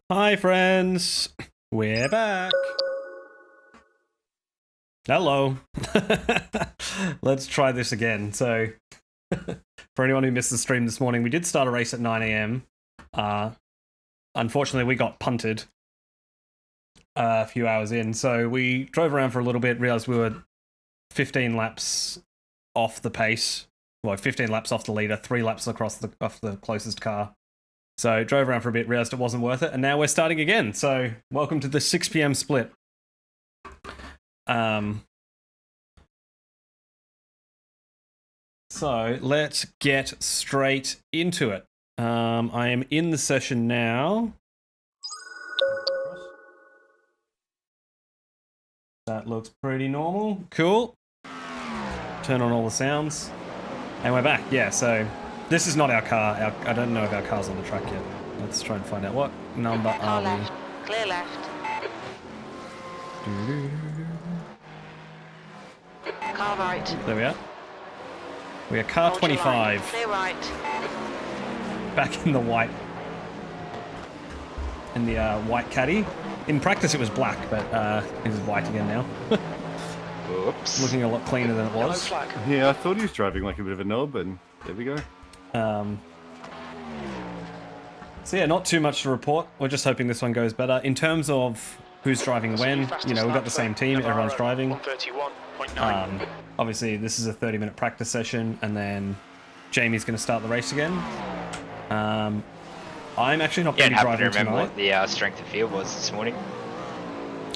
Hi friends, we're back. Hello. Let's try this again. So, for anyone who missed the stream this morning, we did start a race at 9 AM. Unfortunately, we got punted a few hours in, so we drove around for a little bit, realized we were 15 laps off the pace. Well, 15 laps off the leader, 3 laps off the closest car. So drove around for a bit, realized it wasn't worth it, and now we're starting again. So welcome to the 6 PM split. So let's get straight into it. I am in the session now. That looks pretty normal. Cool. Turn on all the sounds. And we're back. Yeah, so this is not our car. I don't know if our car's on the track yet. Let's try and find out what number are we. Left. Clear left. Car right. There we are. We are car 25. Clear right. Back in the white. In the white caddy. In practice it was black, but it is white again now. Whoops. Looking a lot cleaner than it was. Yeah, I thought he was driving like a bit of a knob, and there we go. So yeah, not too much to report. We're just hoping this one goes better. In terms of who's driving when, you know, we've got the same team, everyone's driving. Obviously, this is a 30-minute practice session, and then Jamie's going to start the race again. I'm actually not going to be driving remember tonight. what the strength of field was this morning.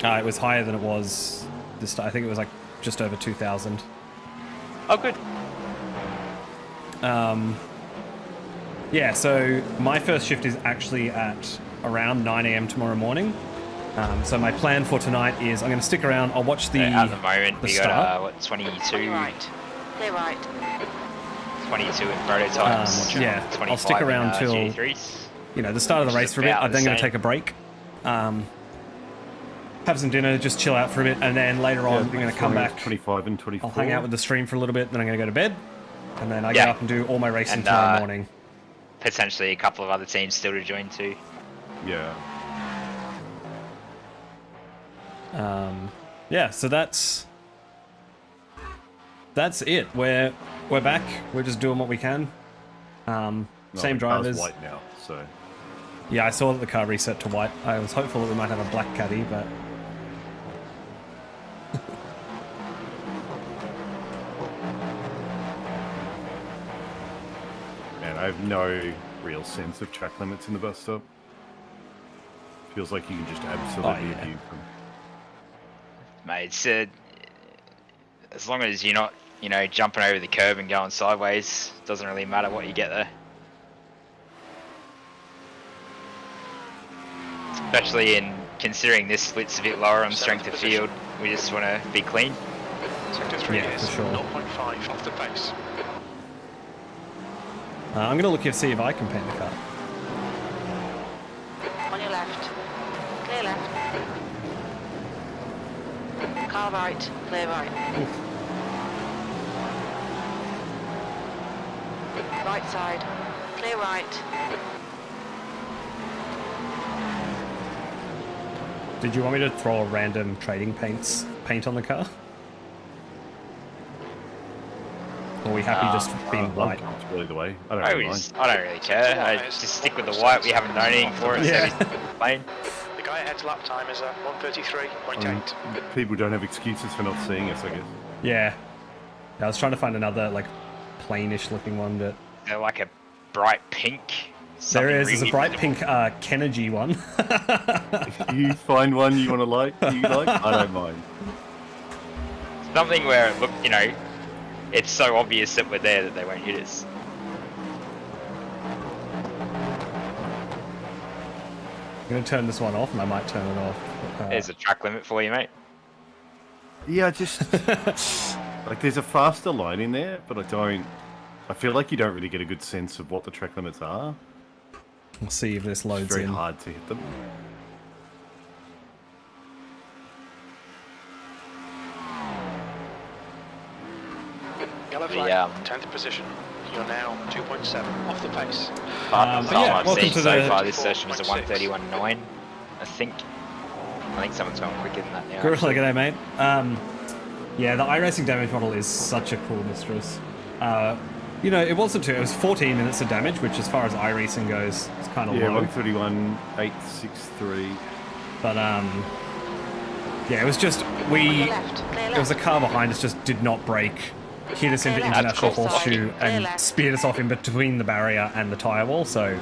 It was higher than it was this time. I think it was like just over 2,000. Oh, good. Yeah, so my first shift is actually at around 9 AM tomorrow morning. So my plan for tonight is I'm going to stick around. I'll watch the At the moment, we got, what, 22? Clear right. Clear right. 22 in prototypes. Yeah, I'll stick around till, you know, the start of the race for a bit. I'm then going to take a break. Have some dinner, just chill out for a bit, and then later on I'm going to come back. 25 and 24. I'll hang out with the stream for a little bit, then I'm going to go to bed. And then I get up and do all my racing tomorrow morning. Potentially a couple of other teams still to join too. Yeah. Yeah, so that's it. We're back. We're just doing what we can. Same drivers. Car's white now, so. Yeah, I saw that the car reset to white. I was hopeful that we might have a black caddy, but Man, I have no real sense of track limits in the bus stop. Feels like you can just absolutely abuse them. Mate, it's, as long as you're not, you know, jumping over the curb and going sideways, doesn't really matter what you get there. Especially in considering this split's a bit lower on strength of field, we just want to be clean. Sector 3 Yeah, is for sure. 0.5 off the pace. I'm going to look and see if I can paint the car. On your left. Clear left. Car right. Clear right. Oof. Right side. Clear right. Did you want me to throw a random trading paint on the car? Or are we happy just being white? It's really the way. I don't I really mind. don't really care. I just stick with the white. We haven't done anything for it, Yeah. so it's plain. The guy ahead's lap time is 1:33.8. People don't have excuses for not seeing us, I guess. Yeah. I was trying to find another, like, plainish looking one, but They're like a bright pink. there's a really bright pink Kennedy one. If you find one you want to like, I don't mind. Something where it look, you know, it's so obvious that we're there that they won't hit us. I'm going to turn this one off, and I might turn it off. There's a track limit for you, mate. Yeah, just like there's a faster line in there, but I feel like you don't really get a good sense of what the track limits are. We'll see if this It's loads very in. hard to hit them. Yellow The, flag, 10th position. You're now 2.7 off the pace. But yeah, welcome to so the far this session was a 1:31.9. I think someone's going quicker than that now. Gorilla, actually. g'day, mate. Yeah, the iRacing damage model is such a cool mistress. You know, it wasn't too. It was 14 minutes of damage, which, as far as iRacing goes, is kind of Yeah, low. 131,863. But yeah, it was just it was a car behind us just did not brake, hit us into international horseshoe, and speared us off in between the barrier and the tyre wall. So,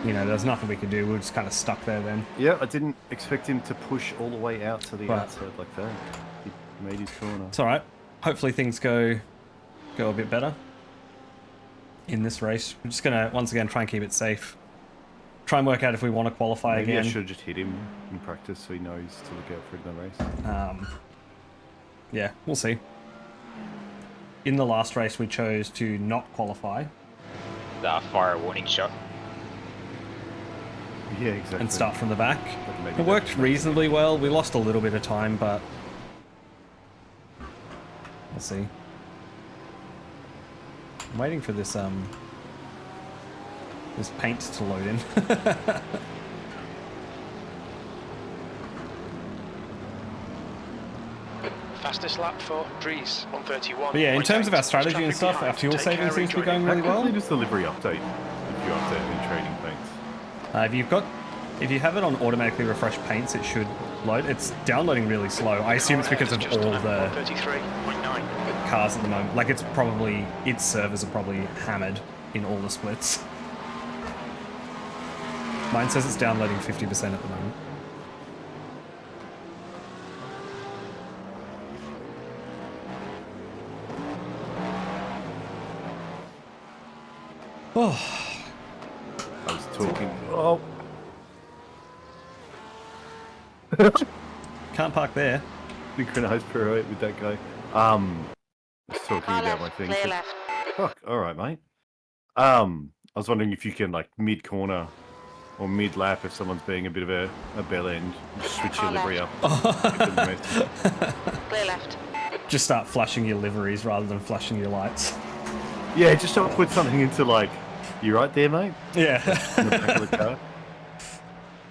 you know, there's nothing we could do. We were just kind of stuck there then. Yeah, I didn't expect him to push all the way out to the Right. outside like that. He made his corner. It's all right. Hopefully things go a bit better in this race. We're just gonna once again try and keep it safe. Try and work out if we want to qualify Maybe again. I should have just hit him in practice so he knows to look out for it in the race. Yeah, we'll see. In the last race, we chose to not qualify Fire a warning shot. Yeah, exactly. and start from the back. But maybe It that- worked reasonably well. We lost a little bit of time, but we'll see. I'm waiting for this paint to load in. Fastest lap for Dries, 131. But yeah, in terms of our strategy and stuff, our fuel saving seems to be going really How well. quickly does the livery update if you update any trading paints? If you have it on automatically refresh paints, it should load. It's downloading really slow. I assume it's because of all the 133.9. cars at the moment. Like, its servers are probably hammered in all the splits. Mine says it's downloading 50% at the moment. Oh, I was talking. Oh, can't park there. synchronized pirouette with that guy. I was talking Car about my left, thing. clear so- left. Fuck. All right, mate. I was wondering if you can like mid corner or mid lap if someone's being a bit of a bell end, just switch your livery up. Give them a message. Clear left. Just start flashing your liveries rather than flashing your lights. Yeah, just don't put something into like, you right there, mate? Yeah. In the back of the car.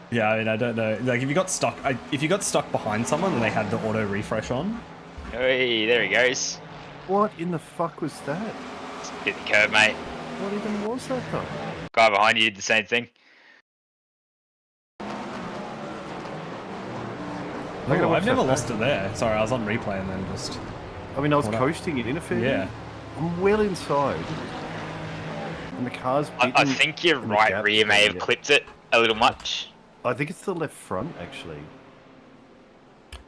Yeah, I mean, I don't know. Like, if you got stuck behind someone and they had the auto refresh on, Hey, there he goes. What in the fuck was that? Hit the curb, mate. What even was that though? Guy behind you did the same thing. oh, watch I've never that lost it there. Sorry, I was on replay and then just I mean, I was Hold up. coasting it in a fair yeah. bit. I'm well inside. And the car's I bitten think your in the right gap rear may have between it. clipped it a little much. I think it's the left front, actually.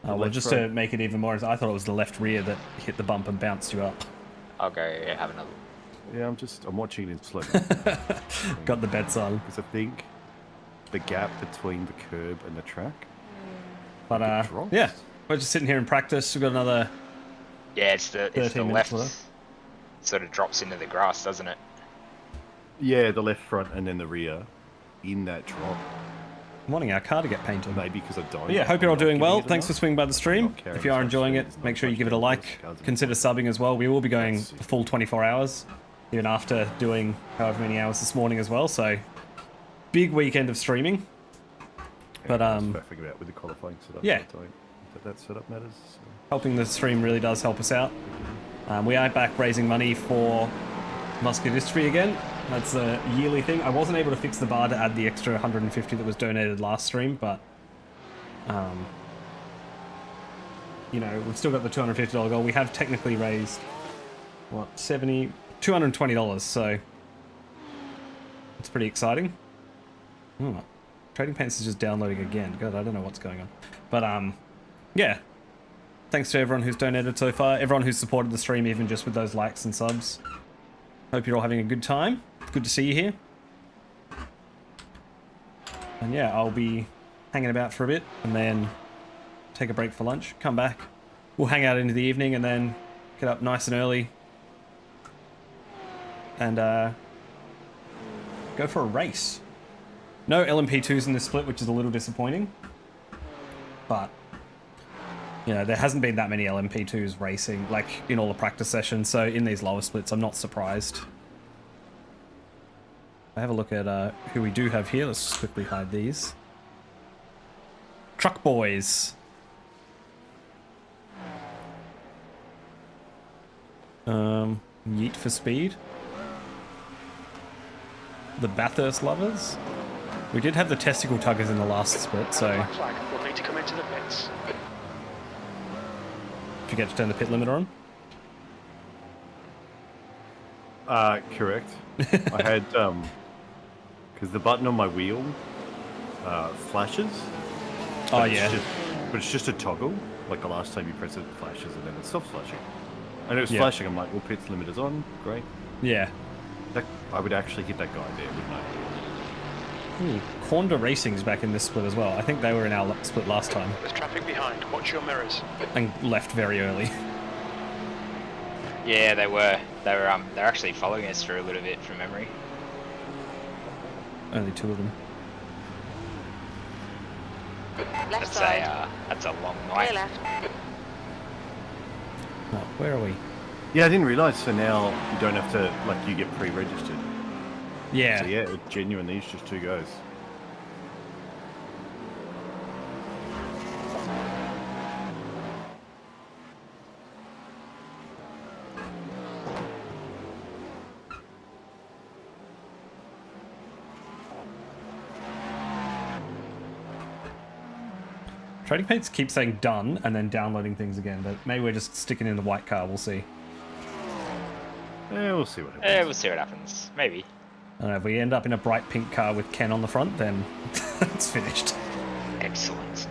Well, left just front. to make it even more, I thought it was the left rear that hit the bump and bounced you up. I'll go have another. Yeah, I'm watching it in slow. Got the bets on. Because I think the gap between the curb and the track. But it drops. yeah, we're just sitting here in practice. We've got another. Yeah, it's the 13 minutes left. left. Sort of drops into the grass, doesn't it? Yeah, the left front and then the rear in that drop. I'm wanting our car to get painted. Maybe because I don't. But yeah, hope you're all I'm not doing giving well. it Thanks for enough. swinging by the stream. Not caring If you are so enjoying much, it, there's make not sure you much give it a else. like. Cars are Consider important. subbing as well. We will be going That's the full 24 hours, even after doing however many hours this morning as well. So, big weekend of streaming. But I was faffing about with the qualifying setup. yeah. I don't think that setup matters. So. Helping the stream really does help us out. We are back raising money for Muscular Dystrophy again. That's a yearly thing. I wasn't able to fix the bar to add the extra 150 that was donated last stream, but you know, we've still got the $250 goal. We have technically raised what, $220, so it's pretty exciting. Oh, Trading Paints is just downloading again. God, I don't know what's going on. But yeah. Thanks to everyone who's donated so far, everyone who's supported the stream, even just with those likes and subs. Hope you're all having a good time. Good to see you here. And yeah, I'll be hanging about for a bit and then take a break for lunch, come back. We'll hang out into the evening and then get up nice and early and go for a race. No LMP2s in this split, which is a little disappointing. But you know, there hasn't been that many LMP2s racing, like, in all the practice sessions, so in these lower splits, I'm not surprised. I have a look at who we do have here. Let's just quickly hide these. Truck boys. Yeet for speed. The Bathurst lovers. We did have the testicle tuggers in the last split, so Black flag. We'll need to come into the pits. forget to turn the pit limiter on. Correct. I had because the button on my wheel flashes. Oh but yeah. But it's just a toggle. Like the last time you press it, it flashes and then it stops flashing. And it was Yeah. flashing. I'm like, well, pits limiters on. Great. Yeah. I would actually hit that guy there, wouldn't I? Odyssey Racing's back in this split as well. I think they were in our split last time There's traffic behind. Watch your mirrors. and left very early. Yeah, they were. They're actually following us for a little bit from memory. Only 2 of them. Left side. That's a long Clear night. left. Oh, where are we? Yeah, I didn't realise. So now you don't have to, like, you get pre-registered. Yeah. So yeah, it genuinely is just 2 goes. Trading Paints keep saying done and then downloading things again, but maybe we're just sticking in the white car, we'll see. Yeah, we'll see what happens. We'll see what happens. Maybe. I don't know, if we end up in a bright pink car with Ken on the front, then it's finished. Excellent.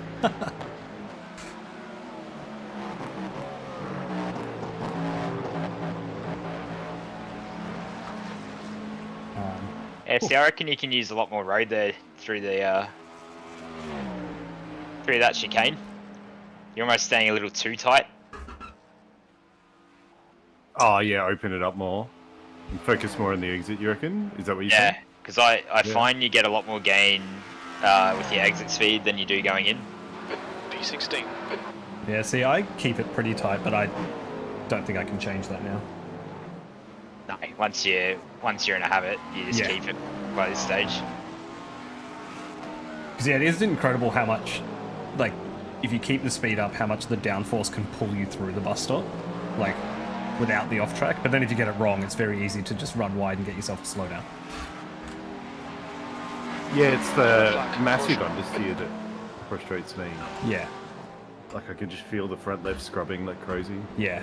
Yeah, see, I reckon you can use a lot more road there through the through that chicane. You're almost staying a little too tight. Oh yeah, open it up more. And focus more on the exit, you reckon? Is that what you Yeah, said? because I find you get a lot more gain with your exit speed than you do going in. P16. Yeah, see, I keep it pretty tight, but I don't think I can change that now. No, once you're in a habit, you just Yeah. keep it by this stage. Because yeah, it is incredible how much, like, if you keep the speed up, how much the downforce can pull you through the bus stop, like, without the off track. But then if you get it wrong, it's very easy to just run wide and get yourself to slow down. Yeah, it's the massive understeer that frustrates me. Yeah, Like I can just feel the front left scrubbing like crazy. yeah.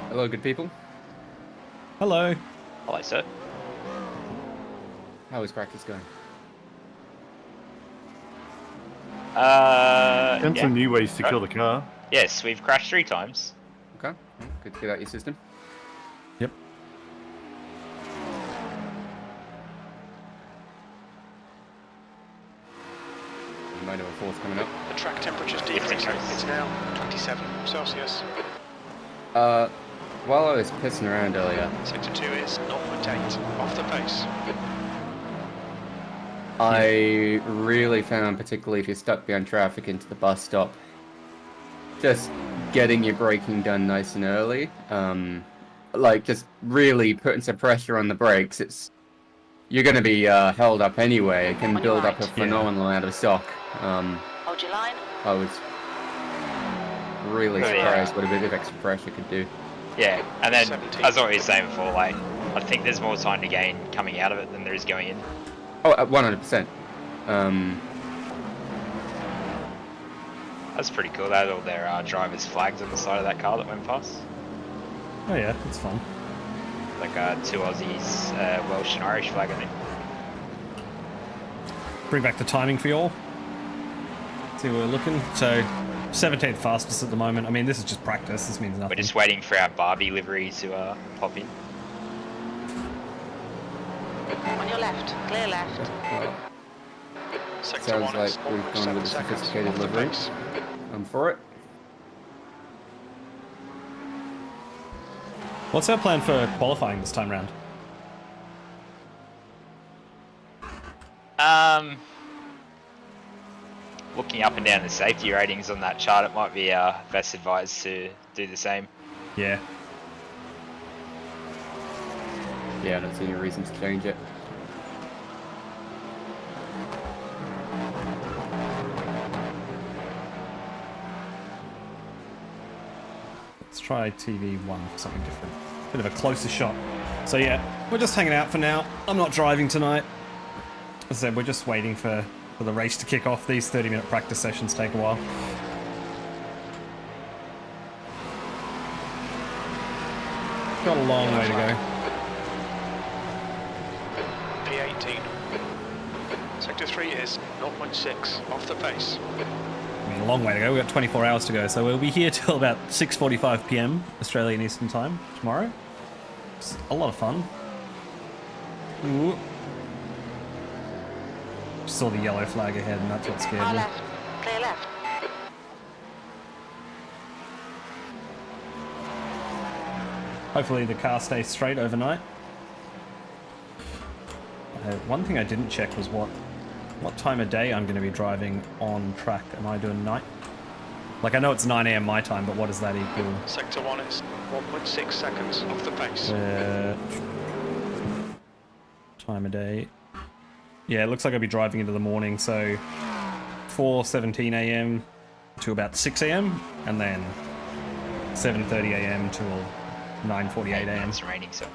Hello, good people. Hello. Hello, sir. How is practice going? And Yeah. some new ways to kill the car. Yes, we've crashed 3 times. Okay, good to get out your system. Yep. You might have a fourth coming up. The track temperature's decreasing. It's now 27 Celsius. While I was pissing around earlier, Sector 2 is 0.8. Off the pace. I really found, particularly if you're stuck behind traffic into the bus stop, just getting your braking done nice and early, like just really putting some pressure on the brakes. You're going to be held up anyway. It can On your build up a right. phenomenal amount of stock. Hold your line. I was really Oh, yeah. surprised what a bit of extra pressure could do. Yeah, and then 17. as I was saying before, like I think there's more time to gain coming out of it than there is going in. Oh, 100%. That's pretty cool. They had all their drivers' flags on the side of that car that went past. Oh yeah, it's fun. Like 2 Aussies, Welsh and Irish flag, I think. Bring back the timing for y'all. See where we're looking. So, 17th fastest at the moment. I mean, this is just practice. This means We're nothing. just waiting for our Barbie livery to pop in. On your left. Clear left. Sector Sounds 1 like is we've gone 0.7 with a seconds. sophisticated Off the livery. pace. I'm for it. What's our plan for qualifying this time round? Looking up and down the safety ratings on that chart, it might be best advised to do the same. Yeah. Yeah, I don't see any reason to change it. Let's try TV1 for something different. Bit of a closer shot. So yeah, we're just hanging out for now. I'm not driving tonight. As I said, we're just waiting for the race to kick off. These 30-minute practice sessions take a while. Got a long way to go. P18. Sector 3 is 0.6 off the pace. I mean, a long way to go. We've got 24 hours to go, so we'll be here till about 6:45 p.m. Australian Eastern Time tomorrow. It's a lot of fun. Ooh. Just saw the yellow flag ahead, and that's what scared Car me. left. Clear left. Hopefully the car stays straight overnight. One thing I didn't check was what time of day I'm going to be driving on track. Am I doing night? Like, I know it's 9 a.m. my time, but what does that equal? Sector 1 is 1.6 seconds off the pace. Time of day. Yeah, it looks like I'll be driving into the morning, so 4:17 a.m. to about 6 a.m. and then 7:30 a.m. till 9:48 a.m. It's raining, so.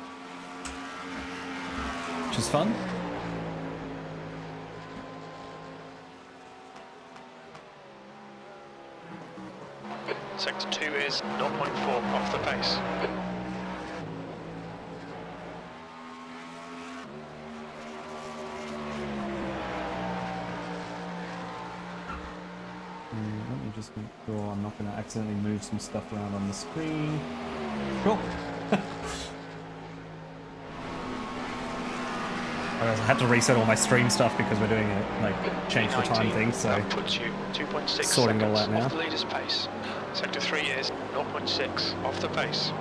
Which is fun. Sector 2 is 0.4 off the pace. Let me just make sure I'm not going to accidentally move some stuff around on the screen. Cool. I had to reset all my stream stuff because we're doing it, like, change the time thing, so That puts you 2.6 sorting all seconds that now. off the leader's pace. Sector 3 is 0.6 off the pace.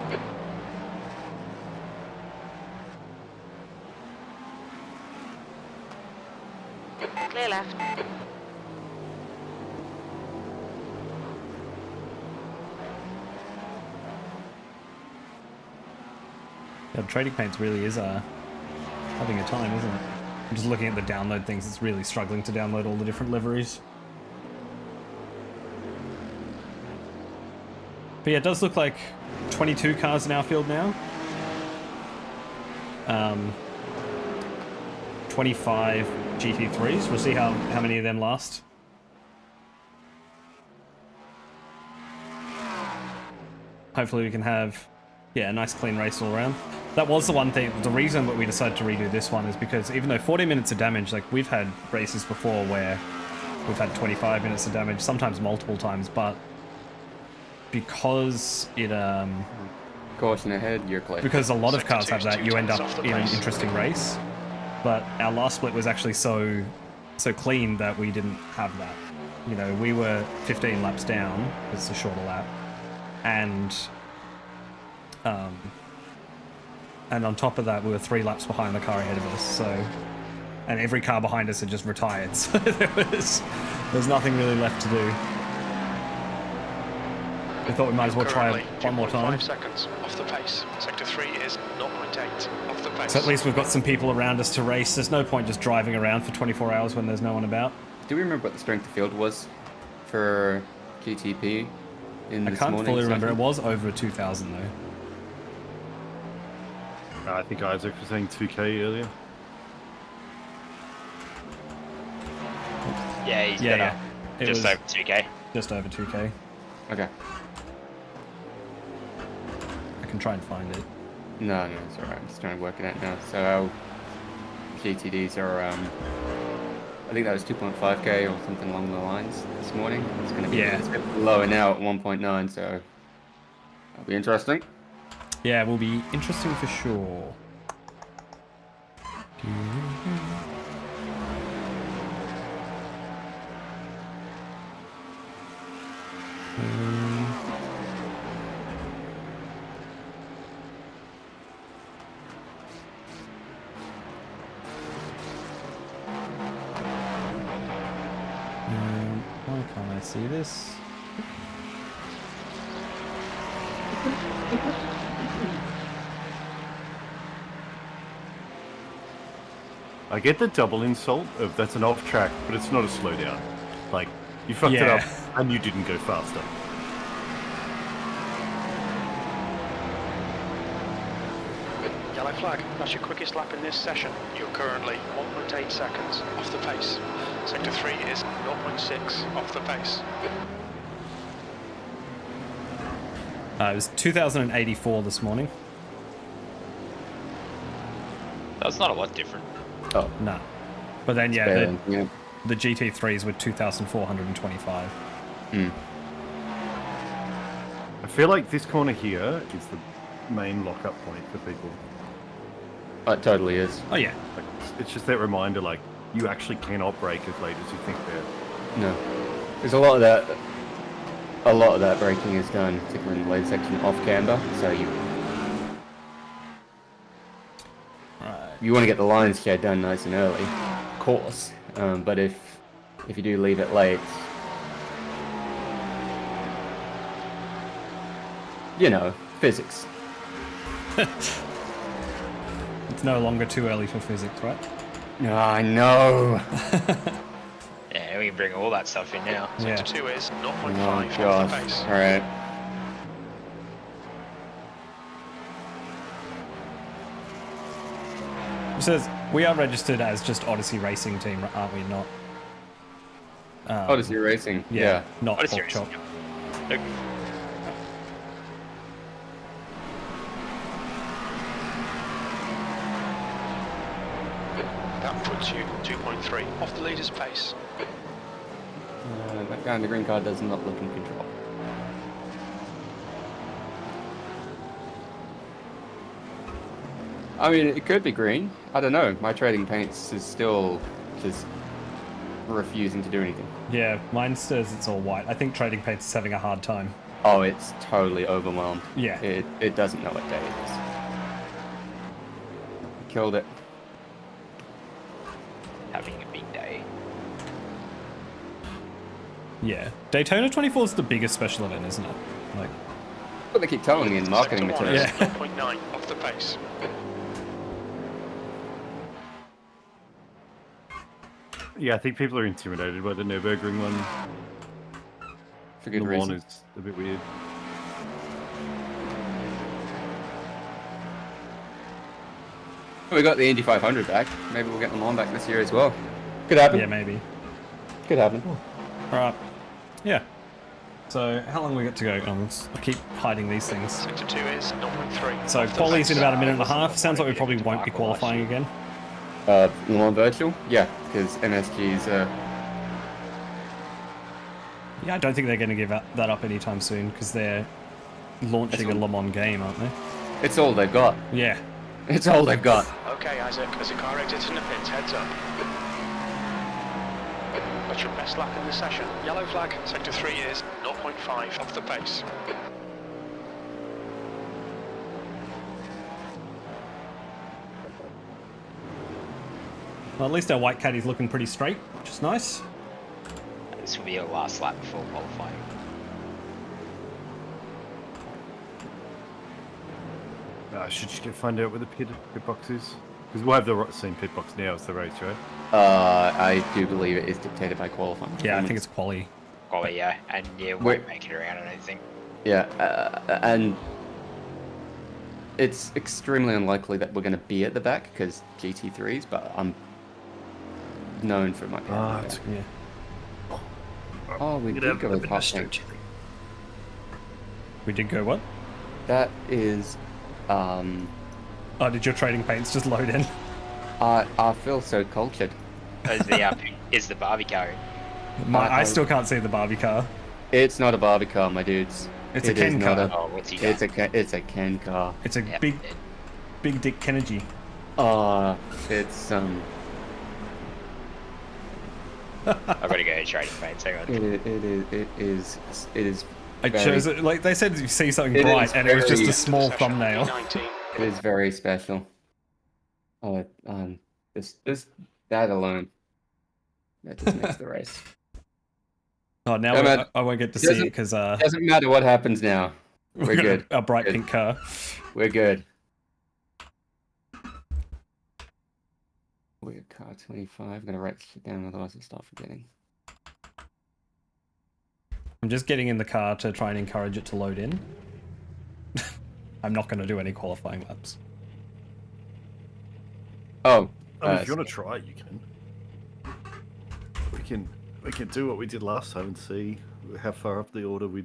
Clear left. yeah, Trading Paints really is having a time, isn't it? I'm just looking at the download things, it's really struggling to download all the different liveries. But yeah, it does look like 22 cars in our field now. 25 GT3s. We'll see how many of them last. Hopefully we can have, yeah, a nice clean race all around. That was the one thing, the reason that we decided to redo this one is because even though 40 minutes of damage, like we've had races before where we've had 25 minutes of damage, sometimes multiple times, but because it Caution ahead, you're clear. because a lot of Sector cars 2 have is that, you end 2 up tenths off in the an pace. interesting race. But our last split was actually so clean that we didn't have that. You know, we were 15 laps down, it's a shorter lap, and on top of that, we were 3 laps behind the car ahead of us. So, and every car behind us had just retired, so there's nothing really left to do. We thought we might as well try Currently, it one more time. 2.5 seconds off the pace. Sector 3 is 0.8 off the pace. So at least we've got some people around us to race. There's no point just driving around for 24 hours when there's no one about. Do we remember what the strength of field was for GTP in I this can't morning's fully remember. It session? was over 2,000 though. I think Isaac was saying 2K earlier. Yeah, he's Yeah, got yeah. It just was over 2k. just over 2K. Okay. I can try and find it. No, it's alright. I'm just trying to work it out now. So our GTDs are, I think that was 2.5k or something along the lines this morning. It's going to be Yeah. a bit lower now at 1.9, so that'll be interesting. Yeah, it will be interesting for sure. Why can't I see this? I get the double insult of that's an off track, but it's not a slowdown. Like, you fucked it Yeah. up and you didn't go faster. flag. That's your quickest lap in this session. You're currently 1.8 seconds off the pace. Sector 3 is 0.6 off the pace. It was 2084 this morning. That's not a lot different. Oh, No. But then, yeah, barely, yeah. the GT3s were 2,425. I feel like this corner here is the main lock-up point for people. It totally is. Oh, yeah. Like, it's just that reminder, like, you actually cannot brake as late as you think there. No. There's a lot of that. A lot of that braking is done, particularly in the late section, off camber. So you want to get the lines shed done nice and early, of course. But if you do leave it late, you know, physics. It's no longer too early for physics, right? No, I know. Yeah, we can bring all that stuff in now. Yeah. Sector 2 is 0.5 Oh off the gosh. pace. All right. It says, we are registered as just Odyssey Racing team, aren't we? Not... Odyssey Racing. Yeah. Not Odyssey Pork Chop. Racing. Nope. That puts you 2.3 off the leader's pace. That guy in the green car does not look in control. I mean, it could be green. I don't know. My trading paints is still just refusing to do anything. Yeah, mine says it's all white. I think Trading Paints is having a hard time. Oh, it's totally overwhelmed. Yeah. It doesn't know what day it is. Killed it. Having a big day. Yeah. Daytona 24 is the biggest special event, isn't it? Like, But they keep telling me in marketing Sector 1 materials. is Yeah. 0.9 off the pace. Yeah, I think people are intimidated by the Nürburgring one. For good The reason. one is a bit weird. We got the Indy 500 back. Maybe we'll get them on back this year as well. Could happen. yeah, maybe. Could happen. All right. Yeah. So, how long we got to go? I keep hiding these things. Sector 2 is 0.3. So, off the quali's in pace. about a minute and a half. Sounds like we probably won't be qualifying again. Le Mans Virtual? Yeah, because MSG's Yeah, I don't think they're going to give that up anytime soon because they're launching a Le Mans game, aren't they? it's all they've got. Yeah. It's all they've got. Okay, Isaac, as the car exits in the pits, heads up. That's your best lap in the session. Yellow flag, sector 3 is 0.5 off the pace. Well, at least our white caddy's looking pretty straight, which is nice. This will be your last lap before qualifying. Should you find out where the pit box is? Because we'll have the same pit box now as the race, right? I do believe it is dictated by qualifying. Yeah, I think it's quali. Quality, yeah, and you Wait. won't make it around, I don't think. Yeah, and it's extremely unlikely that we're going to be at the back because GT3s, but I'm known for my power. Yeah. Oh, we did go with hot tank. We did go what? That is, Oh, did your trading paints just load in? I feel so cultured. Is the Barbie car in? I still can't see the Barbie car. It's not a Barbie car, my dudes. It's a It is Ken not car. Oh, what's he got? It's a Ken car. It's a Yeah, big Dick Kennedy. It's I've got to go trading paints, hang on. it is. I very- chose it. Like they said, you see something It bright, is and it was just very- a small Session thumbnail. P19. It is very special. This that alone, that just makes the race. Oh, now Yeah, man. I won't get to see it because Doesn't matter what happens now. We're good. A bright Good. pink car. We're good. We're car 25. I'm gonna write shit down, otherwise I'll start forgetting. I'm just getting in the car to try and encourage it to load in. I'm not going to do any qualifying laps. Oh, I mean, if you want to try, you can. We can do what we did last time and see how far up the order we.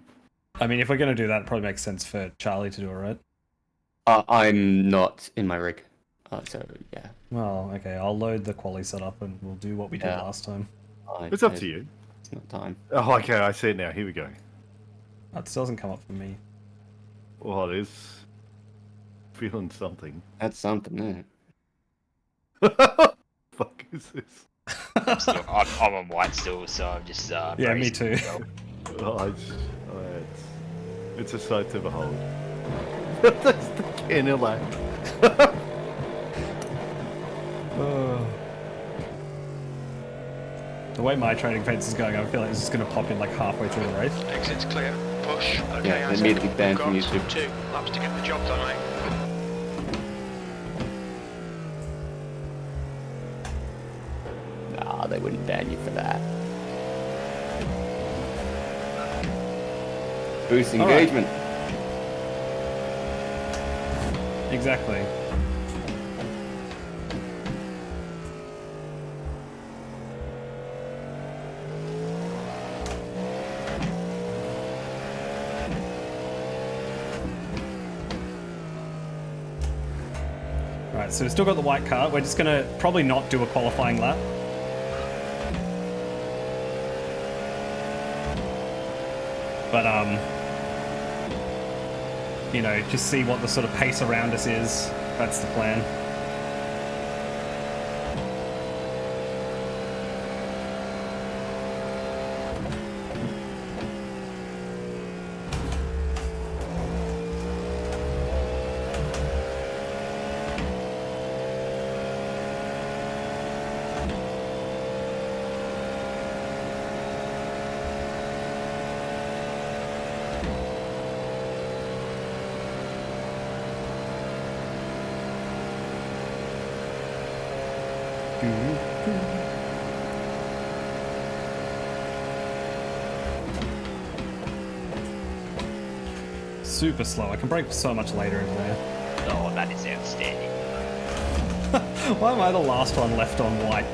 I mean, if we're going to do that, it probably makes sense for Charlie to do it, right? I'm not in my rig, so yeah. Well, okay, I'll load the quali setup and we'll do what we did Yeah. last time. It's up to you. It's not time. Oh, okay, I see it now. Here we go. That still doesn't come up for me. Oh, it is. Feeling something. That's something, isn't it? Fuck is this? I'm on white still, so I'm just. Yeah, me too. Oh, it's a sight to behold. That's the Cadillac. The way my training pace is going, I feel like it's just going to pop in like halfway through the race. Exit's clear. Push. Okay, Yeah, Isaac. immediately banned from We've got YouTube. 2 laps to get the job done, mate. Nah, they wouldn't ban you for that. Boost All right. engagement. Exactly. Right, so we've still got the white car. We're just gonna probably not do a qualifying lap. But, you know, just see what the sort of pace around us is. That's the plan. Super slow. I can brake so much later in there. Oh, that is outstanding. Why am I the last one left on white?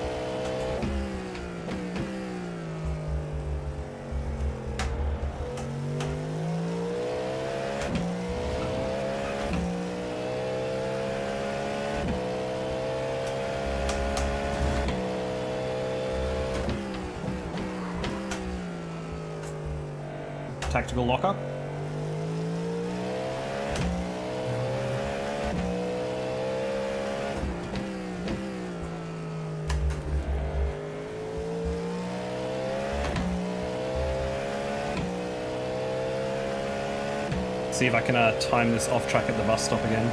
Tactical locker. See if I can time this off track at the bus stop again.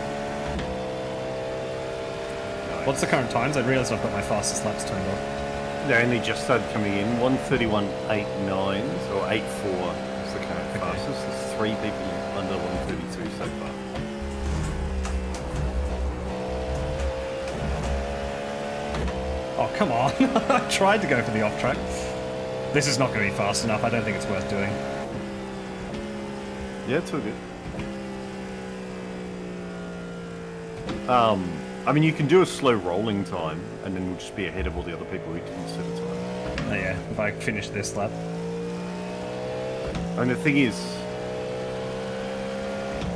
What's the current times? I realised I've got my fastest laps turned off. They only just started coming in. 1:31.89 or 84 is the current fastest. There's 3 people under 1:32 so far. Oh, come on. I tried to go for the off track. This is not going to be fast enough. I don't think it's worth doing. Yeah, it's all good. I mean, you can do a slow rolling time, and then we'll just be ahead of all the other people who didn't set a time. Oh, yeah, if I finish this lap. And the thing is,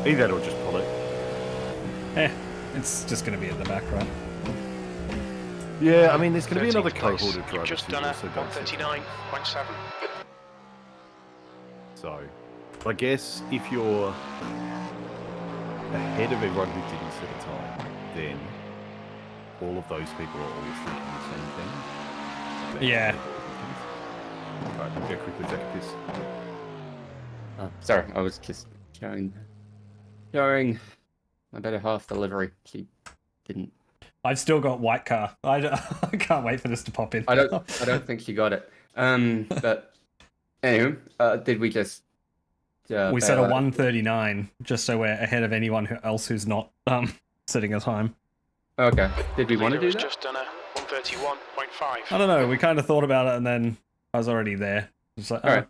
either that or just pull it. It's just going to be at the back, right? Yeah, I mean, there's going to be 13th another place. cohort of You've drivers just who done a also don't set time. 139.7. So, I guess if you're ahead of everyone who didn't set a time, then all of those people are always thinking the same thing. Yeah. Alright, I'll go quickly take a piss. Sorry, I was just showing my better half the livery. She didn't. I've still got white car. I can't wait for this to pop in. I don't think she got it. But anyway, did we just? We set a bail out? 1:39 just so we're ahead of anyone else who's not setting a time. Okay. Did we want to Leader do has that? just done a 131.5. I don't know. We kind of thought about it and then I was already there. It's like, All right.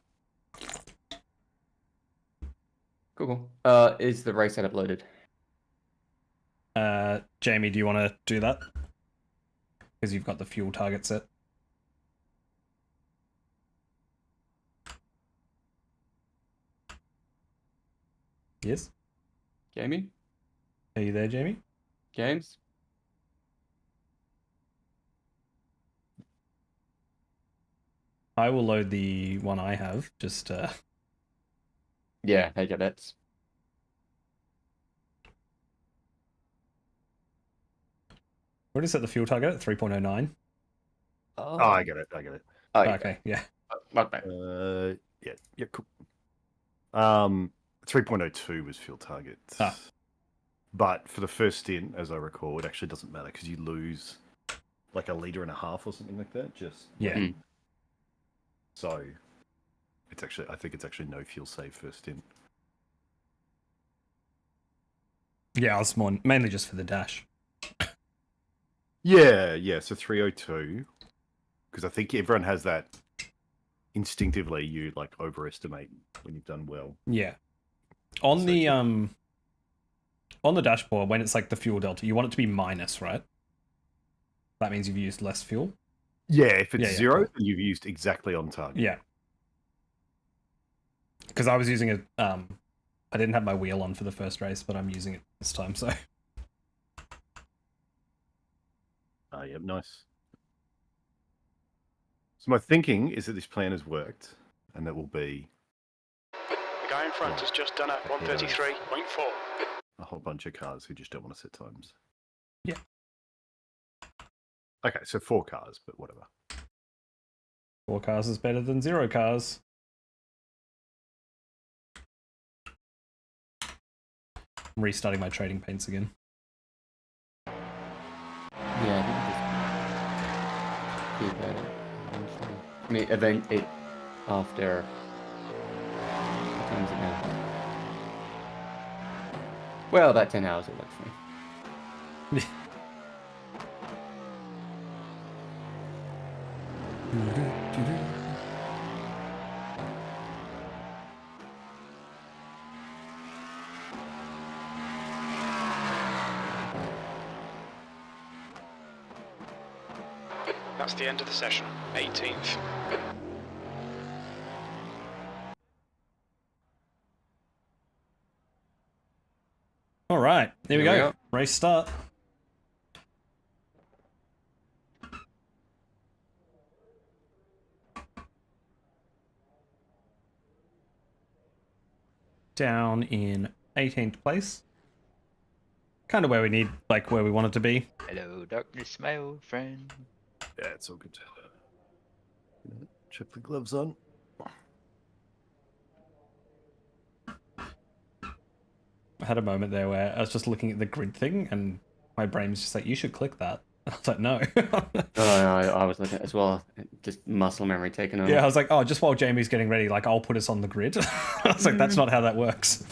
Cool. Is the race setup loaded? Jamie, do you want to do that? because you've got the fuel target set. Yes? Jamie? Are you there, Jamie? James? I will load the one I have. Just Yeah, take your bets. what is it? The fuel target at 3.09. Oh, I get it. Oh, Okay, yeah. Okay. Yeah, cool. 3.02 was fuel target. Ah. But for the first stint, as I recall, it actually doesn't matter because you lose like 1.5 liters or something like that. Yeah. So I think it's actually no fuel save first stint. Yeah, I was mainly just for the dash. Yeah. So 302, because I think everyone has that. Instinctively, you like overestimate when you've done well. Yeah. On So the dashboard, when it's like the fuel delta, you want it to be minus, right? That means you've used less fuel. Yeah, if it's zero, cool. then you've used exactly on target. Yeah. Because I was using it. I didn't have my wheel on for the first race, but I'm using it this time. So. Yeah, nice. So my thinking is that this plan has worked, and that will be The guy in front has just done a 133.4. a whole bunch of cars who just don't want to set times. Yeah. Okay, so 4 cars, but whatever. 4 cars is better than 0 cars. I'm restarting my trading paints again. Yeah, I think just keep at it. I mean, event it after. What time is it now? Well, about 10 hours, actually. That's the end of the session. 18th. All right, here we go. Race start. Down in 18th place. Kind of where we need, like where we want it to be. Hello, darkness, my old friend. Yeah, it's all good. Check the gloves on. I had a moment there where I was just looking at the grid thing and my brain was just like, you should click that. I was like, no. I was looking at it as well. Just muscle memory taken over. Yeah, I was like, oh, just while Jamie's getting ready, like, I'll put us on the grid. I was like, that's not how that works.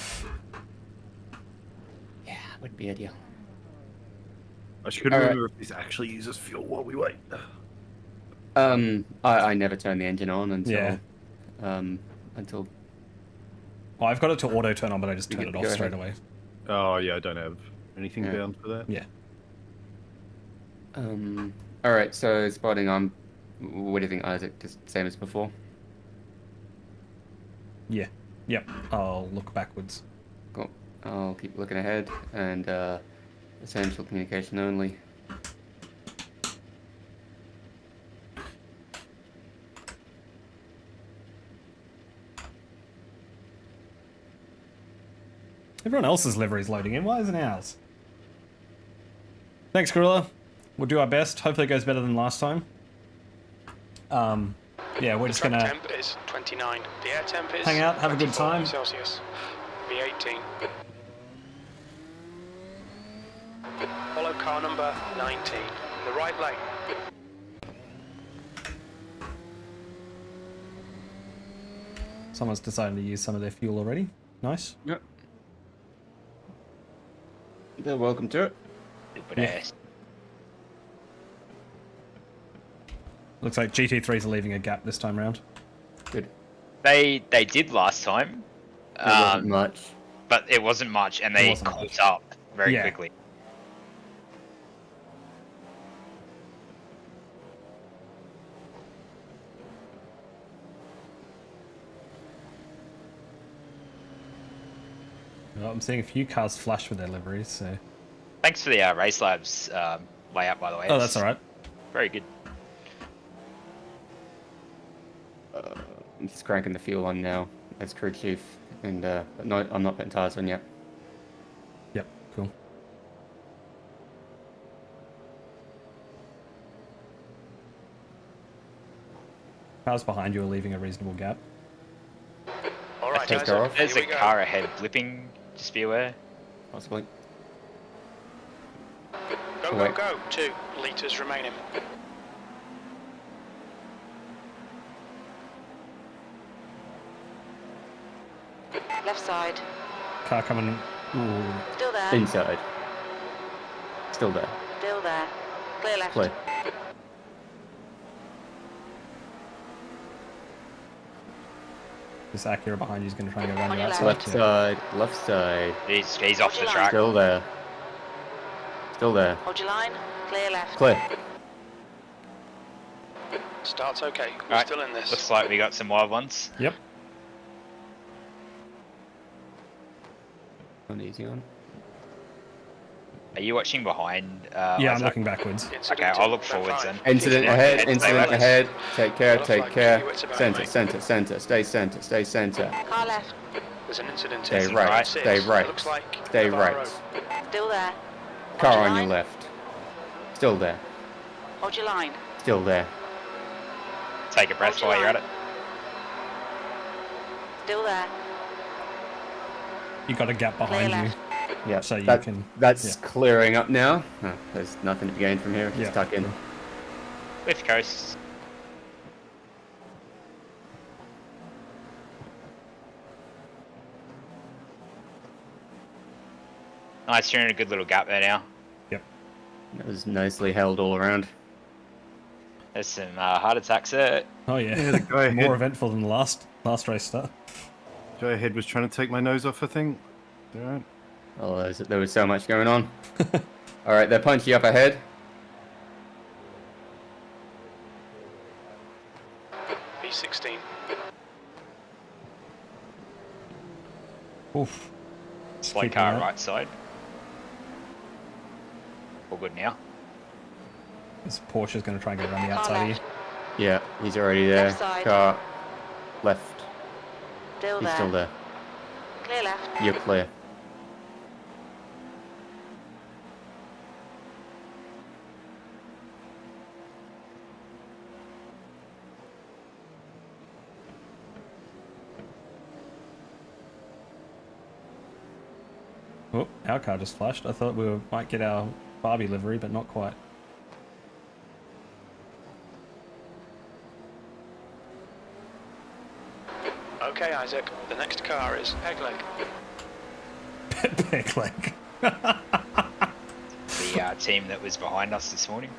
Yeah, would be ideal. I should remember if this actually uses fuel while we wait. I never turn the engine on until until. Well, I've got it to auto turn on, but I just turn it off straight away. Oh yeah, I don't have anything bound for that. Yeah. All right. So spotting on. What do you think, Isaac? Just same as before. Yeah. Yep. I'll look backwards. Cool. I'll keep looking ahead and essential communication only. Everyone else's livery is loading in. Why isn't ours? Thanks, Gorilla. We'll do our best. Hopefully it goes better than last time. Yeah, we're just gonna temp is 29. The air temp is hang out, have a good time. Celsius. V18. Follow car number 19. The right lane. Someone's decided to use some of their fuel already. Nice. Yep. They're welcome to it. Stupid ass. Looks like GT3s are leaving a gap this time round. Good. They did last time. It wasn't much. But it wasn't much, and they wasn't caught much. up very Yeah. quickly. Well, I'm seeing a few cars flash with their liveries, so... Thanks for the Race Labs layout, by the way. Oh, that's alright. Very good. I'm just cranking the fuel on now as crew chief, and but no, I'm not putting tires on yet. Yep, cool. Cars behind you are leaving a reasonable gap. All right, Take guys. her off. Here There's a we go. car ahead blipping, just be aware. Possibly. Go, Oh, go, wait. go. 2 litres remaining. Left side. Car coming... Ooh. Still there. Inside. Still there. Still there. Clear left. Clear. This Acura behind you is going to try and go around On the your outside. Left Yeah. side. Left side. He's off the Hold your track. Still there. Still there. Hold your line. Clear left. Clear. Start's okay. We're Right, still in this. looks like we got some wild ones. Yep. One easy on. Are you watching behind? Yeah, I'm Isaac? looking backwards. Okay, Incident I'll look back forwards five. then. Incident Yeah, ahead. stay Incident left. ahead. Take care. Looks Take like care. you, it's about Center. mate. Center. Center. Stay center. Stay center. Car left. There's an incident Stay in right. right. Stay right. Looks like Stay Navarro. right. Still there. Car Hold on your line. left. Still there. Hold your line. Still there. Take a breath Hold your while you're at line. it. Still there. You got a gap Clear behind you. left. Yeah. So you that- can- That's yeah. clearing up now. Oh, there's nothing to be gained from here. Just Yeah. tuck in. Lift coast. Nice, you're in a good little gap there now. That was nicely held all around. There's some heart attacks there. Oh yeah, Yeah, the guy ahead, more eventful than the last race start. guy ahead was trying to take my nose off, I think. Alright. Oh, there was so much going on. All right, they're punchy up ahead. B16. Oof. Slow Keeping car that. right side. All good now. This Porsche's going to try and get around the Car outside of you. left. Yeah, he's already there. Left side. Car left. Still He's there. still there. Clear left. You're clear. Oh, our car just flashed. I thought might get our Barbie livery, but not quite. Okay, Isaac. The next car is Pegleg. Peg leg. The team that was behind us this morning.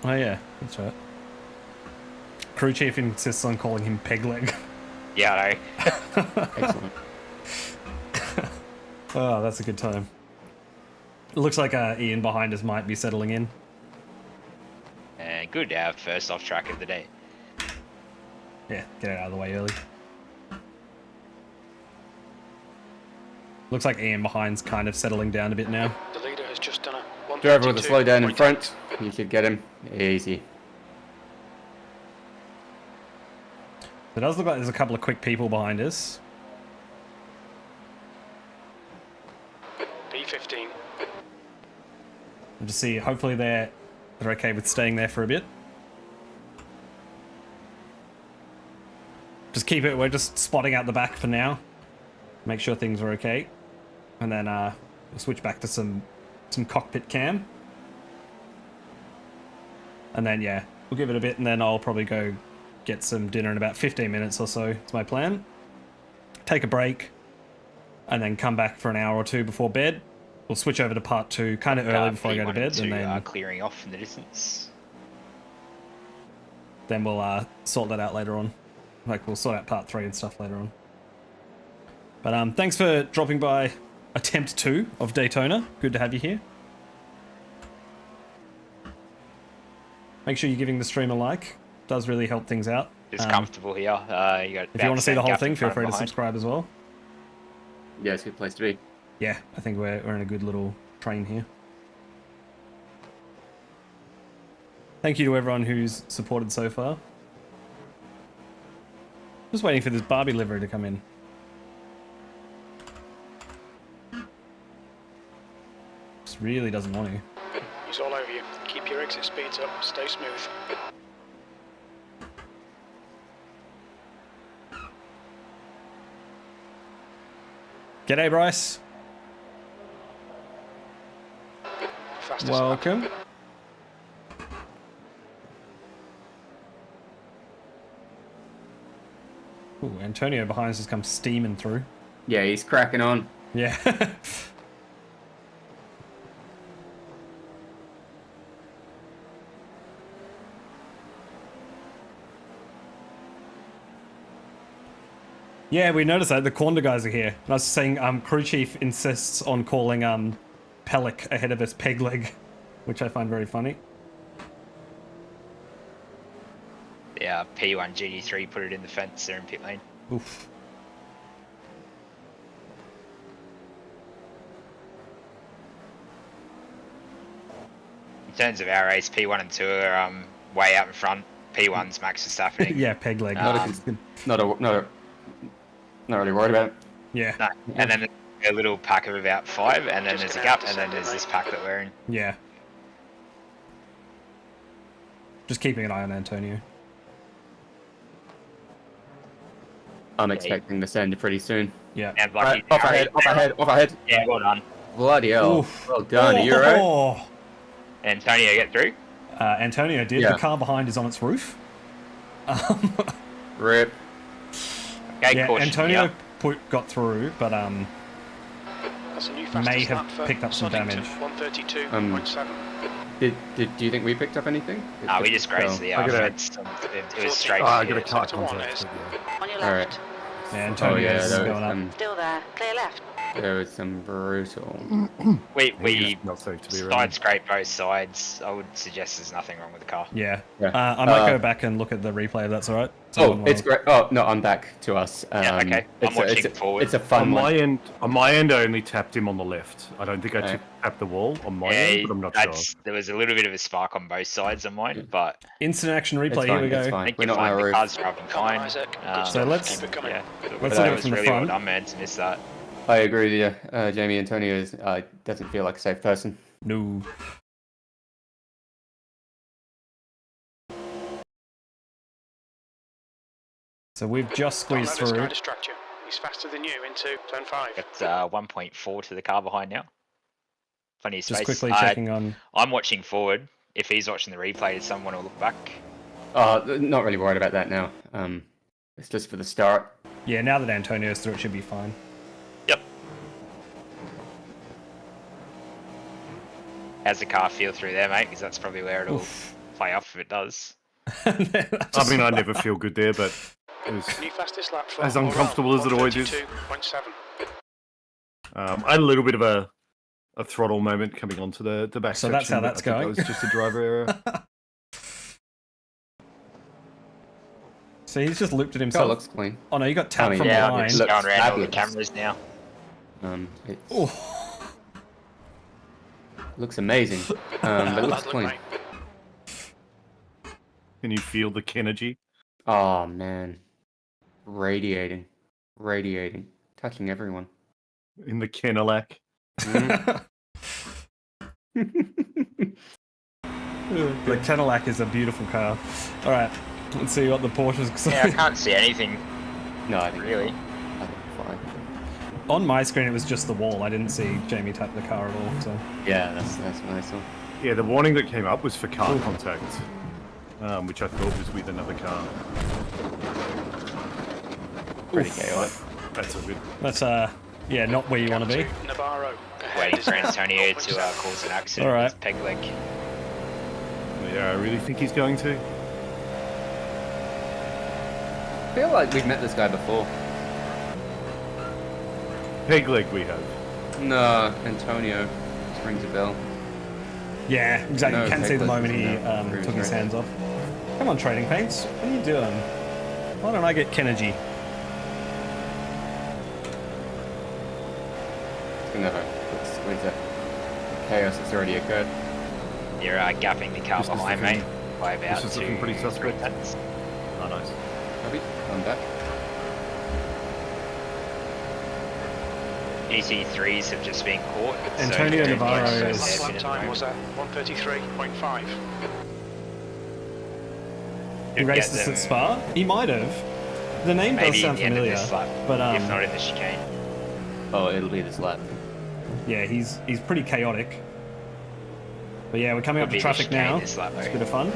Oh yeah, that's right. Crew chief insists on calling him peg leg. Yeah, I know. Excellent. Oh, that's a good time. It looks like Ian behind us might be settling in. And good to have first off track of the day. Yeah, get it out of the way early. Looks like Ian behind's kind of settling down a bit now. The leader has just done a Driver with a slow down in 132.8. front. You should get him. Easy. It does look like there's a couple of quick people behind us. B15. And just see, hopefully they're okay with staying there for a bit. Just keep it, we're just spotting out the back for now. Make sure things are okay. And then we'll switch back to some cockpit cam. And then yeah, we'll give it a bit and then I'll probably go get some dinner in about 15 minutes or so. It's my plan. Take a break and then come back for an hour or two before bed. We'll switch over to part 2 kind of early before I go to P1 bed, and then clearing off in the distance. we'll sort that out later on. Like we'll sort out part 3 and stuff later on. But thanks for dropping by attempt 2 of Daytona. Good to have you here. Make sure you're giving the stream a like. Does really help things out. It's comfortable here. You got If you want to see the whole thing, feel free to subscribe. subscribe as well. Yeah, it's a good place to be. Yeah, I think we're in a good little train here. Thank you to everyone who's supported so far. Just waiting for this Barbie livery to come in. Just really doesn't want to. He's all over you. Keep your exit speeds up. Stay smooth. G'day, Bryce. Fastest Welcome. lap. Ooh, Antonio behind us has come steaming through. Yeah, he's cracking on. Yeah. Yeah, we noticed that the Quanda guys are here. And I was saying, crew chief insists on calling Pellic ahead of us peg leg, which I find very funny. Yeah, P1 GT3 put it in the fence there in pit lane. Oof. In terms of our race, P1 and 2 are way out in front. P1's Max Verstappen. Yeah, peg leg. Not really worried about it. Yeah. No. And then a little pack of about 5, and then there's a gap, and then there's this pack that we're in. Yeah. Just keeping an eye on Antonio. I'm expecting the send pretty soon. Yeah. And Right, lucky, off ahead. Yeah, well done. Bloody hell. Oof. Well done, are you alright? Oh. Antonio get through. Antonio did. Yeah. The car behind is on its roof. Rip. Okay, Yeah, caution, Antonio yeah. got through, but That's a new fastest may have lap for picked up some Sonington, damage. 132.7. Do you think we picked up anything? We just grazed the I gotta- fence. It was straight. Oh, I got a ahead. car Sector one contact. is- but On your Alright. left. yeah, Oh Antonio's yeah, going up. Still there. Clear left. there was some brutal. We it's not safe to be side around. scrape both sides. I would suggest there's nothing wrong with the car. Yeah. Yeah. I might go back and look at the replay if that's alright. Oh, it's great. Oh no, I'm back to us. Yeah, okay. I'm watching forward. It's a On fun my one. end, I only tapped him on the left. I don't think I Okay. tapped the wall on my end, but I'm not sure. There was a little bit of a spark on both sides of mine, but Instant action It's replay, fine, here we it's go. fine. I think We're you're not on fine. our The roof. car's driving Come on, fine. Isaac. Good So stuff. let's- Keep it coming. Yeah, Let's that look at it was from the really front. well done, man, to miss that. I agree with you. Jamie Antonio doesn't feel like a safe person. No. So we've just Don't squeezed let this through. guy distract you. He's faster than you into turn 5. Got 1.4 to the car behind now. Plenty of space. Just quickly checking on. I'm watching forward. If he's watching the replay, does someone want to look back? Not really worried about that now. It's just for the start. Yeah, now that Antonio's through, it should be fine. Yep. How's the car feel through there, mate? Because that's probably where it'll play off if it does. I mean, I never feel good there, but it was, New fastest lap for As uncomfortable as it always is. 132.7. I had a little bit of a throttle moment coming onto the back So section. that's how but that's I think going. That was just a driver error. So he's just looped at Car himself. looks clean. Oh no, you got tapped I mean, from Yeah, I'm behind. just Looks going around all the fabulous. cameras now. It Oh. looks amazing. But it looks Bad luck, clean. mate. Can you feel the Kenergy? Oh man, radiating, touching everyone. In the Kenelac? Mhm. The Cadillac is a beautiful car. All right, let's see what the Porsche's. Yeah, I can't see anything No, I think really. I think fine. On my screen, it was just the wall. I didn't see Jamie tap the car at all. So Yeah, that's what I saw. Yeah, the warning that came up was for car contact, which I thought was with another car. Pretty chaotic. That's all good. that's yeah, not where you want to be. Navarro. Waiting for Antonio to cause an accident All right. with peg leg. Yeah, I really think he's going to. I feel like we've met this guy before. Peg leg we have. No, Antonio. Just rings a bell. Yeah, exactly. No, You can see the Nicholas moment he isn't there. took his hands off. Come on, Trading Paints. What are you doing? Why don't I get Kenergy? gonna what is that? Chaos that's already occurred. You're gapping the car This is behind, looking- mate, by about this is looking pretty 2-3 suspect. tenths. Oh, nice. Copy. I'm back. GT3s have just been caught. Antonio so Navarro yes, is- Last they've lap been time was at at 133.5. He raced this at Spa? He might have. The name maybe does sound the end of familiar. this lap, But if not in the chicane. Oh, it'll be this lap. yeah, he's pretty chaotic. But yeah, we're coming up Could to be the traffic chicane now. this lap, It's a though. bit of fun.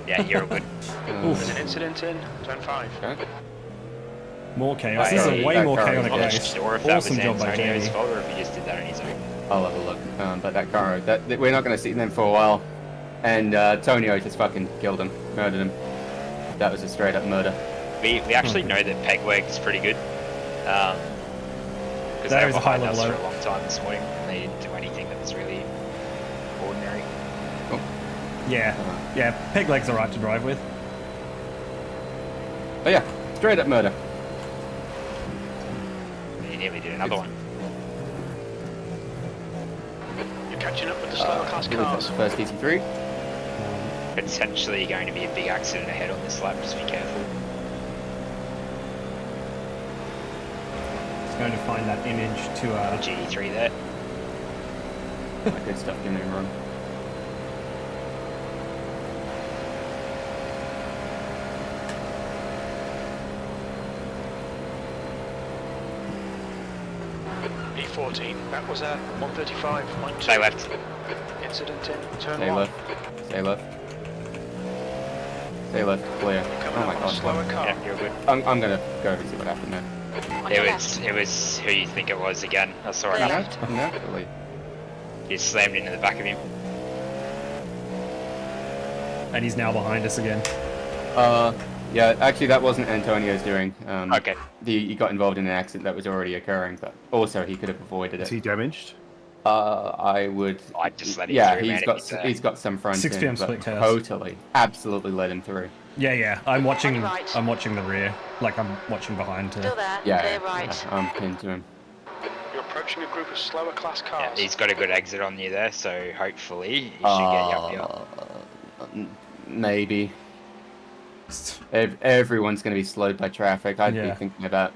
Yeah, you're good. There's an incident in turn 5. Okay. More chaos. Right, This is yeah, a way that more car is chaotic I'm not race. sure if that Awesome was job by Antonio's Jamie. fault or if he just did that on his own. I'll have a look. But that car, we're not going to see them for a while. And Tonio just fucking killed him, murdered him. That was a straight up murder. We actually know that peg leg is pretty good. Because That they were was a high behind us level for a long time this morning and they didn't do anything that was really ordinary. Yeah, yeah. Peg leg's alright to drive with. But yeah, straight up murder. He nearly did another one. You're catching up with the slower class I believe that's cars. the first GT3. Potentially going to be a big accident ahead on this lap, just be careful. Just going to find that image to GT3 there. Good stuff, getting him wrong. E14, that was at 135.2. Stay left. Incident in turn Stay 1. left. Stay left. Stay left, clear. Coming Oh my up on a slower god. car. Yeah, you're good. I'm gonna go and see what happened there. On your It left. was who you think it was again. I saw it Clear happen. left. Naturally. He slammed into the back of him. and he's now behind us again. Yeah, actually that wasn't Antonio's doing. Okay. He got involved in an accident that was already occurring, but also he could have avoided Is it. he damaged? I would. I'd just let him Yeah, through, man, if he's got some front 6 end, PM but split chaos. totally, absolutely let him through. Yeah, yeah. I'm watching. Right. I'm watching the rear. Like I'm watching behind too. Still there. Yeah, Clear right. I'm pinned to him. You're approaching a group of slower class Yeah, cars. he's got a good exit on you there, so hopefully he should get you up here. Maybe. Everyone's going to be slowed by traffic. I'd Yeah. be thinking about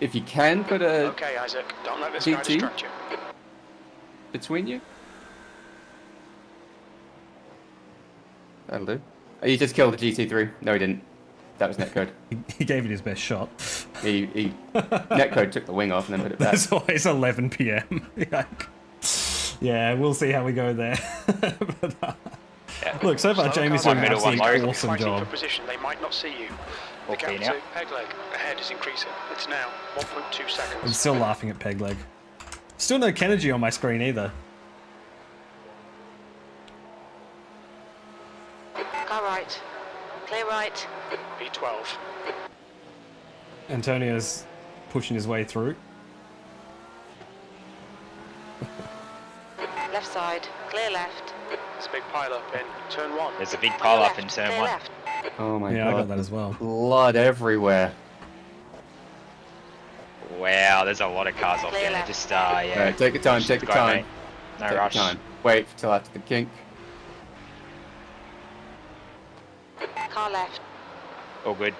if you can put a Okay, Isaac, don't let this guy GT? distract you. between you. That'll do. Oh, you just killed the GT3. No, he didn't. That was netcode. He gave it his best shot. He netcode took the wing off and then put it back. There's always 11 p.m. Yeah, we'll see how we go there. But, Yeah. look, so far Slower Jamie's cars doing an middle, one absolutely low. awesome fighting job. for position, they might not see you. The All gap clear to now. peg leg ahead is increasing. It's now 1.2 seconds. I'm still laughing at peg leg. Still no Kennedy on my screen either. Car right. Clear right. B12. Antonio's pushing his way through. Left side. Clear left. There's a big pile up in turn 1. There's a big On pile your up in left. turn Clear 1. left. Oh my Yeah, I god. got that as well. Blood everywhere. Wow, there's a lot of cars off Clear there. left. Just Alright, yeah. take your time, take your Go, time. mate. No Take rush. your time. Wait till after the kink. Car left. All good.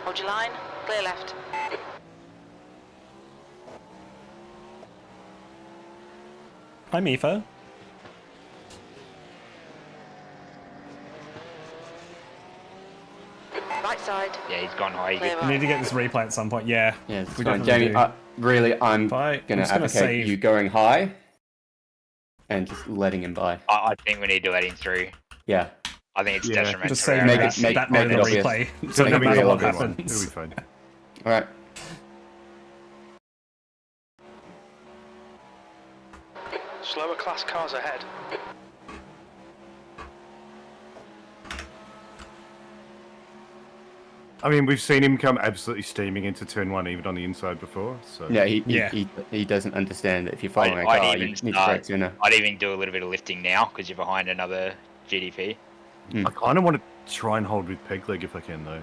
Hold your line. Clear left. Hi, Mifa. Right side. Yeah, he's gone high. You Clear good? We need right. to get this replay at some point. Yeah. Yeah, it's we fine. definitely Jamie, do. really, I'm Bye. gonna I'm just gonna advocate save. you going high and just letting him by. I think we need to let him through. Yeah. I think it's Yeah. detrimental. Just to say our Make it- race. make- that make on it the obvious. replay. So Make no it matter real what obvious. It'll be happens. fine. All right. Slower class cars ahead. I mean, we've seen him come absolutely steaming into turn 1, even on the inside before. So Yeah, Yeah. he doesn't understand that if you're following a I'd car, even you need to start- brake sooner. I'd even do a little bit of lifting now because you're behind another GDP. I kind of want to try and hold with peg leg if I can, though.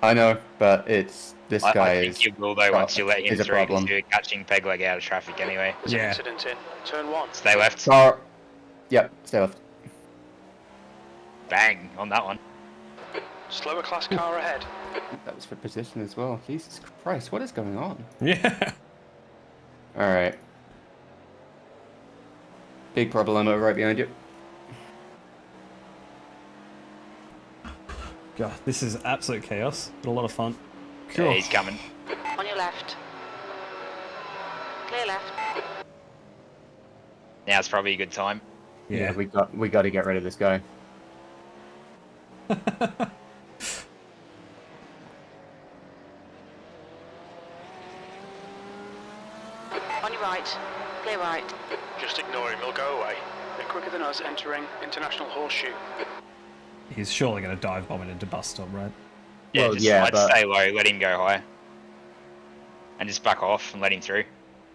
I know, but this guy I think you will though once you let him is a through because problem. you're catching peg leg out of traffic anyway. There's an Yeah. incident in turn 1. Stay left. Car. Yep, stay left. Bang on that one. Slower class car ahead. That was for position as well. Jesus Christ, what is going on? Yeah. All right. Big problemo right behind you. God, this is absolute chaos, but a lot of fun. Yeah, Cool. he's coming. On your left. Clear left. Now's probably a good time. Yeah. we got to get rid of this guy. On your right. Clear right. Just ignore him, he'll go away. They're quicker than us entering International Horseshoe. He's surely going to dive bomb it into bus stop, right? Yeah, Well, just yeah, I'd but- stay low, let him go high. And just back off and let him through.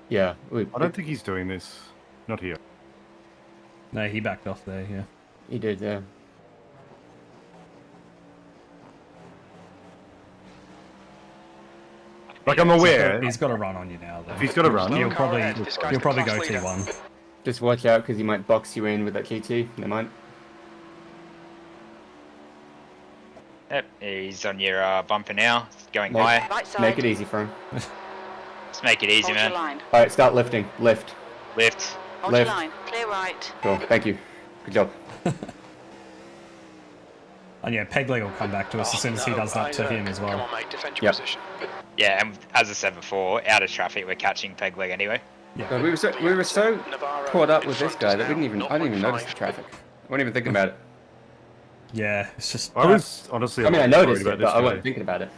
Yeah, I don't think he's doing this. Not here. No, he backed off there, yeah. he did. Yeah. Like, I'm aware. He's got to run on you now, though. If he's got to run, Slower He'll car probably, ahead. This guy's he'll the probably class go leader. T1. Just watch out because he might box you in with that GT. Never mind. Yep, he's on your bumper now. It's going Nope. high. Right side. Make it easy for him. Let's make it easy, Hold man. your line. All right, start lifting. Lift. Lift. Hold Left. your line. Clear right. Cool. Thank you. Good job. And yeah, peg leg will come back to us as soon as he does that to him as Come well. on, mate, defend your Yep. position. Yeah, and as I said before, out of traffic, we're catching peg leg anyway. God, we were so Navarro caught up in with this front guy is that we now didn't even I didn't even notice the 0.5. traffic. I wasn't even thinking about it. Yeah, it's just... I was honestly. I mean, I a lot noticed worried it, about but I this wasn't guy. thinking about it.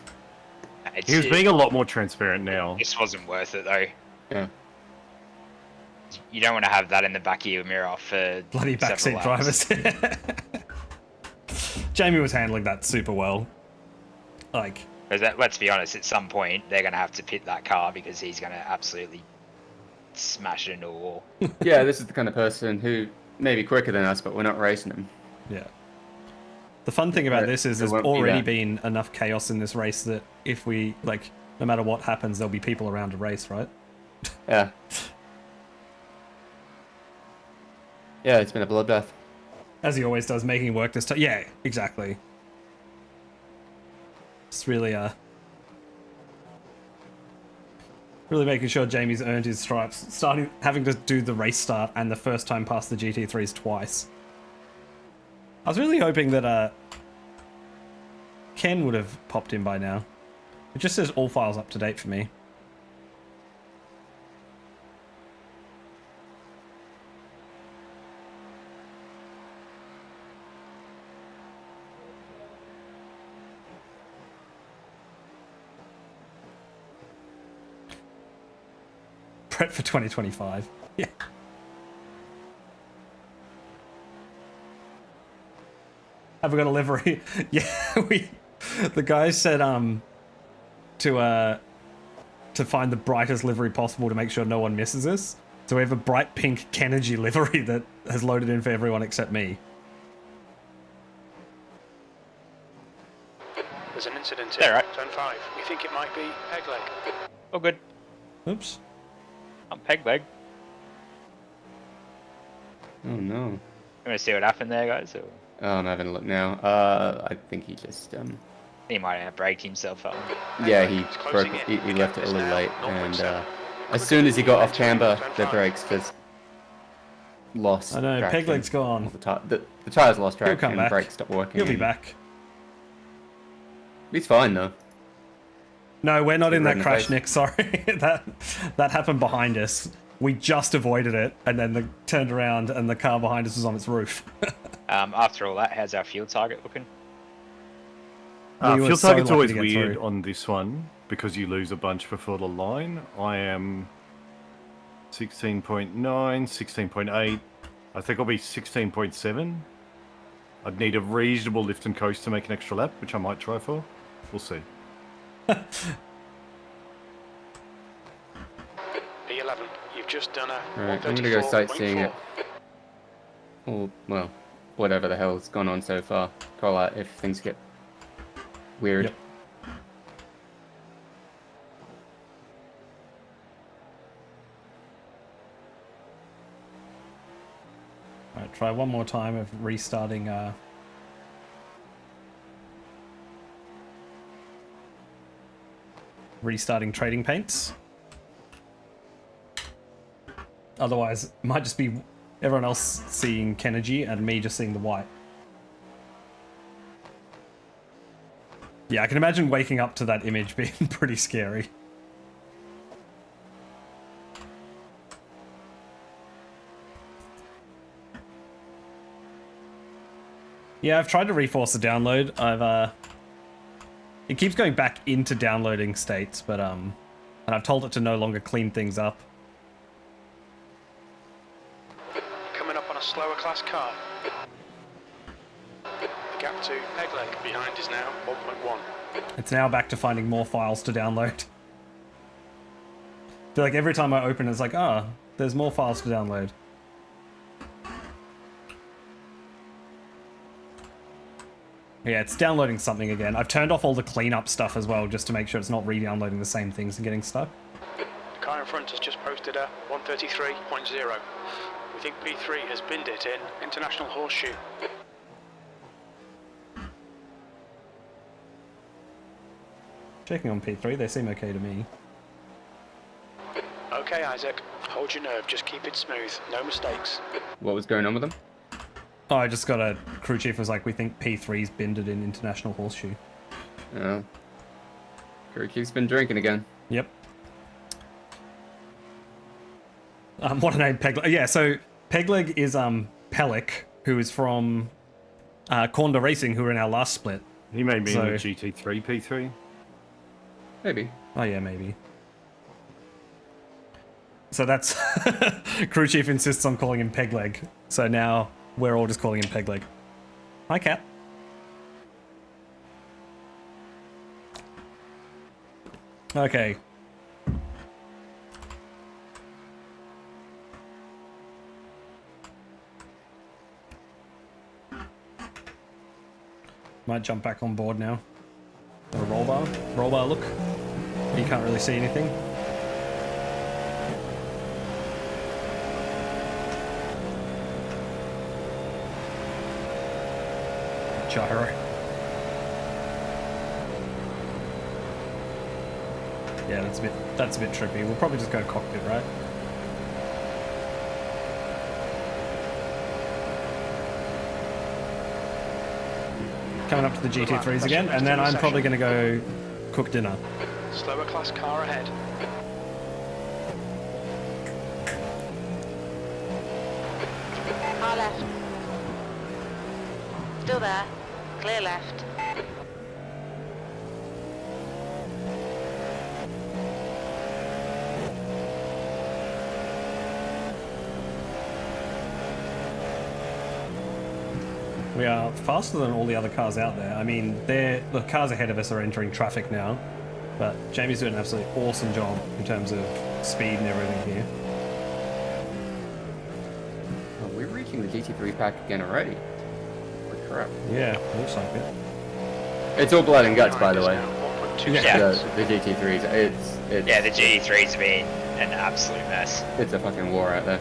It's, He was being a lot more transparent now. This wasn't worth it though. Yeah. You don't want to have that in the back of your mirror for bloody several backseat laps. drivers. Jamie was handling that super well. Like, Because let's be honest, at some point they're going to have to pit that car because he's going to absolutely smash it into a wall. Yeah, this is the kind of person who may be quicker than us, but we're not racing him. yeah. The fun thing about Right, this is there there's won't be already that. been enough chaos in this race that if we, like, no matter what happens, there'll be people around to race, right? Yeah. Yeah, it's been a bloodbath. As he always does, making it work this time. Yeah, exactly. It's really, really making sure Jamie's earned his stripes. Having to do the race start and the first time past the GT3s twice. I was really hoping that, Ken would have popped in by now. It just says all files up to date for me. Prep for 2025. Yeah. Have we got a livery? Yeah, the guys said to find the brightest livery possible to make sure no one misses us. So we have a bright pink Kennedy livery that has loaded in for everyone except me. There's an incident Yeah, in right. turn 5. We think it might be peg leg. Oh, good. Oops. I'm peg leg. Oh no. You want to see what happened there, guys? Or Oh, I'm having a look now. I think he just he might have braked himself up. yeah, he It's closing broke. in. He The left gap it a is little now late, 0.7. and as soon as he got off Entering camber, turn the 5. brakes just lost. I know, peg traction. leg's gone. The tires lost He'll traction, come and back. the brakes stopped working. He'll be and back. He's fine though. No, we're not in Right that in the crash, face. Nick. Sorry, that happened behind us. We just avoided it, and then turned around, and the car behind us was on its roof. After all that, how's our fuel target looking? We were Fuel so target's lucky always to get weird through. on this one because you lose a bunch before the line. I am 16.9, 16.8. I think I'll be 16.7. I'd need a reasonable lift and coast to make an extra lap, which I might try for. We'll see. P11. You've just done a Alright, I'm gonna go sightseeing 134.4. it. Oh well, whatever the hell's gone on so far. Call out if things get weird. Yep. Alright, try one more time of restarting trading paints. Otherwise, it might just be everyone else seeing Kenergy and me just seeing the white. Yeah, I can imagine waking up to that image being pretty scary. Yeah, I've tried to reforce the download. It keeps going back into downloading states, but and I've told it to no longer clean things up. Coming up on a slower class car. The gap to Pegleg behind is now 1.1. It's now back to finding more files to download. I feel like every time I open it's like, ah, there's more files to download. Yeah, it's downloading something again. I've turned off all the cleanup stuff as well, just to make sure it's not re-downloading the same things and getting stuck. The car in front has just posted a 133.0. We think P3 has binned it in International Horseshoe. Checking on P3, they seem okay to me. Okay, Isaac. Hold your nerve. Just keep it smooth. No mistakes. What was going on with them? Oh, I just got a crew chief was like, we think P3's binned it in International Horseshoe. Oh. Crew chief's been drinking again. Yep. What a name, Pegleg. Yeah, so Pegleg is Pellic, who is from Odyssey Racing, who were in our last split. He may be in the So- GT3 P3. Maybe. Oh yeah, maybe. So that's crew chief insists on calling him Pegleg. So now we're all just calling him Pegleg. Hi, Cat. Okay. Might jump back on board now. Got a roll bar. Roll bar look. You can't really see anything. Gyro. Yeah, that's a bit trippy. We'll probably just go cockpit, right? Coming up to the GT3s again, and then I'm probably going to go cook dinner. Slower class car ahead. Car left. Still there. Clear left. We are faster than all the other cars out there. I mean, the cars ahead of us are entering traffic now, but Jamie's doing an absolutely awesome job in terms of speed and everything here. Oh, we're reaching the GT3 pack again already. Holy crap. Yeah, looks like it. It's all blood and guts, by the way. 1.2 Yeah. The GT3s. It's Yeah, the GT3's been an absolute mess. It's a fucking war out there.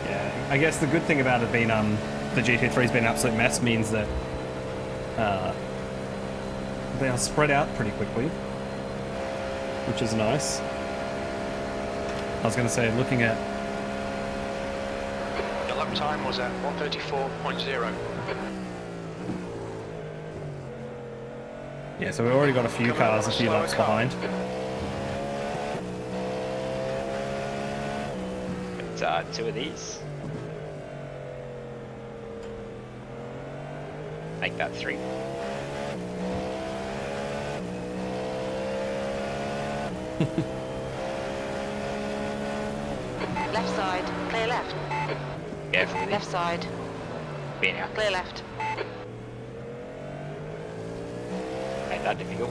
Yeah, I guess the good thing about it being the GT3's been an absolute mess means that they are spread out pretty quickly, which is nice. I was going to say, looking at The lap time was at 134.0. yeah, so we've already got a few Coming up cars on a a few slower laps car. behind. But, two of these. Make that three. Left side, clear left. Carefully. Left side, Be now. clear left. Ain't that difficult.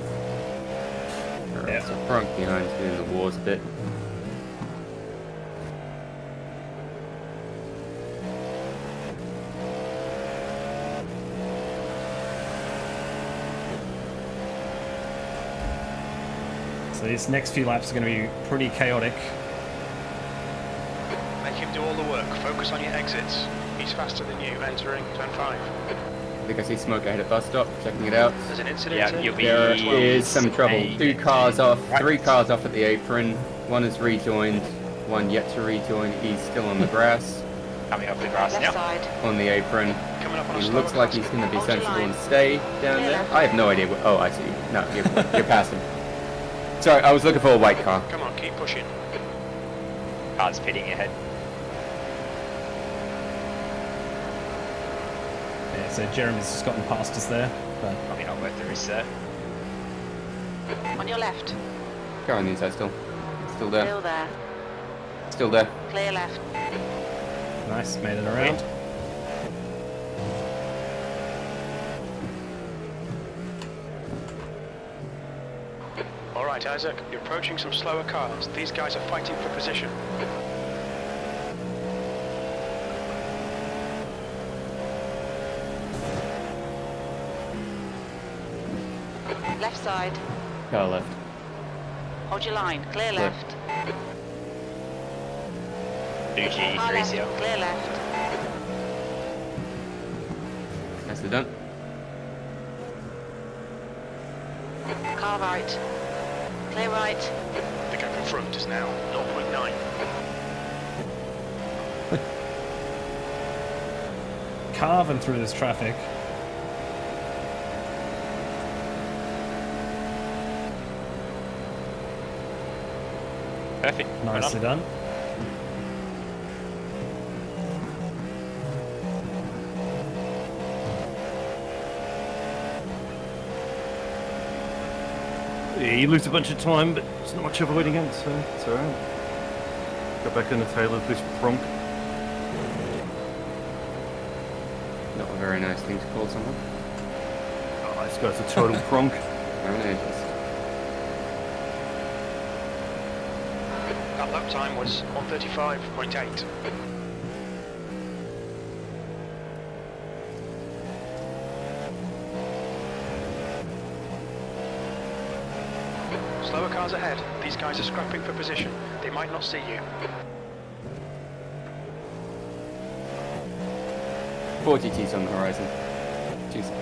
Alright, so front behind is doing the wars a bit. So these next few laps are going to be pretty chaotic. Make him do all the work. Focus on your exits. He's faster than you entering turn 5. I think I see smoke ahead at bus stop, checking it out. There's an incident Yeah, here. you'll be. There is some trouble. 2 cars off, Right. 3 cars off at the apron. 1 is rejoined, 1 yet to rejoin. He's still on the grass, Coming off the grass Left now. side, on the apron. Coming up on a He slower looks like class. he's going to be Hold your sensible line. and stay down Clear there. left. I have no idea. Oh, I see. No, you're past him. Sorry, I was looking for a white car. Come on, keep pushing. Cars pitting ahead. Yeah, so Jeremy's just gotten past us there. But Probably not worth the risk there. on your left. Car on the inside still. Still there. Still there, Still there. clear left. nice, made it around. All right, Isaac, you're approaching some slower cars. These guys are fighting for position. Left side, Car left. hold your line, clear Clear. left. 2G, Car left, 3CL. clear left. Nicely done. Car right, clear right. The gap in front is now 0.9. Carving through this traffic. Perfect. Well Nicely done. done. Yeah, you lose a bunch of time, but it's not much avoiding it, so it's alright. Got back in the tail of this pronk. Not a very nice thing to call someone. Oh, this guy's a total pronk. Very nice. That lap time was 1:35.8. Slower cars ahead. These guys are scrapping for position. They might not see you. 4GT's on the horizon. 2 seconds.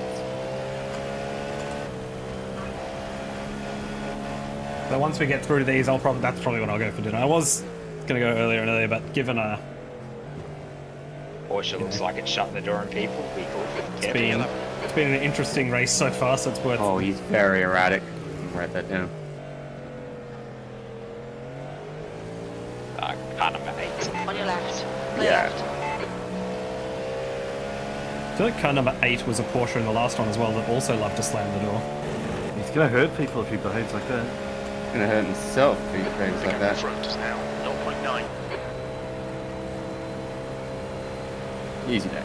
So once we get through to these, that's probably when I'll go for dinner. I was gonna go earlier and earlier, but given Porsche looks like it's shutting the door on people. Be cool. Careful. it's been an interesting race so far, so it's worth. Oh, he's very erratic. Write that down. Car number 8. On your left, clear Yeah. left. I feel like car number 8 was a Porsche in the last one as well that also loved to slam the door. He's gonna hurt people if he behaves like that. He's gonna hurt himself if he behaves The like gap in that. front is now 0.9. Easy day.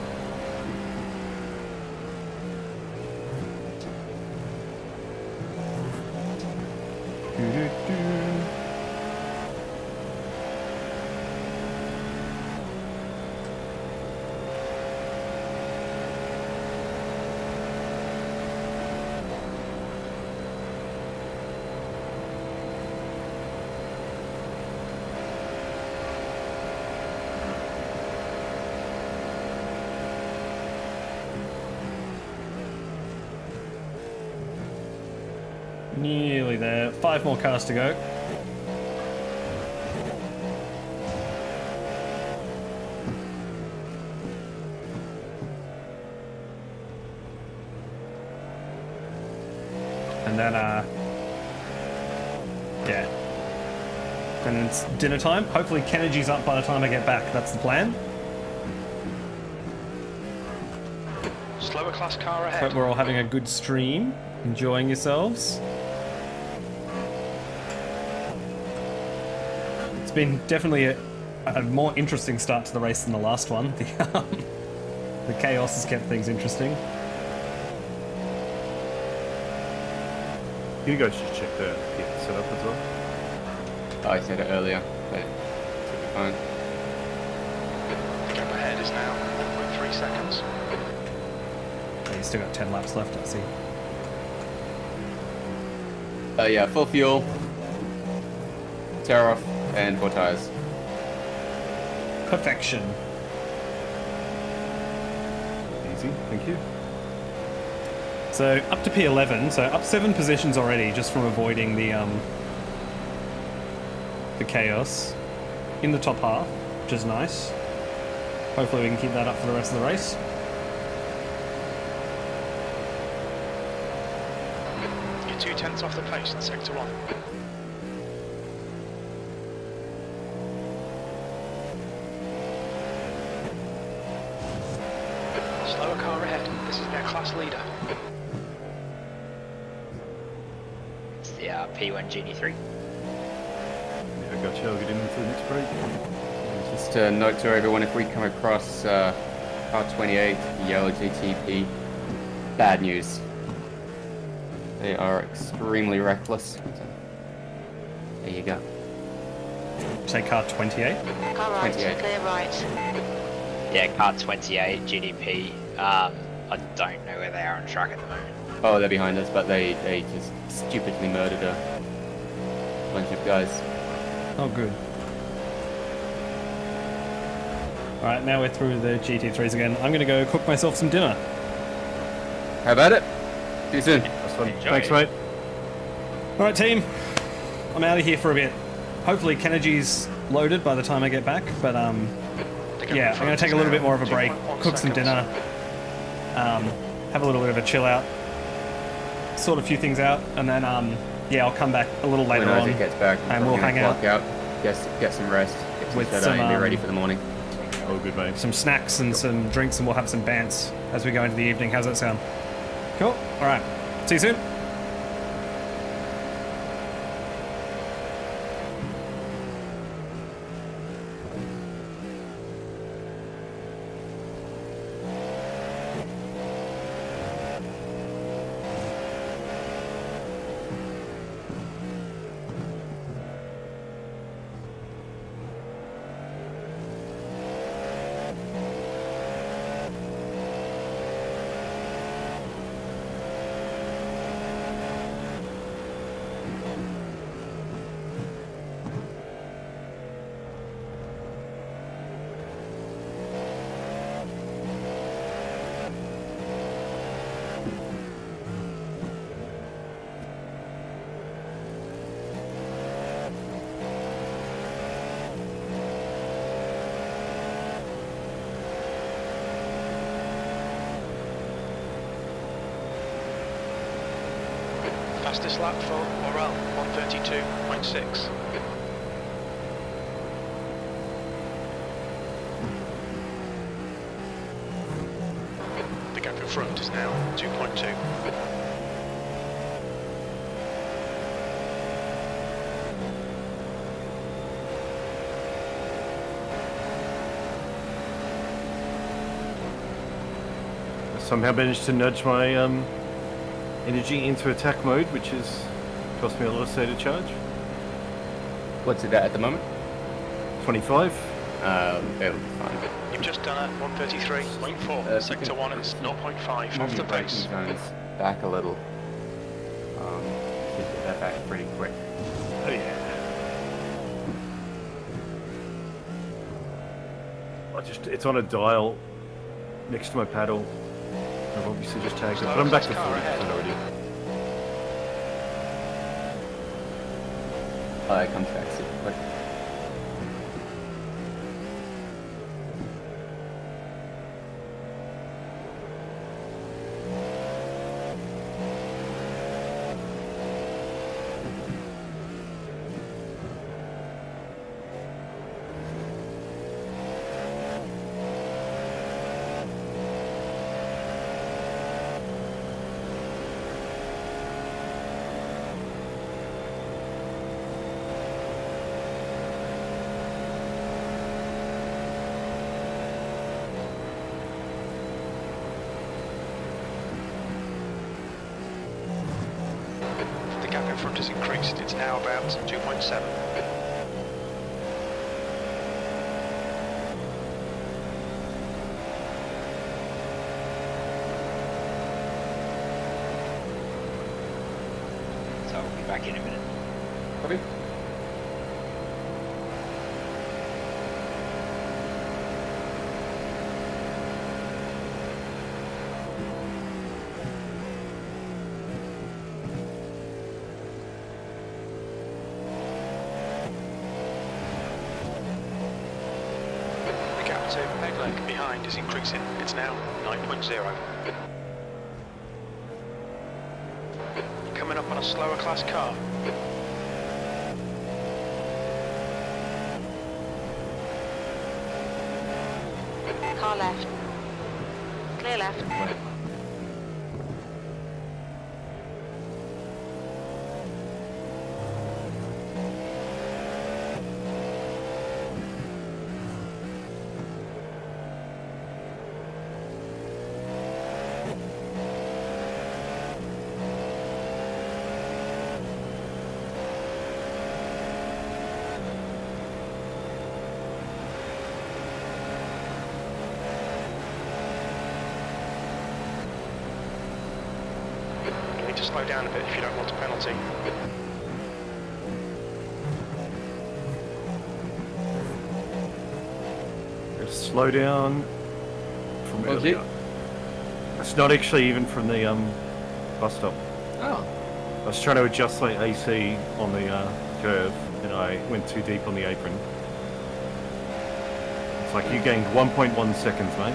Nearly there. 5 more cars to go. And then, yeah. And it's dinner time. Hopefully Kennedy's up by the time I get back. That's the plan. Slower class car ahead. Hope we're all having a good stream. Enjoying yourselves. been definitely a more interesting start to the race than the last one. The chaos has kept things interesting. You guys should check the pit setup as well. Oh, I said it earlier, but it should be fine. The gap ahead is now 1.3 seconds. Oh, you still got 10 laps left, I see. Yeah, full fuel, tear off, and 4 tires. Perfection. Easy, thank you. So up to P11, so up 7 positions already just from avoiding the chaos in the top half, which is nice. Hopefully we can keep that up for the rest of the race. You're 2/10 off the pace in sector 1. Slower car ahead. This is their class leader. It's the P1 GT3. Yeah, I got you. I'll get into the next break. Just a note to everyone, if we come across R28, yellow GTP, bad news. They are extremely reckless. So, there you go. Say car 28. Car right, 28. clear right. Yeah, car 28 GDP. I don't know where they are on track at the moment. Oh, they're behind us, but they just stupidly murdered a bunch of guys. Oh, good. Alright, now we're through the GT3s again. I'm going to go cook myself some dinner. How about it? See you soon. That's fun. Enjoy. Thanks, mate. Alright, team. I'm out of here for a bit. Hopefully, Kennergy's loaded by the time I get back, but The gap yeah, in I'm front going to take is a little now bit more of a break, 2.1 cook some seconds. dinner, have a little bit of a chill out, sort a few things out, and then yeah, I'll come back a little later When on. Isaac gets back, and we'll hang clock out, get some rest, get some With shut some, and be ready for the morning. Oh, good, mate. Some snacks and some drinks, and we'll have some bants as we go into the evening. How's that sound? Cool. All right. See you soon. Fastest lap for Morel, 132.6. The gap in front is now 2.2. Somehow managed to nudge my energy into attack mode, which has cost me a lot of state of charge. What's it at the moment? 25. It'll be fine. You've just done a 133.4. Sector 1 is 0.5 off the pace. Zones back a little. Should get that back pretty quick. Oh, yeah. It's on a dial next to my paddle. I've obviously just tagged it, but I'm back to 40% already. Oh, it comes back super quick. front has increased. It's now about 2.7. So I'll be back in a minute. Copy. The gap to Pegleg behind is increasing. It's now 9.0. Coming up on a slower class car. Car left. Clear left. You need to slow down a bit if you don't want a penalty. Just slow down from Was it? earlier. It's not actually even from the bus stop. Oh. I was trying to adjust my AC on the curve, and I went too deep on the apron. It's like you gained 1.1 seconds, mate.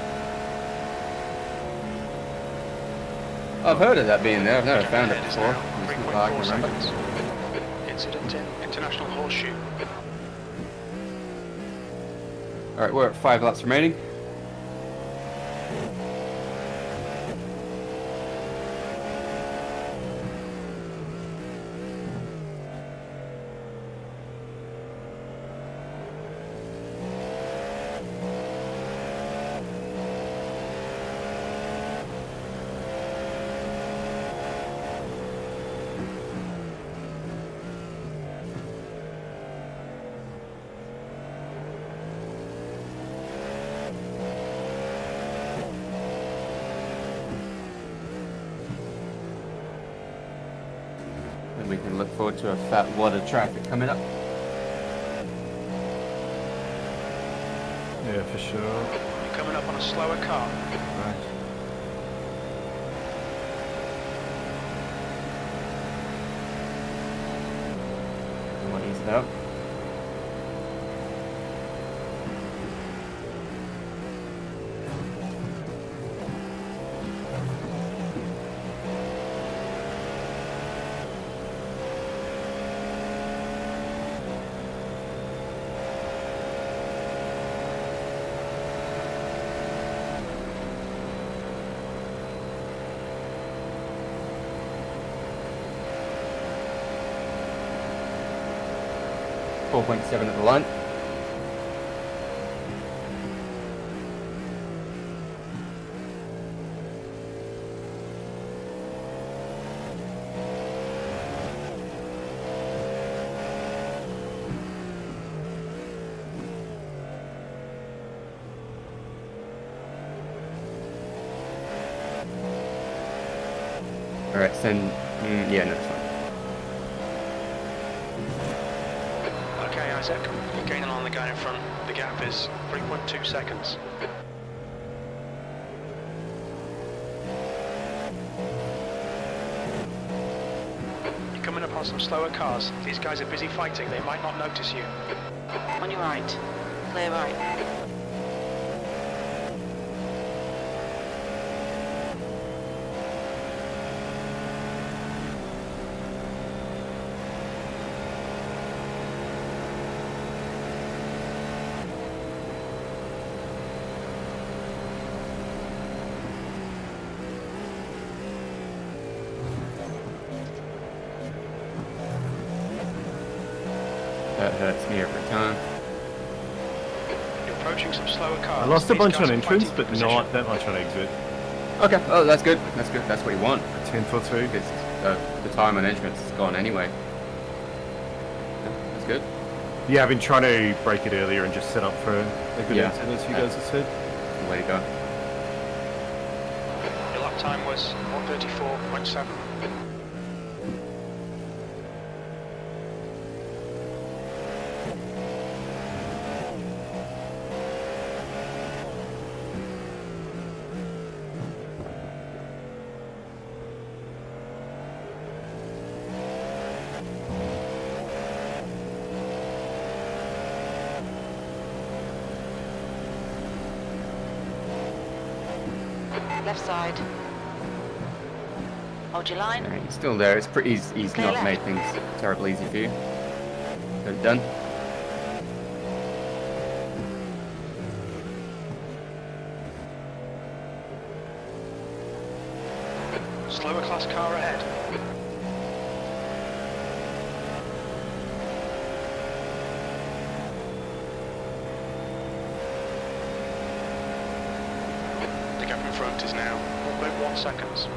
I've heard of that being there. I've never Gap found it ahead is before. now It's not like I 3.4 can remember. seconds. Incident in International Horseshoe. Alright, we're at 5 laps remaining. And we can look forward to a fat wad of traffic coming up. Yeah, for sure. You're coming up on a slower car. Right. What is it up? .7 at the line. Alright, send. Yeah, no, it's fine. Okay, Isaac, you're gaining on the guy in front. The gap is 3.2 seconds. You're coming up on some slower cars. These guys are busy fighting. They might not notice you. On your right. Clear right. That hurts me every time. You're approaching some slower cars. I lost a These bunch guys on are entrance, fighting but for position. not that much on exit. Okay, oh, that's good. That's good. That's what you want. A tenth or two. Because the time on entrance is gone anyway. Yeah, that's good. Yeah, I've been trying to break it earlier and just set up for a good Yeah. exit, as you guys have said. Way to go. Your lap time was 1:34.7. Left side. Hold your line. Alright, he's still there. It's pretty. He's Clear not left. made things terribly easy for you. Got it done. Slower class car ahead. The gap in front is now 1.1 seconds.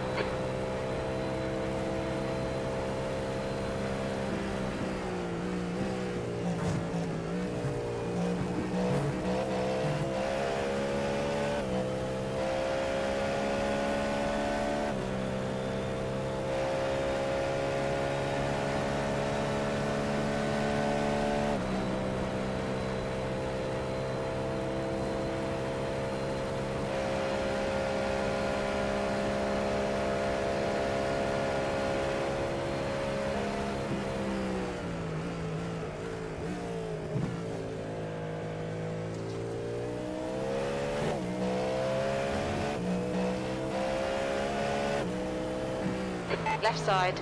Left side.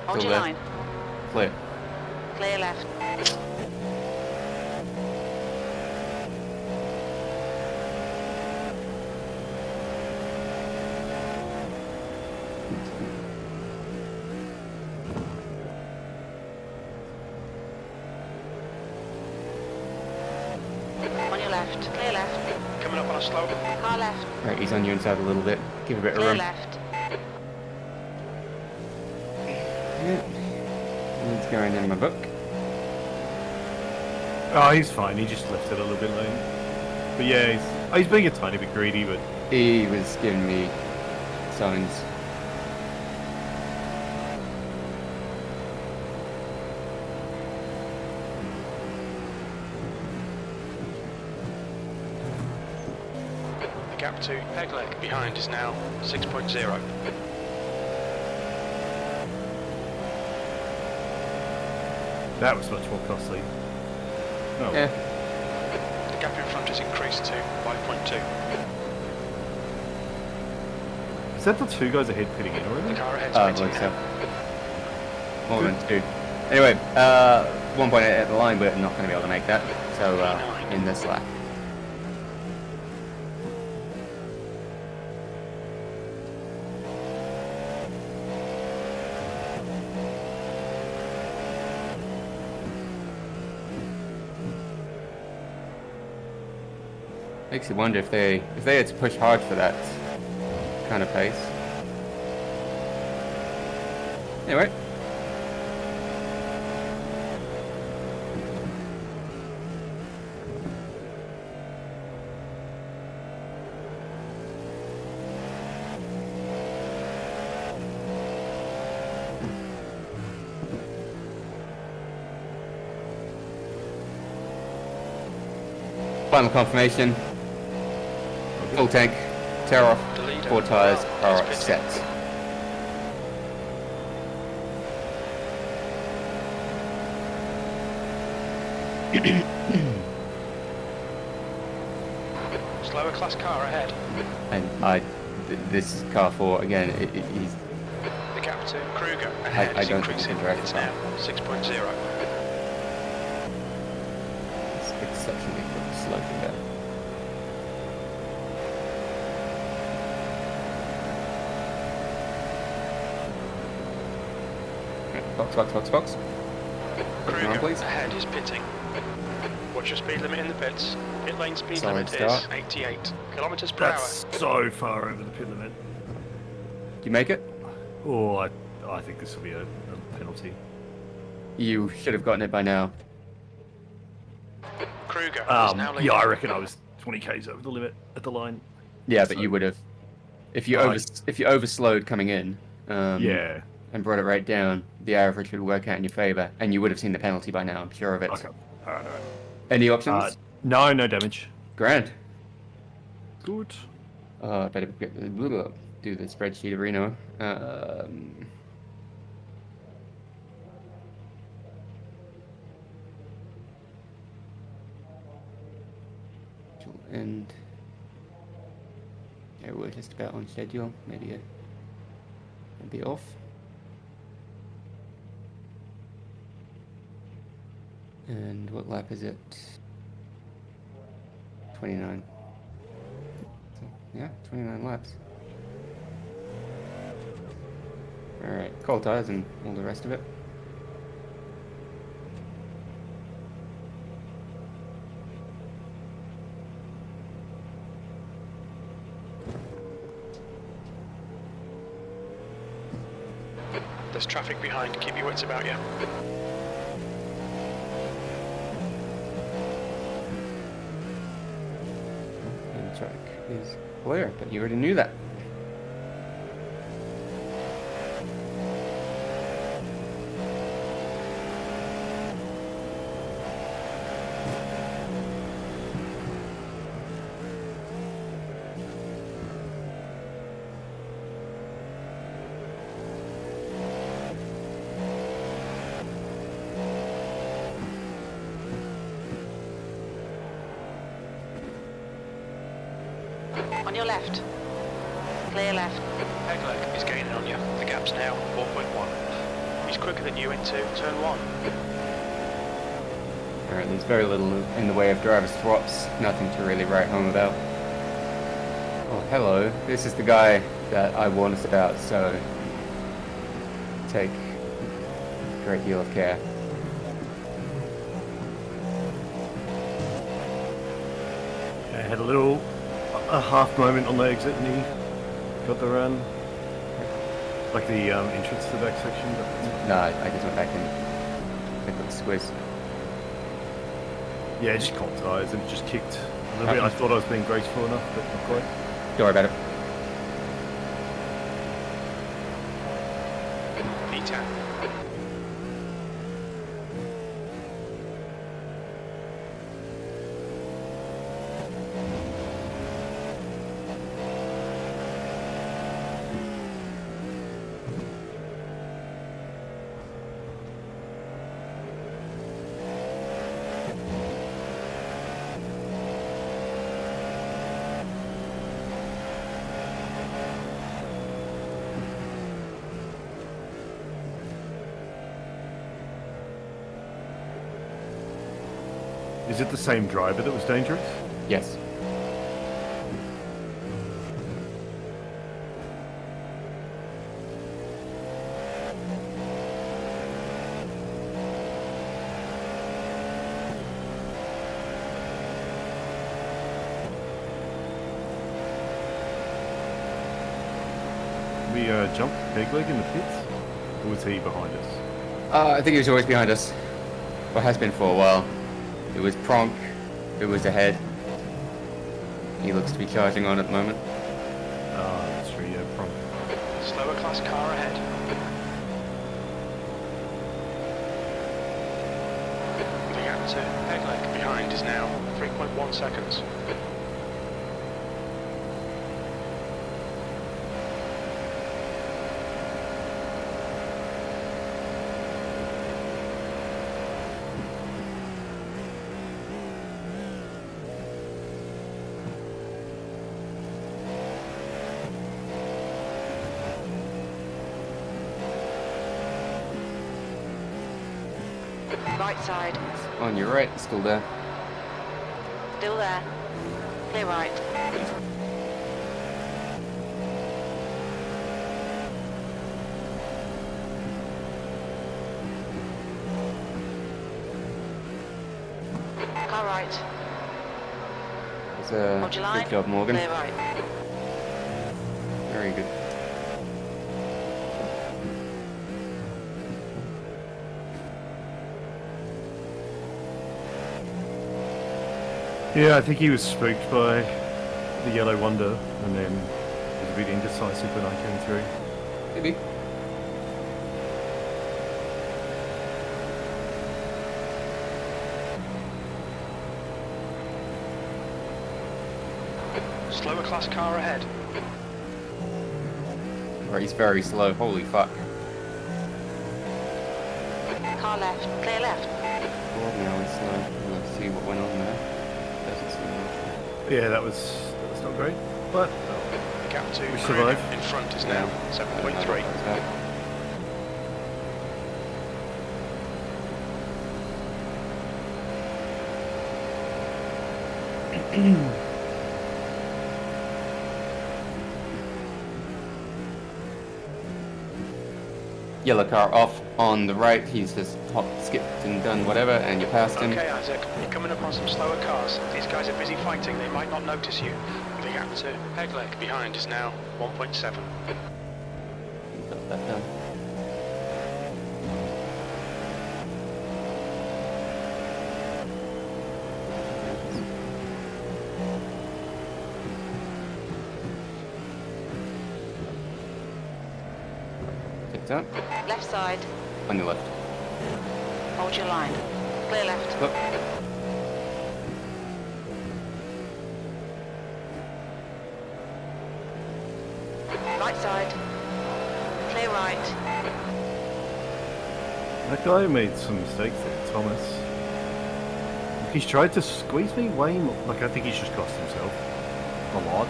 Hold Still your there. line. Clear. Clear left. On your left. Clear left. Coming up on a slow. Car left. Right, he's on your inside a little bit. Give a bit of Clear room. left. Yeah. It's going in my book. Oh, he's fine. He just left it a little bit late. But yeah, he's being a tiny bit greedy, but He was giving me signs. The gap to peg leg behind is now 6.0. that was much more costly. Oh, Yeah. The gap in front has increased to 5.2. is that the two guys ahead pitting in The already? car ahead's I pitting believe so. now. More than two. Anyway, 1.8 at the line, we're not going to be able to make that. So, in this lap. Makes you wonder if they had to push hard for that kind of pace. Anyway. Final confirmation. Full tank, tear off, The leader 4 tyres are is set. pitting. Slower class car ahead. And this car 4 again, he's The gap to Kruger ahead I is don't think increasing. he can drive It's the car. now 6.0. exceptionally quick sloping there. Box. Kruger on, please. ahead is pitting. What's your speed limit in the pits? Pit lane speed Solid limit start. is 88 kilometers per That's so far over the pit limit. Do you make it? Oh, I think this will be a penalty. You should have gotten it by now. Kruger is now leading. Yeah, I reckon I was 20 k's over the limit at the line. Yeah, but So- you would have. If you Nice. overslowed coming in, Yeah. and brought it right down, the average would work out in your favor, and you would have seen the penalty by now. I'm sure of it. Okay. All right. Any options? No damage. Grand. Good. Better do the spreadsheet of Reno. And yeah, we're just about on schedule. Maybe a bit off. And what lap is it? 29. So, yeah, 29 laps. Alright, cold tires and all the rest of it. There's traffic behind. Keep your wits about you. And the track is clear, but you already knew that. On your left. Clear left. Pegleg is gaining on you. The gap's now 4.1. He's quicker than you into turn 1. Alright, there's very little in the way of driver swaps. Nothing to really write home about. Oh, hello. This is the guy that I warned us about, so take a great deal of care. I had a half moment on the exit and he got the run. Like the entrance to the back section. But... No, I just went back and picked up the squeeze. Yeah, just cold tires and it just kicked a little bit. I thought I was being graceful enough, but not quite. Don't worry about it. P10. Is it the same driver that was dangerous? Yes. We jumped Pegleg in the pits? Or was he behind us? I think he was always behind us. Or has been for a while. It was Pronk who was ahead. He looks to be charging on at the moment. That's true, yeah, Pronk. Slower class car ahead. The gap to Pegleg behind is now 3.1 seconds. Right side. On your right, still there. Still there. Clear right. Car right. Hold your line. Good job, Morgan. Clear right. Very good. Yeah, I think he was spooked by the Yellow Wonder, and then was a bit indecisive when I came through. Maybe. Slower class car ahead. Right, he's very slow. Holy fuck. Car left. Clear left. Ordinarily slow. Let's see what went on there. Doesn't seem much. Yeah, that was not great, but The gap to We Craig survived. in front is now 7.3. Yellow car off on the right. He's just hopped, skipped, and done whatever, and you passed him. Okay, Isaac, you're coming up on some slower cars. These guys are busy fighting. They might not notice you. The gap to Pegleg behind is now 1.7. Got that done. Picked up. Left side. On your left. Hold your line. Clear left. Look. Right side. Clear right. that guy made some mistakes there, Thomas. He's tried to squeeze me way more. Like, I think he's just cost himself a lot.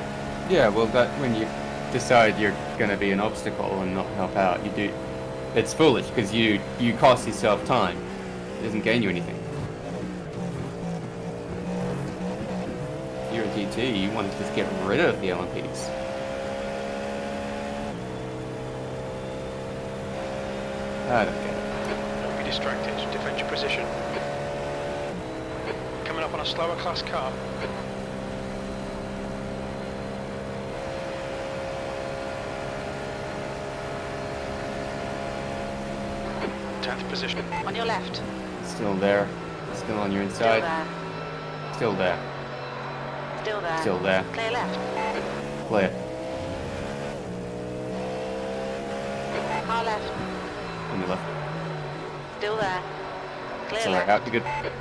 Yeah, well, that when you decide you're going to be an obstacle and not help out, you do. It's foolish because you cost yourself time. It doesn't gain you anything. If you're a GT, you want to just get rid of the LMPs. I don't get it. Don't be distracted. Defend your position. Coming up on a slower class car. Tenth position. On your left. Still there. Still on your Still inside. there. Still there. Still there. Still there. Clear left. Clear. Car left. On your left. Still there. Clear Sorry, left. out. You're good.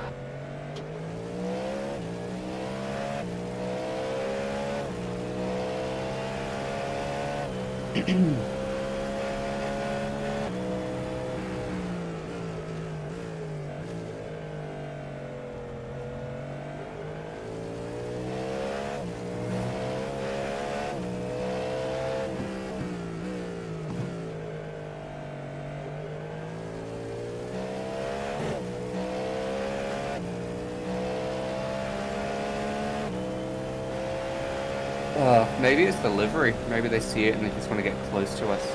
Maybe it's the livery. Maybe they see it and they just want to get close to us.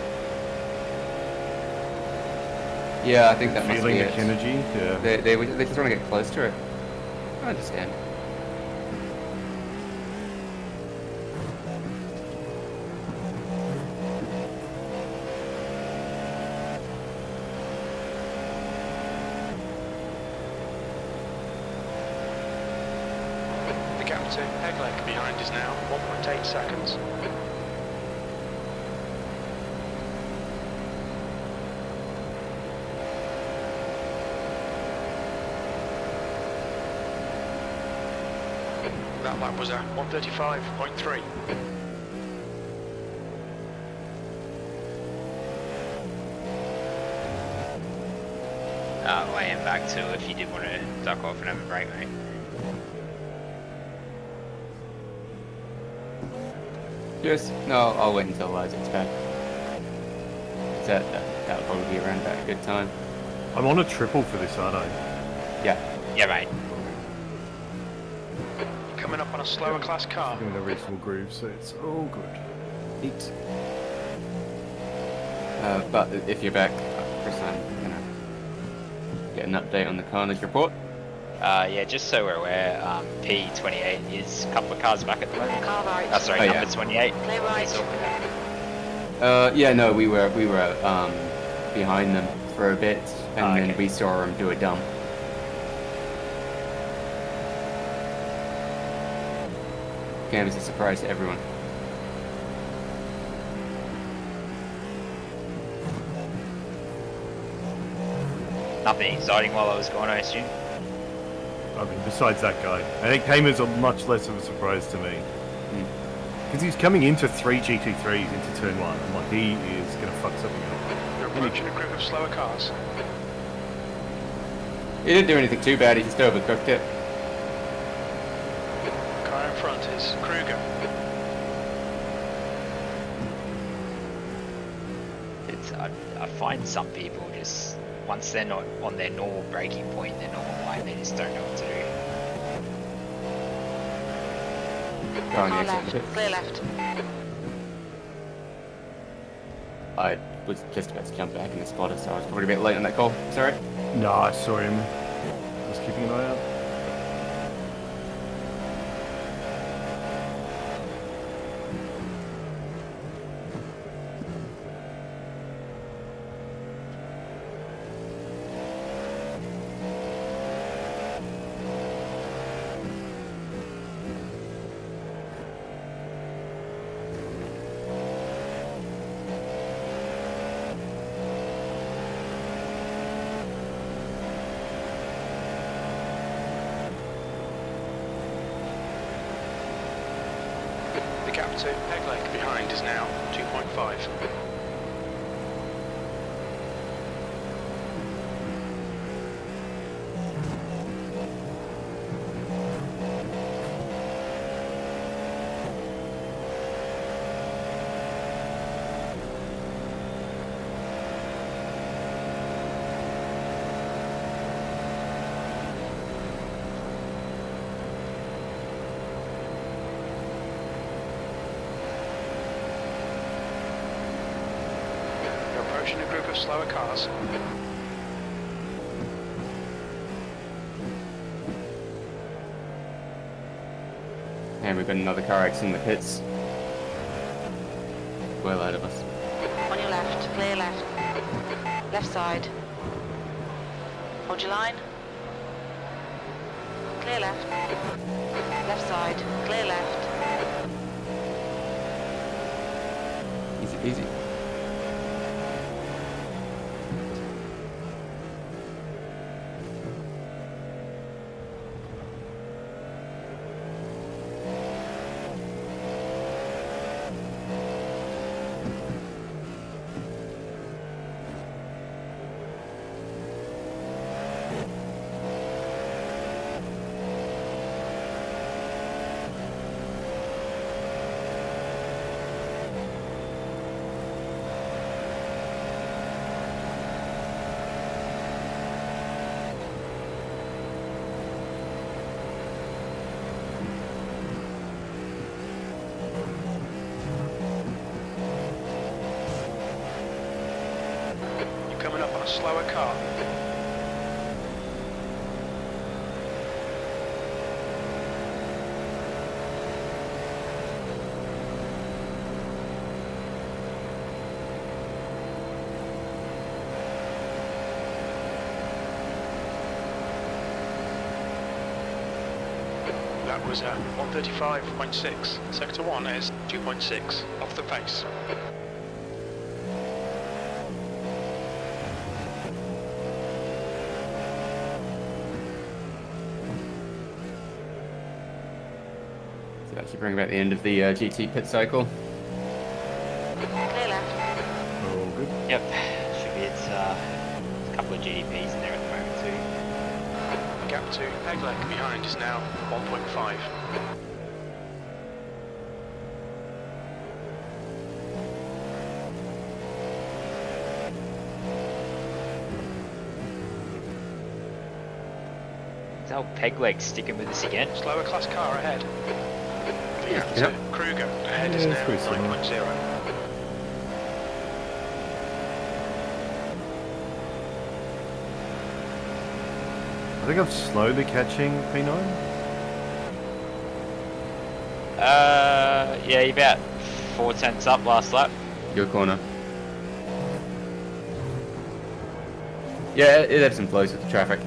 Yeah, I think that must Feeling be the it. energy, yeah. They just want to get close to it. I understand. The gap to Pegleg behind is now 1.8 seconds. That lap was at 1:35.3. Weighing back too if you did want to duck off and have a break, mate. Yes. No, I'll wait until Isaac's back. That'll probably be around about a good time. I'm on a triple for this, aren't I? Yeah. Yeah, mate. Coming up on a slower class car. I'm in a reasonable groove, so it's all good. Neat. But if you're back, Chris, I'm gonna get an update on the carnage report. Yeah, just so we're aware, P28 is a couple of cars back at the moment. Car right. Oh, sorry, Oh, number yeah. 28. Clear right. Yeah, no, we were behind them for a bit, and then okay. we saw them do a dump. came as a surprise to everyone. Nothing exciting while I was gone, I assume. I mean, besides that guy, I think came as a much less of a surprise to me. Because he's coming into 3 GT3s into turn 1. I'm like, he is going to fuck something up. You're approaching a group of slower cars. He didn't do anything too bad, he just overcooked it. Car in front is Kruger. I find some people just, once they're not on their normal braking point, their normal line, they just don't know what to do. Go on, Car the exit. left, clear left. I was just about to jump back in the spotter, so I was probably a bit late on that call. Sorry. No, I saw him. I was keeping an eye out. The gap to Peg Lake behind is now 2.5. You're approaching a group of slower cars. And we've got another car X in the pits. Well out of us. On your left, clear left. Left side. Hold your line. Clear left. Left side, clear left. Easy peasy. You're coming up on a slower car. That was 135.6. Sector 1 is 2.6 off the pace. So that should bring about the end of the GT pit cycle. Clear left. All good. Yep, should be it's a couple of GDPs in there at the moment too. The gap to Peg Lake behind is now 1.5. Is our peg leg sticking with us again? Slower class car ahead. The gap Yep. to Kruger ahead is Yeah, now it's pretty similar. 9.0. I think I'm slowly catching P9. Yeah, you're about 4 tenths up last lap. Your corner. Yeah, it ebbs and flows with the traffic.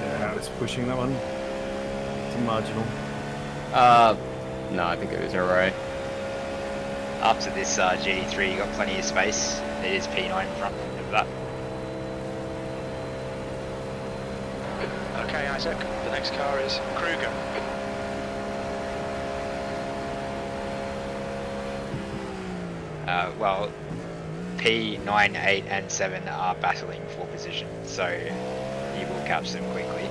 Yeah, I was pushing that one. It's marginal. No, I think it was alright. After this GT3, you got plenty of space. It is P9 in front of that. Okay, Isaac, the next car is Kruger. Well, P9, 8 and 7 are battling for position, so you will catch them quickly.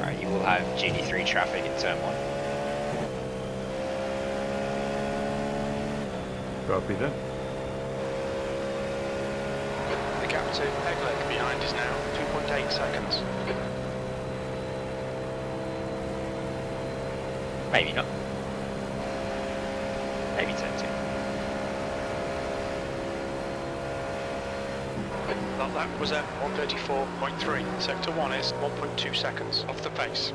Right, you will have GT3 traffic in turn 1. Copy that. The gap to Pegleg behind is now 2.8 seconds. Maybe not. Maybe turn 2. That lap was at 134.3. Sector 1 is 1.2 seconds off the pace.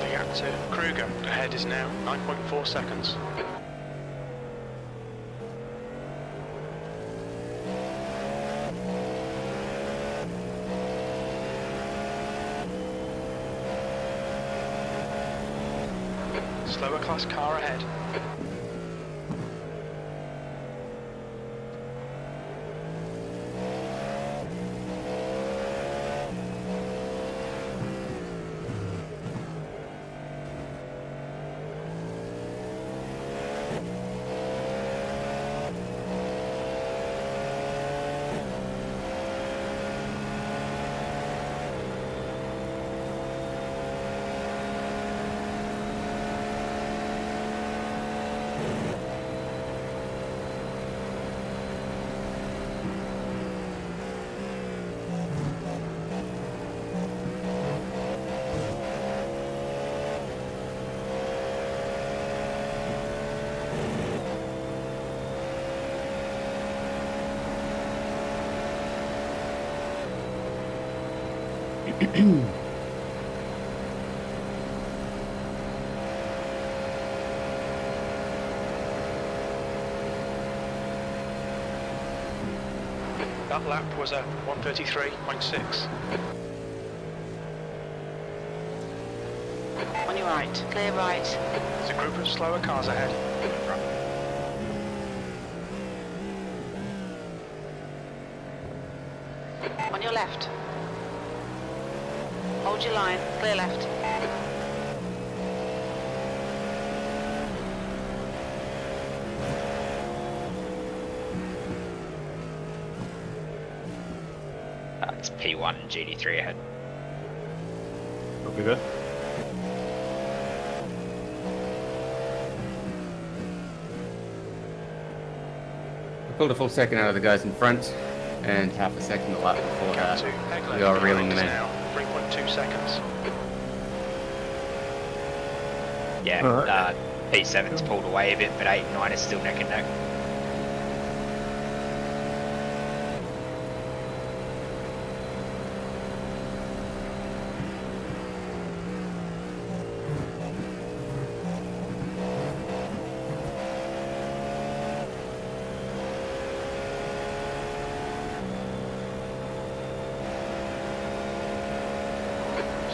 The gap to Kruger ahead is now 9.4 seconds. Slower class car ahead. That lap was at 133.6. On your right, clear right. There's a group of slower cars ahead. On your left. Hold your line, clear left. It's P1 and GT3 ahead. Copy that. I pulled a full second out of the guys in front, and half a second the lap before Gap that. to Pegleg We are reeling behind them is in. now 3.2 seconds. Yeah, Alright. P7's pulled away a bit, but 8 and 9 is still neck and neck.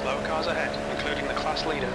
Slower cars ahead, including the class leader.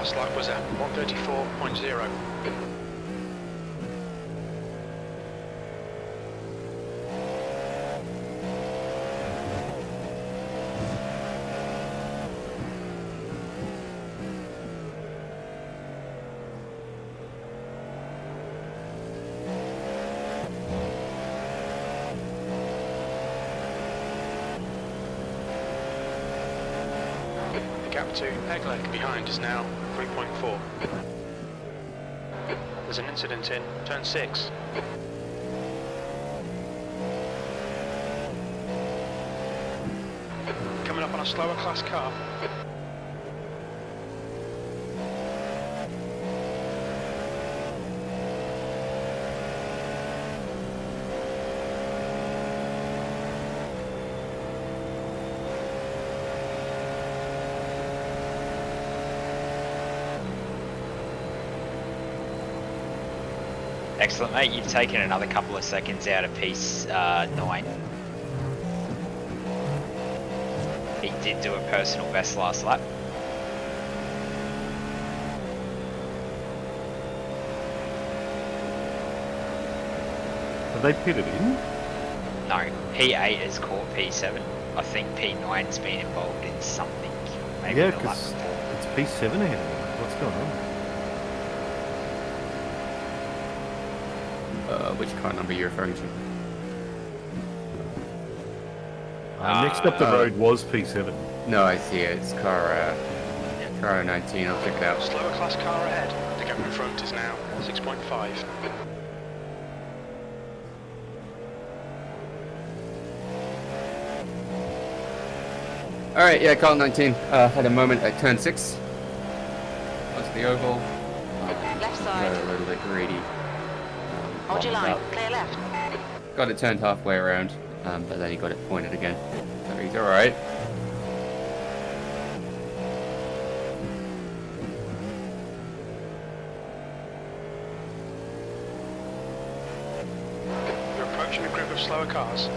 Last lap was at 134.0. Gap to Pegleg behind is now 3.4. There's an incident in turn 6. Coming up on a slower class car. Excellent, mate. You've taken another couple of seconds out of P9. He did do a personal best last lap. Have they pitted in? No, P8 has caught P7. I think P9's been involved in something. Maybe Yeah, the lap because before. it's P7 ahead of them. What's going on? Which car number are you referring to? Next up the road was P7. No, I see it. It's car 19. I'll check it out. Slower class car ahead. The gap in front is now 6.5. All right, yeah, car 19 had a moment at turn 6. Onto the oval. Left Got side. a little bit greedy. Hold your Bottomed line. up. Clear left. Got it turned halfway around, but then he got it pointed again. So he's all right. You're approaching a group of slower cars.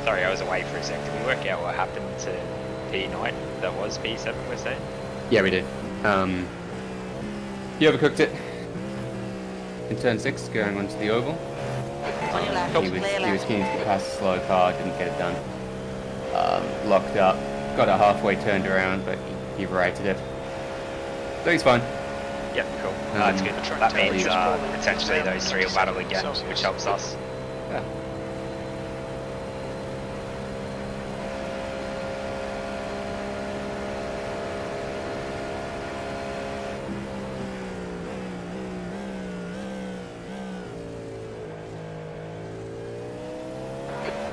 Sorry, I was away for a sec. Did we work out what happened to P9 that was P7, we're saying? Yeah, we did. You overcooked it in turn 6, going onto the oval. On your left. He Clear was left. keen to pass a slow car, didn't get it done. Locked up, got it halfway turned around, but he righted it. So he's fine. Yep, cool. That's good. That means Track potentially those three will battle again, Celsius. which helps us. Yeah.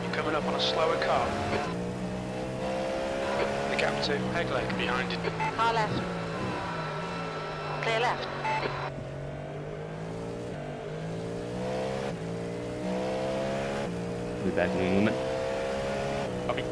You're coming up on a slower car. The gap to Pegleg behind it. Car left. Clear left. We'll be back in a moment. Copy.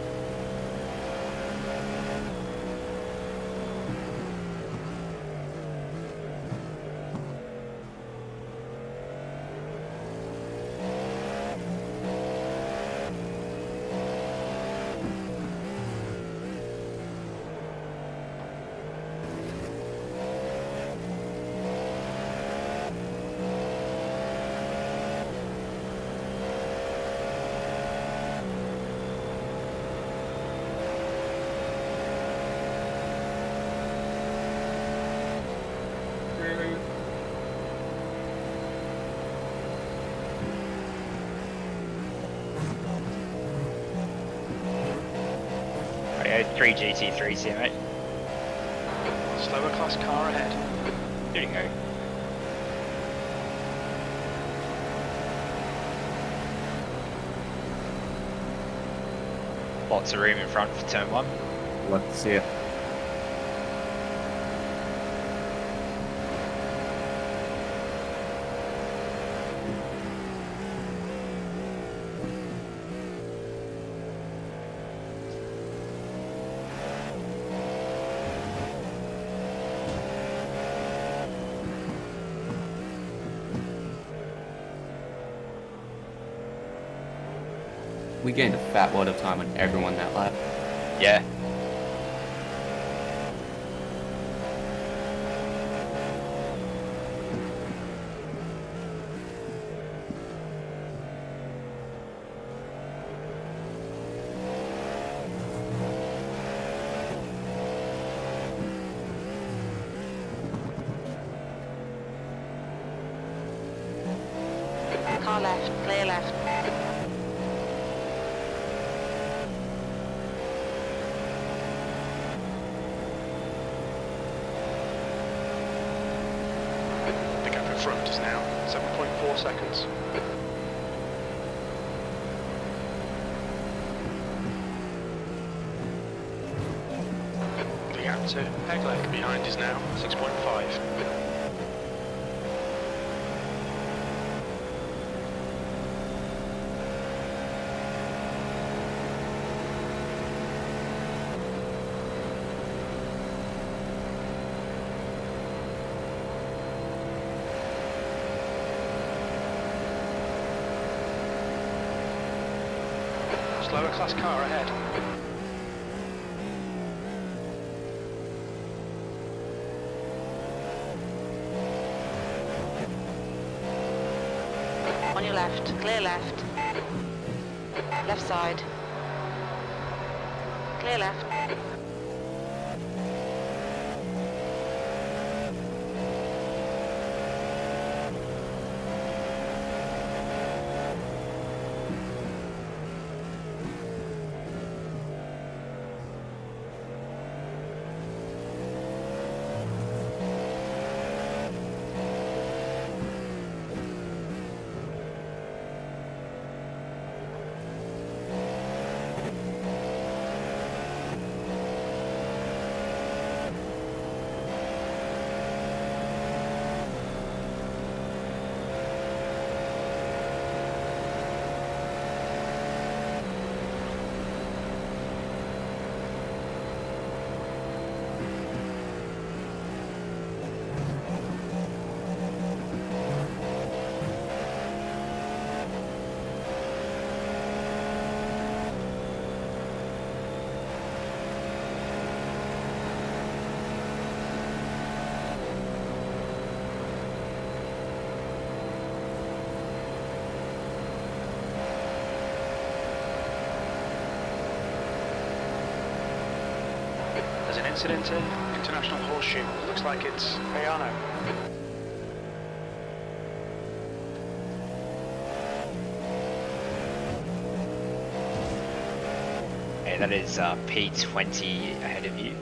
Radio 3 GT3s here, mate. Slower class car ahead. There you go. Lots of room in front for turn 1. Love to see it. we gained a fat lot of time on everyone that lap. Yeah. Car left, clear left. The gap in front is now 7.4 seconds. The gap to Pegleg behind is now 6.5. Slower class car ahead. On your left, clear left. Left side. Clear left. There's an incident in International Horseshoe. Looks like it's Bayano. Hey, that is P20 ahead of you.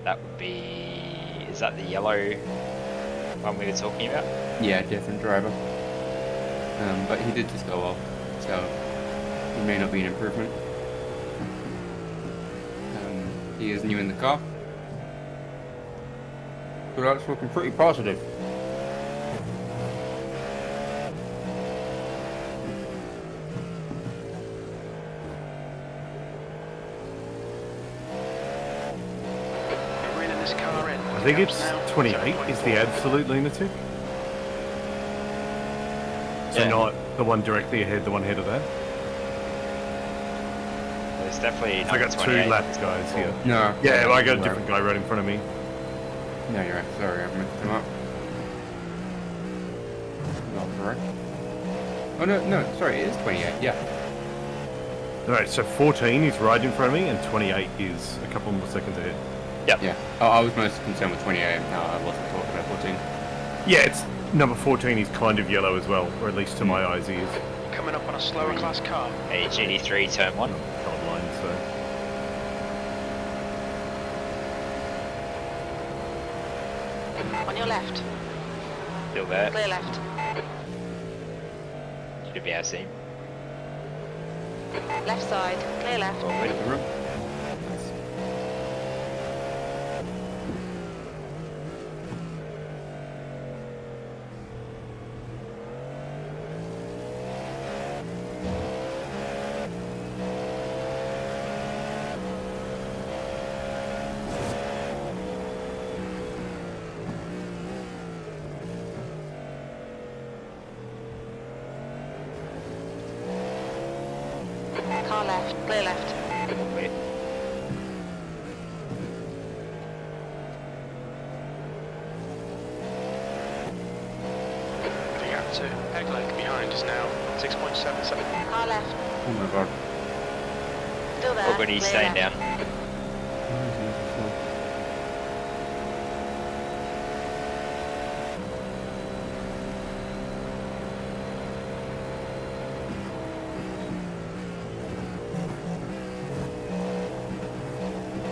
That would be... Is that the yellow one we were talking about? Yeah, different driver. But he did just go off, so he may not be an improvement. He is new in the car. So that's looking pretty positive. Reeling this car in. I think it's 28 is the absolute lunatic. So Yeah. not the one directly ahead, the one ahead of that. There's definitely So I got 2 28. laps guys here. No. Yeah, I got a different guy right in front of me. No, you're right. Sorry, I mixed him up. Not correct. Oh, no, sorry, it is 28, yeah. Alright, so 14 is right in front of me and 28 is a couple more seconds ahead. Yeah. Oh, I was most concerned with 28. No, I wasn't talking about 14. Yeah, it's number 14 is kind of yellow as well, or at least to my eyes he is. Coming up on a slower class car. A GD3 turn 1. Colored line, so. On your left, Still there. clear left. Should be our scene. Left side, clear left. Forward. The room. Nice. Clear left. Wait. The gap to Peg Leg behind is now 6.77. Car left. Oh my god. Still there. Oh, good, he's Clear staying left. down.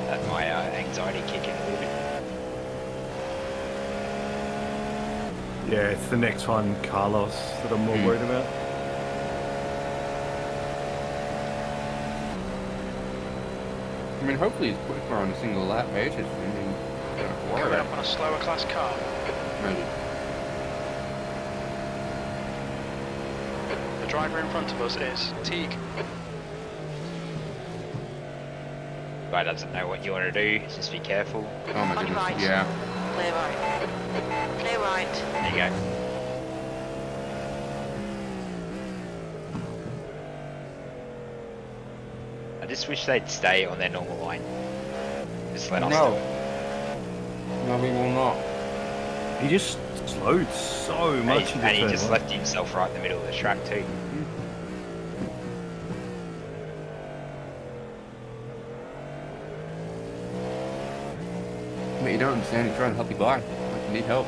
That my anxiety kicking a little bit. Yeah, it's the next one, Carlos, that I'm more worried about. I mean, hopefully he's quicker on a single lap basis. I mean, don't have to worry Coming about up on a slower class car. it. Maybe. The driver in front of us is Teague. Guy doesn't know what you want to do, just be careful. Oh my On your goodness. right. Yeah. Clear right. Clear right. There you go. I just wish they'd stay on their normal line. Just let us do No. it. No, we will not. He just slowed so And much. he, in the and he turn just one. left himself right in the middle of the track too. But you don't understand. He's trying to help you by. Like, you need help.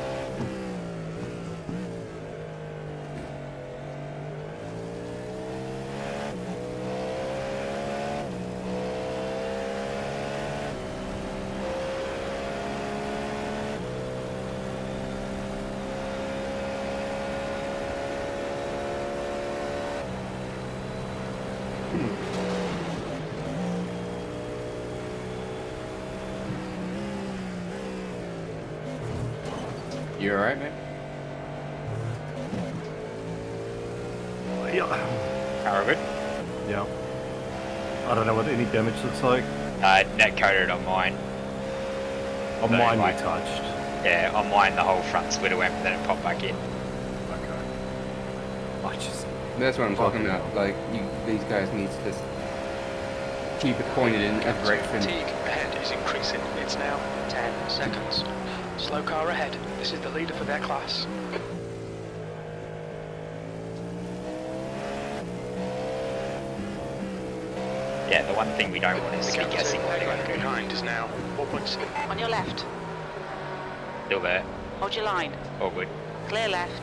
You alright, man? Yeah. Alright, good. Yeah. I don't know what any damage looks like. Net coated on mine. On No, mine, mine. we touched. Yeah, on mine the whole front splitter went, but then it popped back in. Okay. I just. That's what I'm talking Fucking about. Like, these guys need to just keep it pointed in a Gap to direction. Teague ahead is increasing. It's now 10 seconds. Slow car ahead. This is the leader for their class. Yeah, the one thing we don't want is The to be gap to guessing what Peg they're Leg going to do. behind is now 4.6. On your left. Still there. Hold your line. All good. Clear left.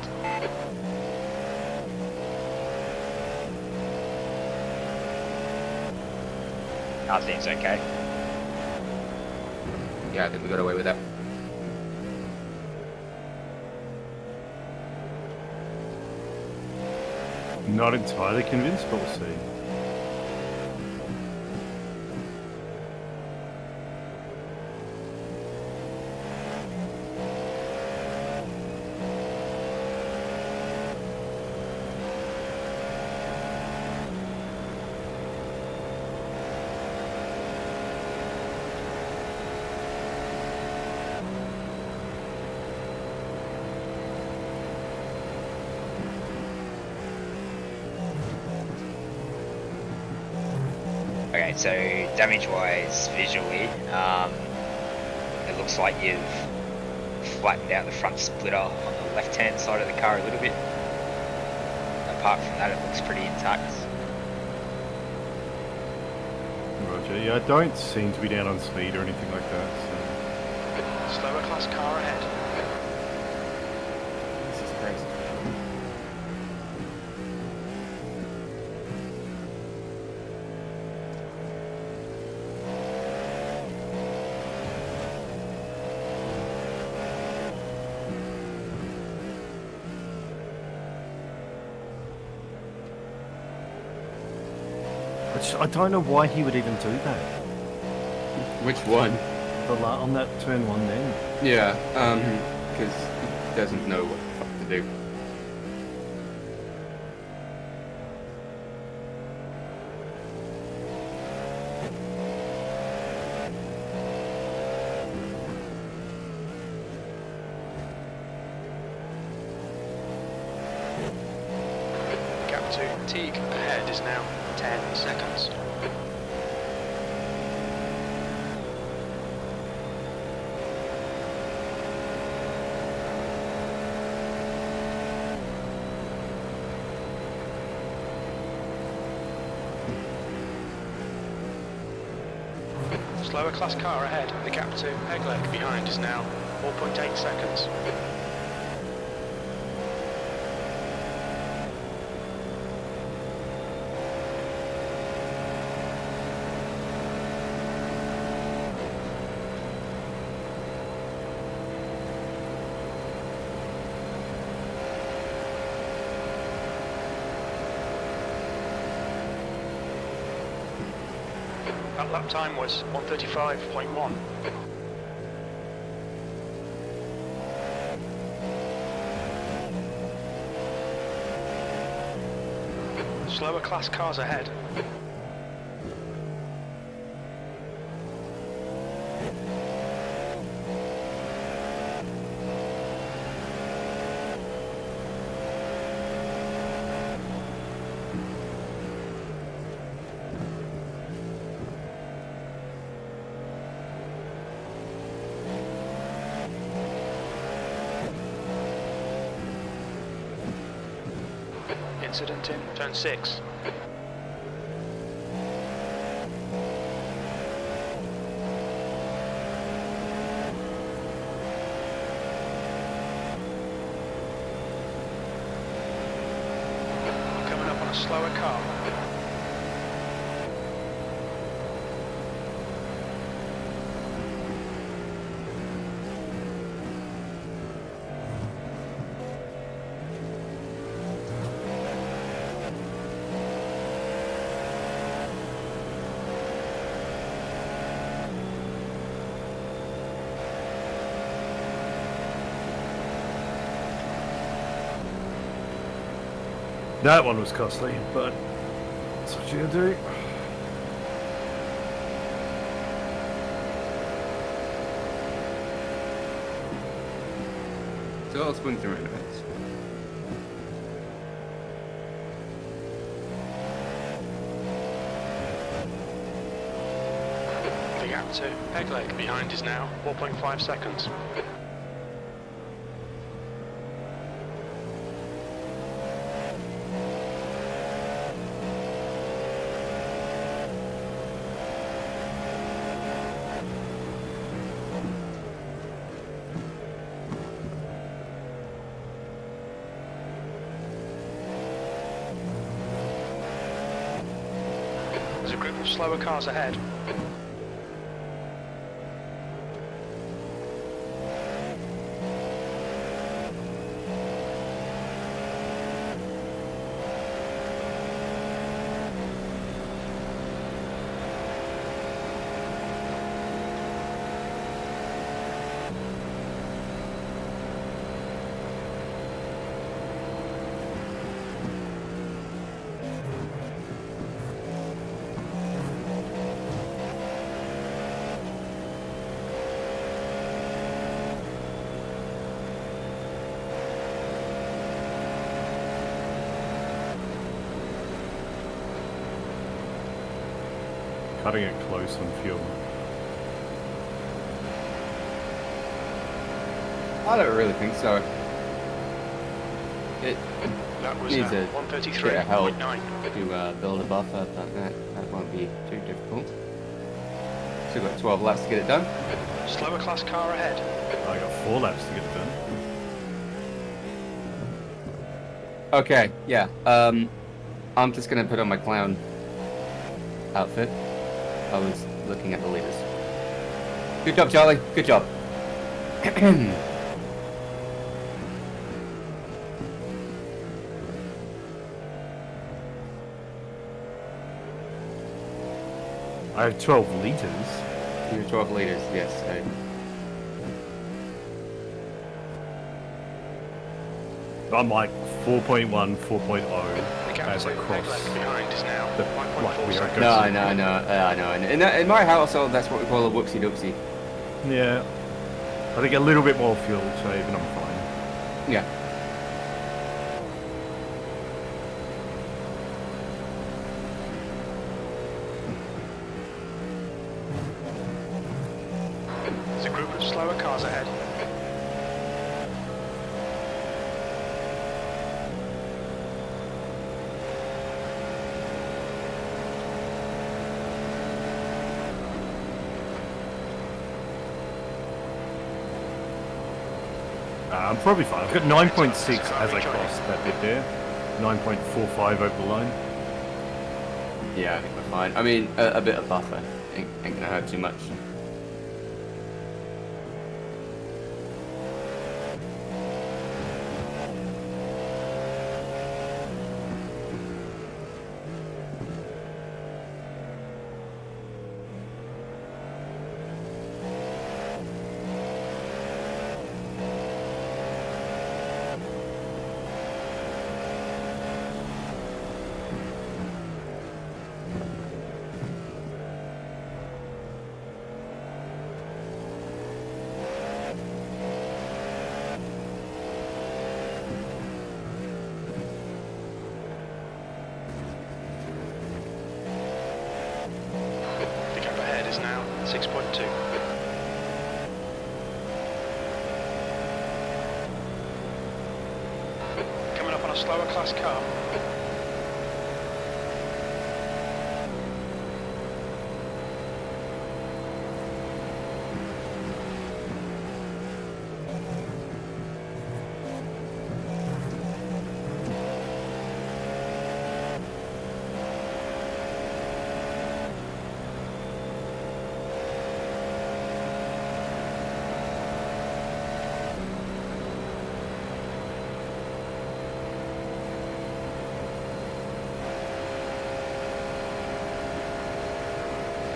Car seems okay. Yeah, I think we got away with that. Not entirely convinced, but we'll see. Okay, so damage-wise, visually, it looks like you've flattened out the front splitter on the left-hand side of the car a little bit. Apart from that, it looks pretty intact. Roger. Yeah, I don't seem to be down on speed or anything like that. Slower class car ahead. This is crazy. I don't know why he would even do that. Which one? On that turn one then. Yeah, because he doesn't know what the fuck to do. Gap to Teague ahead is now 10 seconds. Slower class car ahead. The gap to Pegleg behind is now 4.8 seconds. That lap time was 1:35.1. Slower class cars ahead. Incident in turn 6. Coming up on a slower car. That one was costly, but that's what you gotta do. So I'll swing through in a minute. The gap to Pegleg behind is now 4.5 seconds. There's a group of slower cars ahead. Cutting it close on fuel. I don't really think so. It That was needs a bit of help 133.9. to build a buffer, but that won't be too difficult. Still got 12 laps to get it done. Slower class car ahead. I got 4 laps to get it done. Okay, yeah. I'm just gonna put on my clown outfit. I was looking at the leaders. Good job, Charlie. Good job. I have 12 liters. You're 12 leaders, yes. I'm like 4.1, 4.0 The gap as to I cross. Pegleg behind is now the 1.4 like we are seconds. No, I know. And in my household, that's what we call a whoopsie doopsie. Yeah. I think a little bit more fuel, so even I'm fine. Yeah. There's a group of slower cars ahead. I'm probably fine. I've got 9.6 as I cross that bit there. 9.45 over the line. Yeah, I think we're fine. I mean, a bit of buffer ain't gonna hurt too much. The gap ahead is now 6.2. Coming up on a slower class car.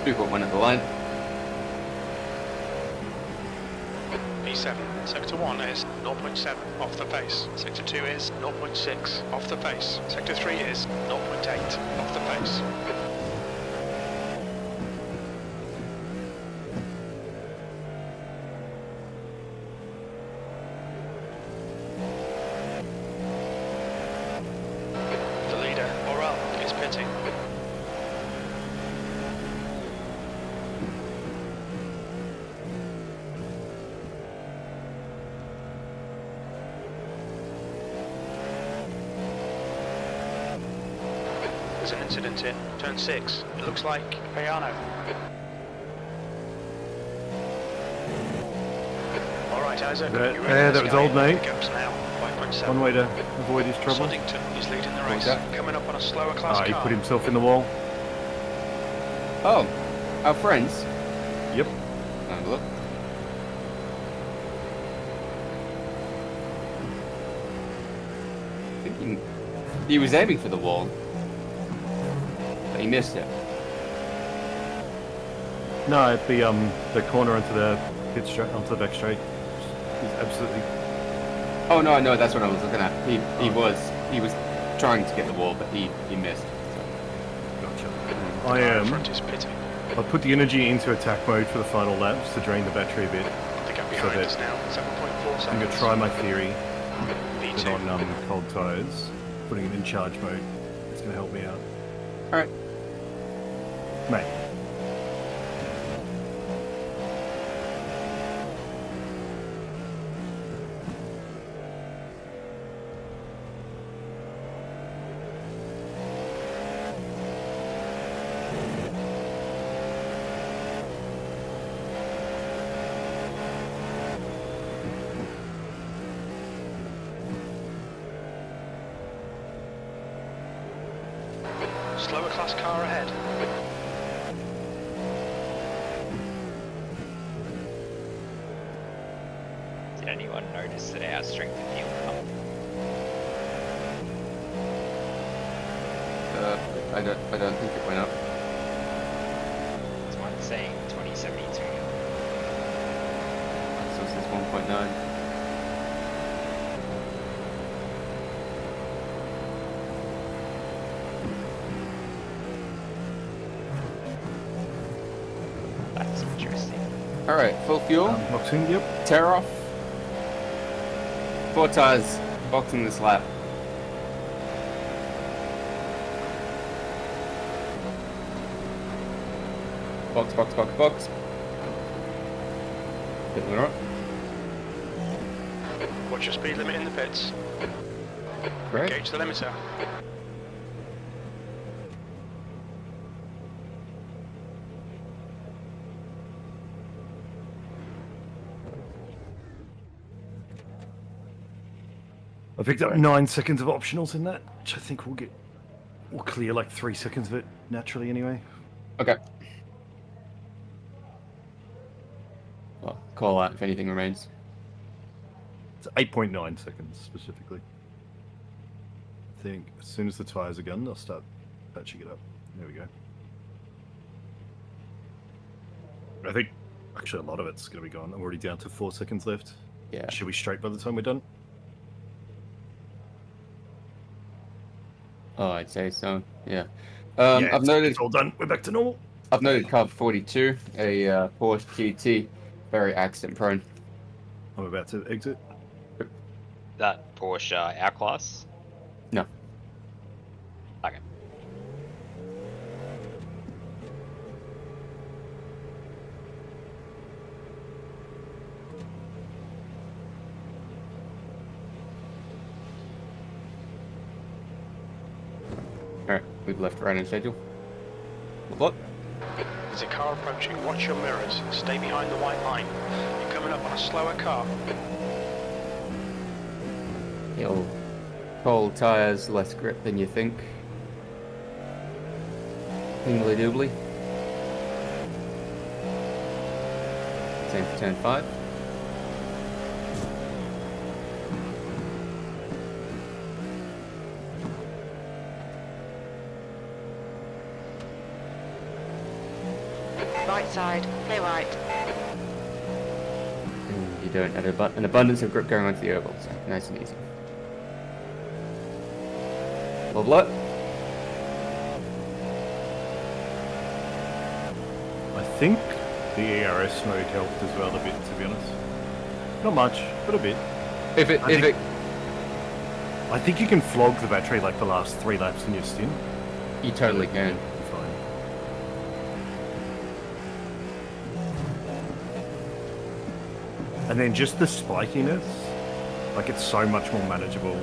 We've got one at the line. P7. Sector 1 is 0.7 off the pace. Sector 2 is 0.6 off the pace. Sector 3 is 0.8 off the pace. The leader, Oral, is pitting. There's an incident in turn 6. It looks like Piano. Alright, Isaac. That- you yeah, ready? that was old, mate. The gap's now 5.7. One way to avoid his trouble. Soddington is leading the race. Okay. Coming up on a slower class He car. put himself in the wall. Oh, our friends. Yep. Have a look. I think he was aiming for the wall, but he missed it. No, at the corner onto the pit straight, onto the back straight. He's absolutely. Oh no, that's what I was looking at. He was trying to get the wall, but he missed. So. Gotcha. The I car in am. front is pitting. I put the energy into attack mode for the final laps to drain the battery a bit. The gap So behind that is now 7.4 seconds. I'm going to try my theory V2. that on cold tyres, putting it in charge mode. It's going to help me out. All right. Mate. Slower class car ahead. Did anyone notice that our strength of fuel went up? I don't think it went up. It's one saying 2072. So it says 1.9. That's interesting. All right, full fuel. Boxing, yep. Tear off. 4 tires. Boxing this lap. Box. Hitting her up. Watch your speed limit in the pits. Great. Gauge the limiter. I picked up 9 seconds of optionals in that, which I think we'll clear like 3 seconds of it naturally anyway. Okay. Well, call out if anything remains. It's 8.9 seconds specifically. I think as soon as the tires are gone, I'll start patching it up. There we go. I think actually a lot of it's going to be gone. I'm already down to 4 seconds left. Yeah. Should we straight by the time we're done? Oh, I'd say so. Yeah. Yeah, I've noted. it's all done. We're back to normal. I've noted car 42, a Porsche GT, very accident prone. I'm about to exit. That Porsche our class? No. Okay. Alright, we've left right on schedule. What? There's a car approaching. Watch your mirrors. Stay behind the white line. You're coming up on a slower car. Yo, cold tires, less grip than you think. Pingly doobly. Same for turn 5. Right side, clear right. And you don't have an abundance of grip going onto the oval, so nice and easy. Level up. I think the ERS mode helped as well a bit, to be honest. Not much, but a bit. I think you can flog the battery like the last 3 laps in your stint. You totally can. Fine. And then just the spikiness, like it's so much more manageable.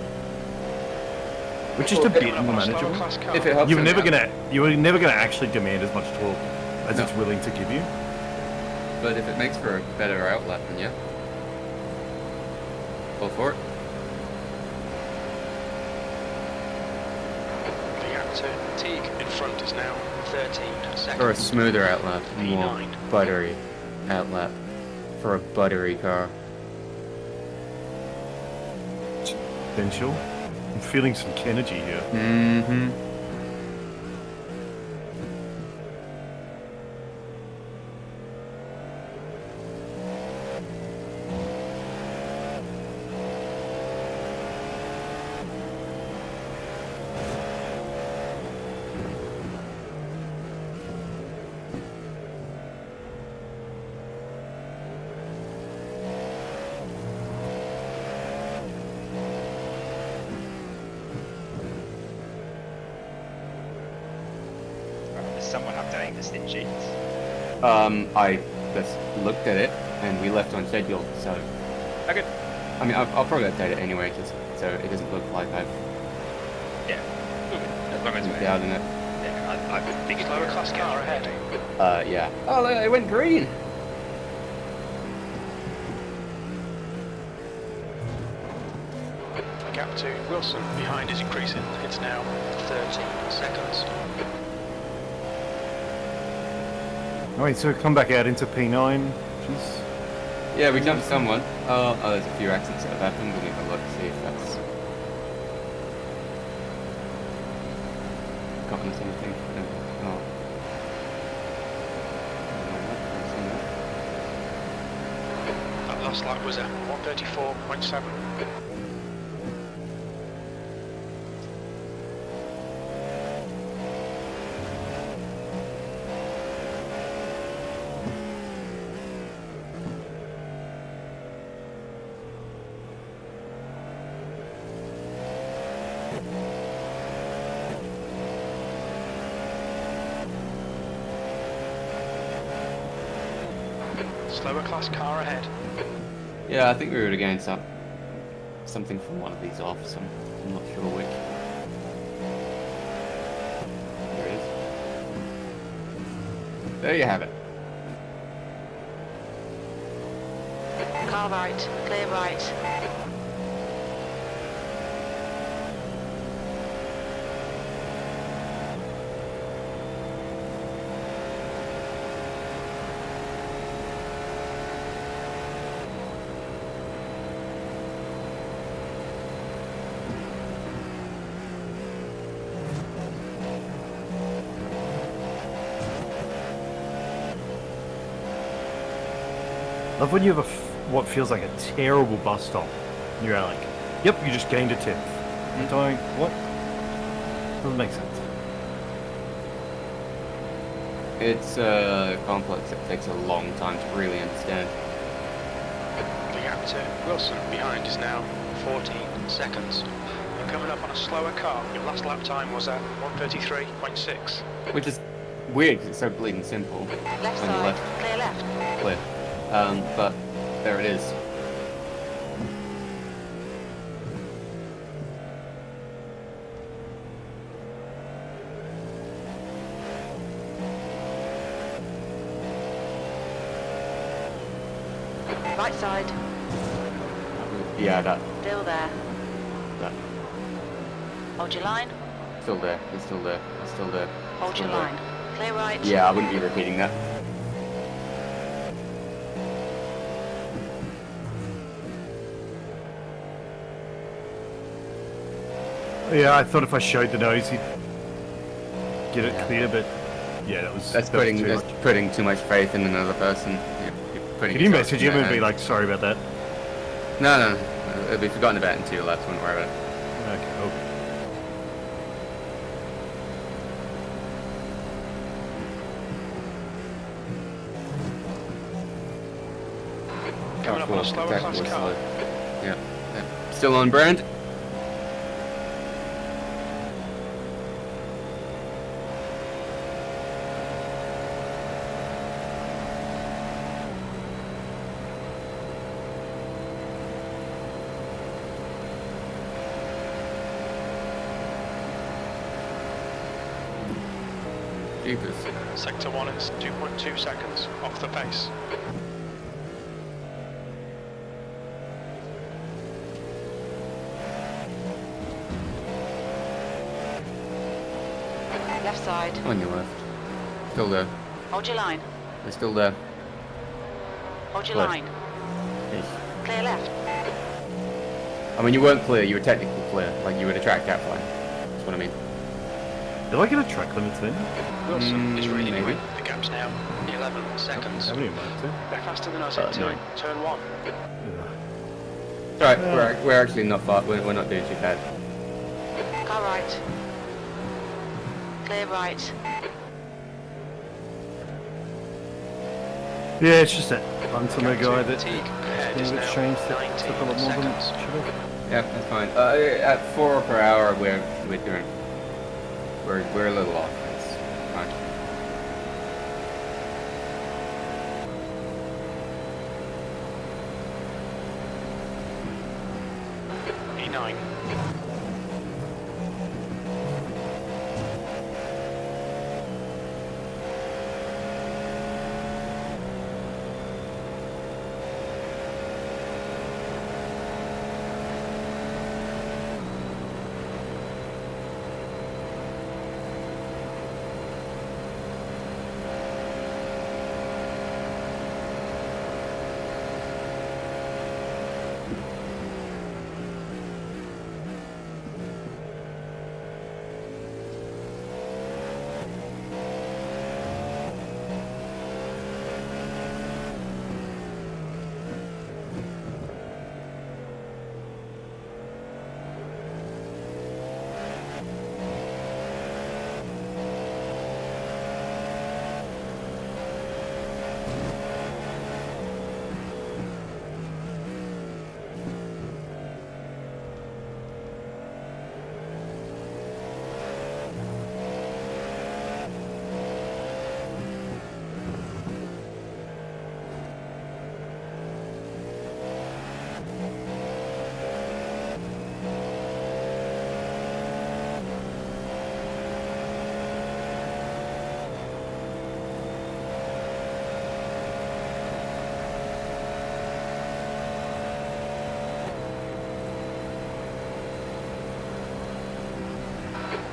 Which is a bit more manageable. If it helps, You were never gonna actually demand as much torque as it's willing to give you. But if it makes for a better outlap, then yeah. Go for it. The gap to Teague in front is now 13 seconds. Or a smoother outlap, more P9. buttery outlap for a buttery car. Potential. I'm feeling some energy here. Mm-hmm. Is someone updating the stint sheets? I just looked at it and we left on schedule, so. Okay. I mean, I'll probably update it anyway, just so it doesn't look like I've Yeah. As long as moved we're... out in it. Yeah, I think it's Slower class car ahead. Yeah. Oh, look, it went green! The gap to Wilson behind is increasing. It's now 13 seconds. Alright, so come back out into P9. Jeez. Yeah, we jumped someone. Oh, there's a few accidents that have happened. We'll need to look, see if that's gotten us anything. No. Oh. That last lap was at 134.7. Slower class car ahead. Yeah, I think we would have gained something from one of these off, so I'm not sure which. There it is. There you have it. Car right, clear right. Love when you have what feels like a terrible bus stop. And you're like, yep, you just gained a 10th. And going, what? Doesn't make sense. It's complex. It takes a long time to really understand. The gap to Wilson behind is now 14 seconds. You're coming up on a slower car. Your last lap time was at 1:33.6. Which is weird because it's so bleeding simple. Left On your side, left. clear left. Clear. But there it is. Right side, Yeah, still there. that. Hold your line, Still there. It's still there. It's still there. hold Still your there. line. Clear right. Yeah, I wouldn't be repeating that. Yeah, I thought if I showed the nose, he'd get it Yeah. clear, but yeah, that was That's that was putting too that's much. putting too much faith in another person. You're putting Can you yourself message in him their and be hands. like, sorry about that? No. It'll be forgotten about in 2 laps. Wouldn't worry about it. Okay, cool. Coming up on a slower Exactly class what's car. slow. Yeah. Still on brand. Jeepers. Sector 1 is 2.2 seconds off the pace. Left side, On your left. Still there. hold your line. They're still there. Hold your Left. line. Clear left. I mean, you weren't clear. You were technically clear. Like you were a track gap line. That's what I mean. Did I get a track limit then? Wilson is really maybe. quick. The gap's now 11 seconds. How many am I up to? They're faster than us into 9. turn 1. It's alright. We're actually not far. We're not doing too bad. Car right. Clear right. Yeah, it's just that once on the guy that Fatigue ahead is it's now changed that 19 took a lot more than it seconds. should have. Yeah, that's fine. At 4 per hour, we're doing. We're a little off. It's fine. E9.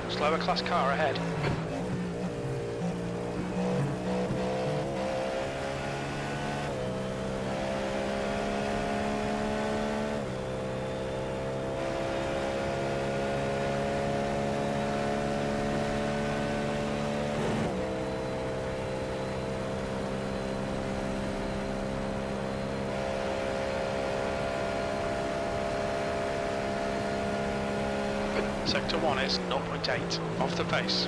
Slower class car ahead. Sector 1 is 0.8 off the pace.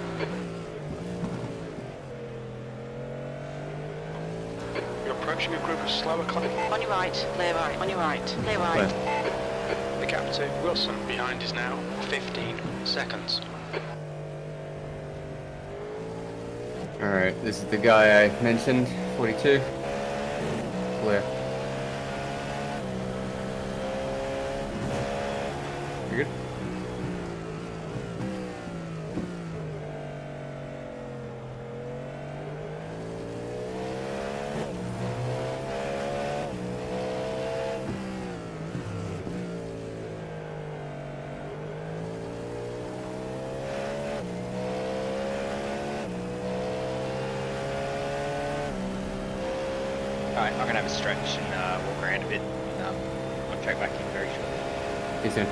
You're approaching a group of slower class. On your right, clear right. On your right, clear right. The gap to Wilson behind is now 15 seconds. Alright, this is the guy I mentioned, 42. Clear. You good? Alright, I'm gonna have a stretch and walk around a bit. I'll check back in very shortly. See you soon.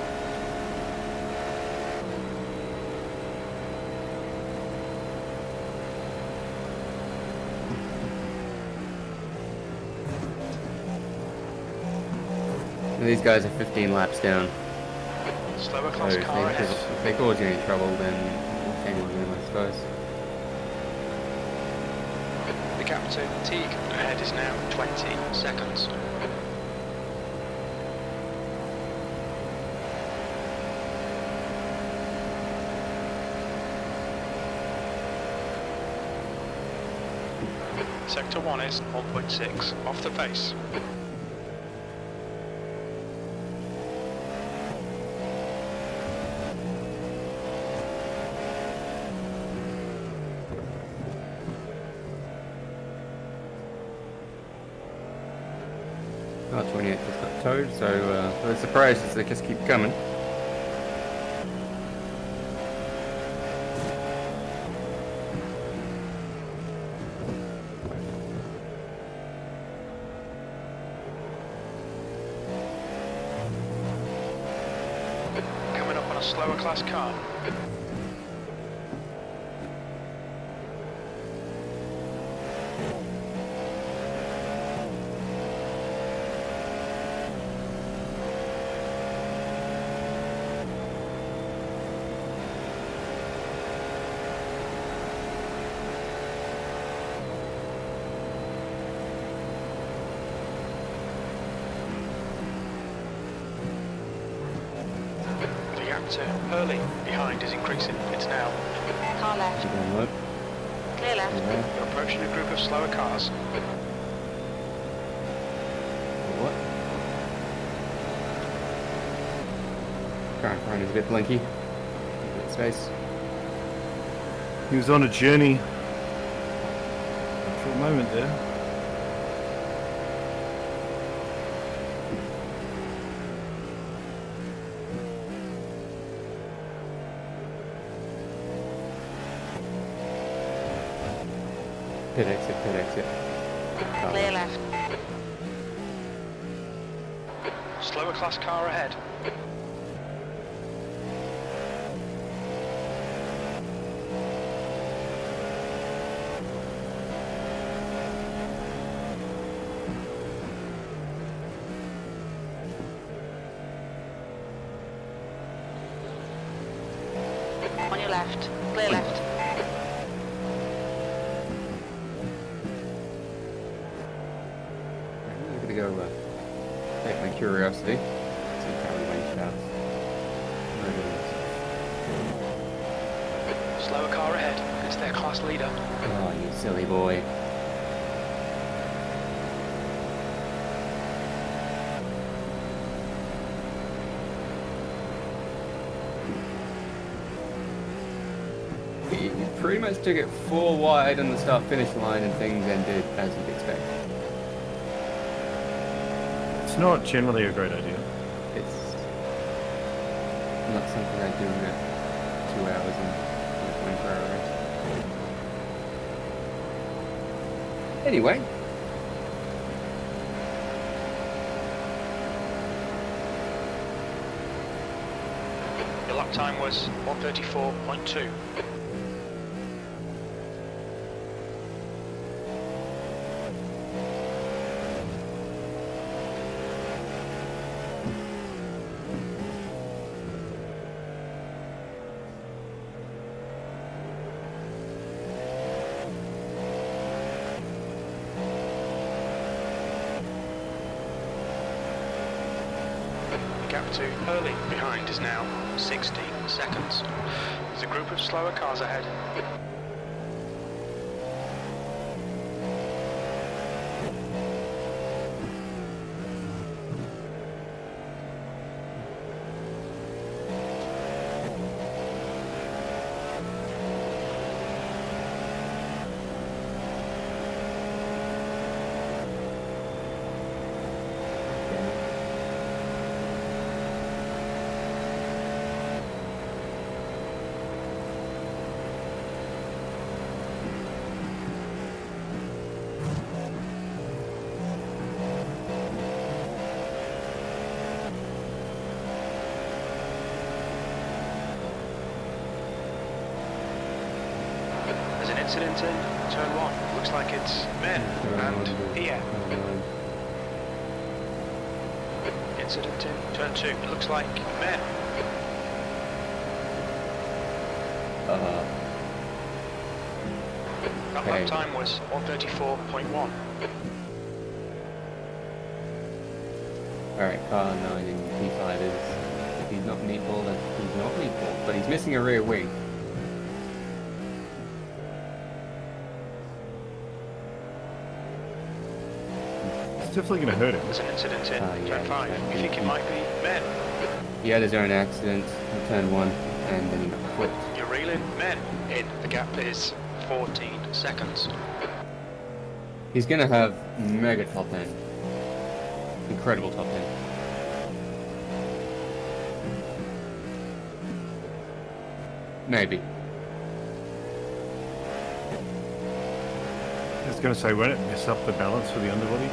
These guys are 15 laps down. Slower So class if car ahead. they cause you any trouble, then hang on them, I suppose. The gap to Teague ahead is now 20 seconds. Sector 1 is 1.6 off the pace. Oh, 28 just got towed, so the surprise is they just keep coming. Coming up on a slower class car. The gap to Hurley behind is increasing. It's now. Car left, Keep on low. clear left. Yeah. You're approaching a group of slower cars. What? Current front is a bit blinky. Bit of space. He was on a journey for a moment there. Pit exit, pit exit. Clear left. Slower class car ahead. On your left, clear left. I'm gonna go take my curiosity. See how he went out. Slower car ahead. It's their class leader. Oh, you silly boy. You pretty much took it 4 wide on the start-finish line and things ended as you'd expect. It's not generally a great idea. It's not something I do in 2 hours and 24 hours. Anyway. Your lap time was 1:34.2. Gap 2 early behind is now 16 seconds. There's a group of slower cars ahead. There's an incident in turn 1. Looks like it's men and here. Incident in turn 2. It looks like men. That lap time was 1:34.1. Alright, car 9 in P5 is, if he's not meatball, then he's not meatball, but he's missing a rear wing. It's definitely going to hurt him. There's an incident in yeah, turn 5. exactly. You think it might be men? He had his own accident in turn 1, and then he got flipped. You're reeling men in. The gap is 14 seconds. He's gonna have mega top end. Incredible top end. Maybe. I was going to say, won't it mess up the balance for the underbody?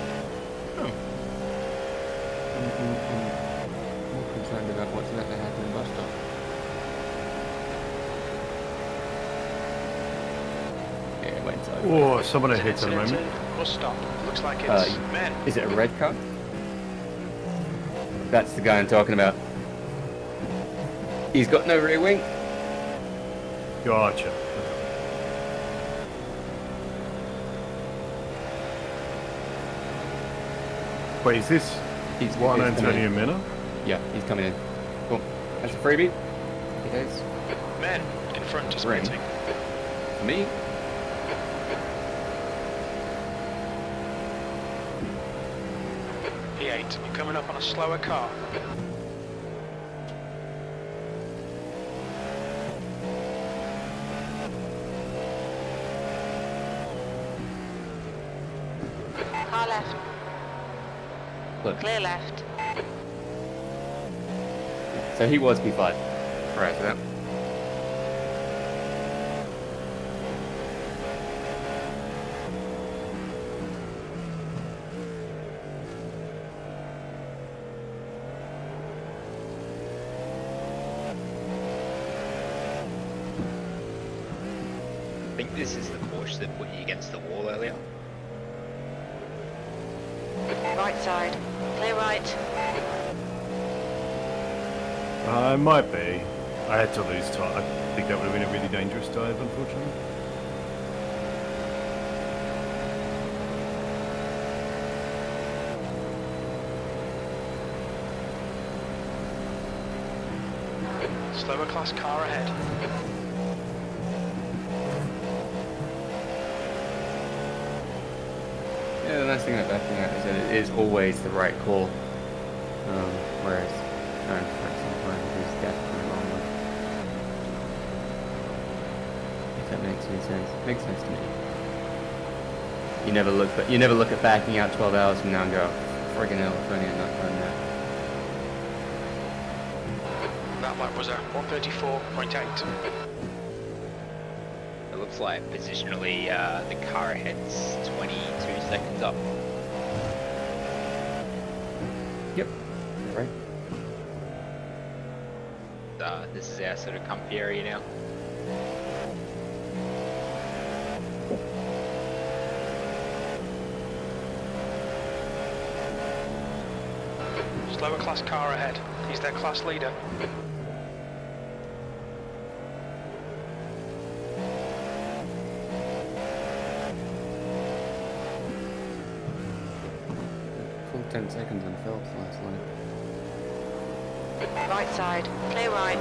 I'm more concerned about what's about to happen in bus stop. Yeah, it went over. Oh, someone There's an hits at the incident moment. in bus stop. Looks like it's men. Is it a red car? That's the guy I'm talking about. He's got no rear wing. Gotcha. Wait, is this He's Juan he's coming Antonio in. Mena? Yeah, he's coming in. Cool. That's a freebie. It is. Men in front is Ring. sprinting. For me. P8, you're coming up on a slower car. Car left. Look. Clear left. So he was P5 prior to that. I think this is the Porsche that put you against the wall earlier. Right side. Clear right. It might be. I had to lose time. I think that would have been a really dangerous dive, unfortunately. Slower class car ahead. Yeah, the nice thing about backing out is that it is always the right call. Whereas going for it sometimes is definitely the wrong one. If that makes any sense. Makes sense to me. You never look at backing out 12 hours from now and go, friggin' hell, if only I'd not done that. That lap was a 1:34.8. It looks like positionally the car ahead's 22 seconds up. Yep. Right. This is our sort of comfy area now. Slower class car ahead. He's their class leader. Full 10 seconds on Phelps last lap. Right side, clear right.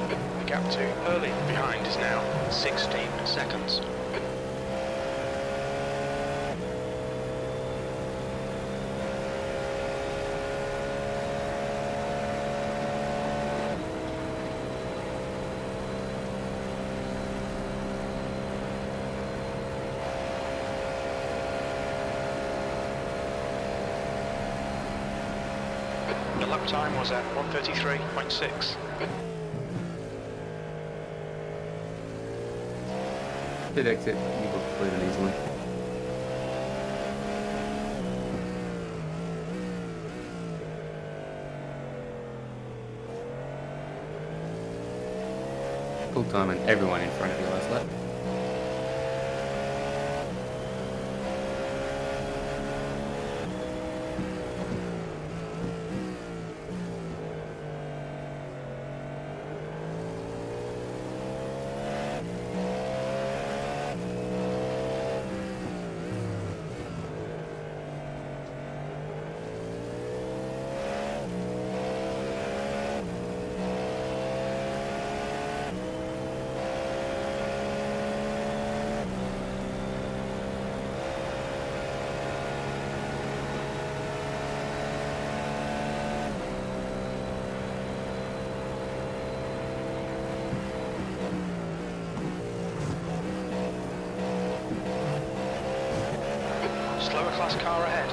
The gap to early behind is now 16 seconds. The lap time was at 1:33.6. Did exit, you got cleared it easily. Full time and everyone in front of you last lap. Slower class car ahead.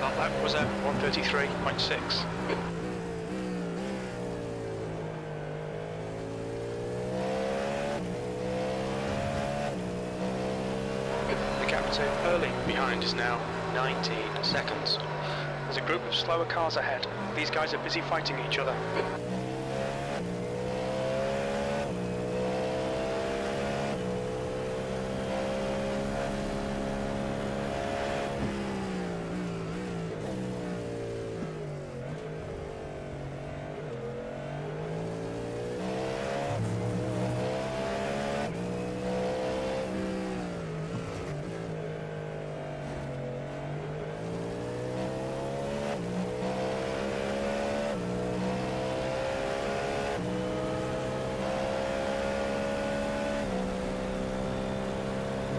That lap was at 1:33.6. The gap to early behind is now 19 seconds. There's a group of slower cars ahead. These guys are busy fighting each other.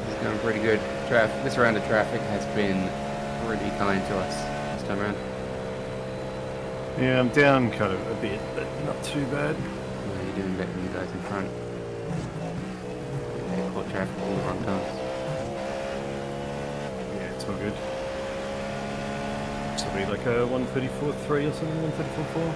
It's going pretty good. This round of traffic has been pretty kind to us this time around. Yeah, I'm down kind of a bit, but not too bad. Well, you're doing better than you guys in front. They caught traffic all the wrong times. Yeah, it's all good. This will be like a 134.3 or something, 134.4.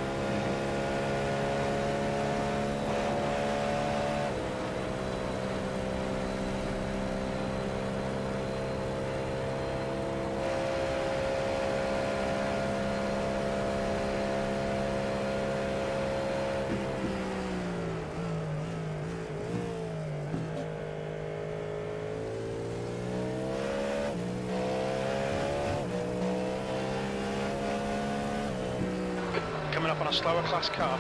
Coming up on a slower class car.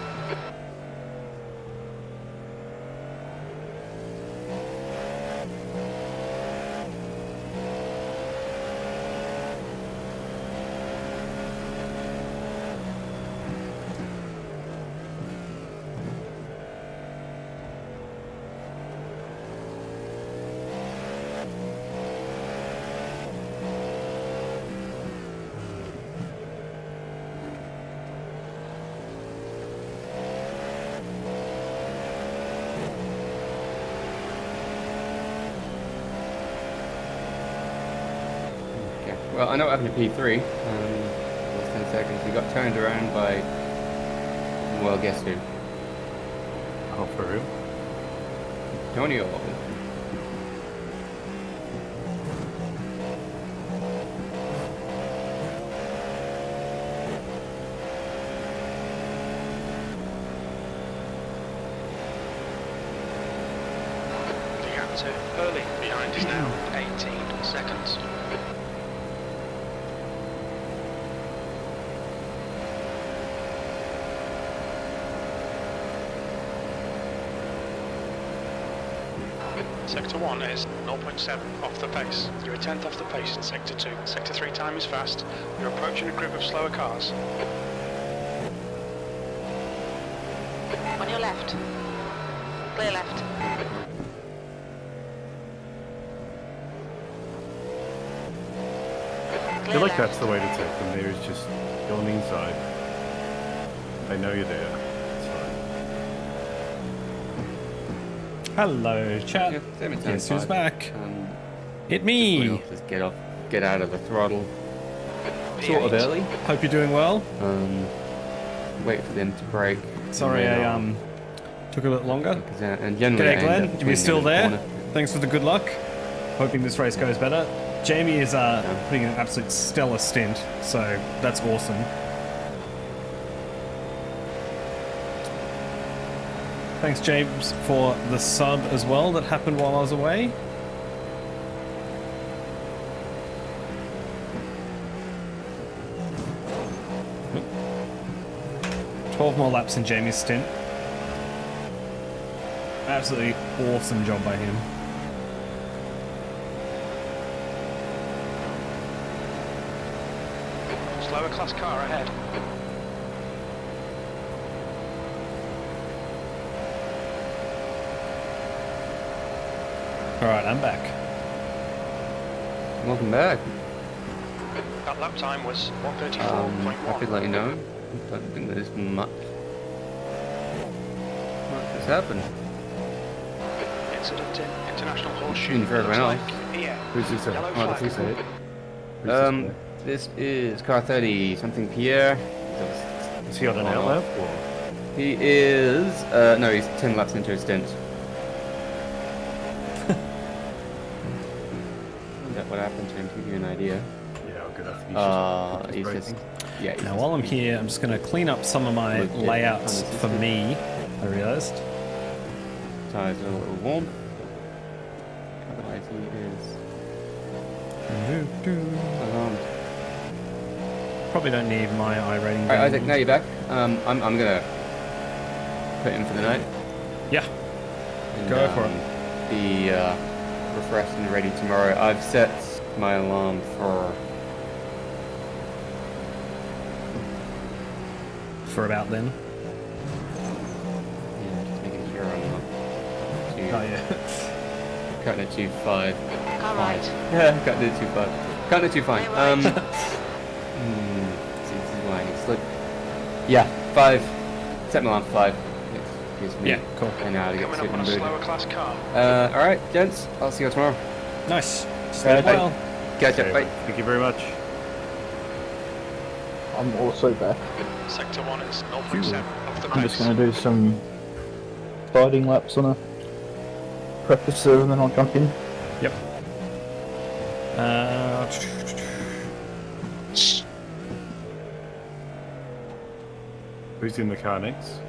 Okay. Well, I know what happened to P3. Last 10 seconds. He got turned around by, well, guess who? Oh, for real? Antonio. To early behind is now 18 seconds. Sector 1 is 0.7 off the pace. You're a tenth off the pace in Sector 2. Sector 3 time is fast. You're approaching a group of slower cars. On your left. Clear left. I feel like that's the way to take them there, is just go on the inside. They know you're there. It's fine. Hello, chat. Yeah, same at Guess who's 10.5. back? Hit We'll me. just get out of the throttle. Sort of early. Hope you're doing well. Wait for them to brake. Sorry, and I then took a bit longer. and generally I G'day, end Glenn. up If you're between still them and there, the corner. thanks for the good luck. Hoping this race goes better. Jamie is putting in an absolute stellar stint, so that's awesome. Thanks, James, for the sub as well that happened while I was away. Nope. 12 more laps in Jamie's stint. Absolutely awesome job by him. Slower class car ahead. Alright, I'm back. Welcome back. That lap time was I could 1:34.1. let you know. Don't think there's much has happened. Incident in International Horseshoe. Doing very Looks well. like EM. Who's this? Yellow Oh, that's flag. who's it. This is car 30, something Pierre. Is he on an out lap or? He is, no, he's 10 laps into his stint. That what happened to him, to give you an idea. Yeah, good. I think He's just, yeah. He's Now, just- while I'm here, I'm just going to clean up some of my Legit layouts for unassisted. me, I realised. Tires are a little warm. Otherwise, he is alarmed. Probably don't need my iRating. Alright, Isaac, now you're back. I'm gonna put in for the night. Yeah, And, Go for it. Be refreshed and ready tomorrow. I've set my alarm for about then. yeah, just making sure I'm not too, Oh, yeah. cutting it too 5. Car right. Yeah, cutting it too 5. Cutting it too fine. Hey, right. See, this is why I need sleep. Yeah, 5. Set my alarm for 5. It gives me Yeah, cool. an hour to get Coming to up on a and slower class car. Alright, gents, I'll see you tomorrow. Nice. Stay Bye. well. Catch up, bye. Thank you very much. I'm also back. Sector 1 is 0.7 off the I'm just pace. going to do some siding laps on a practice serve and then I'll jump in. Yep. Who's in the car next?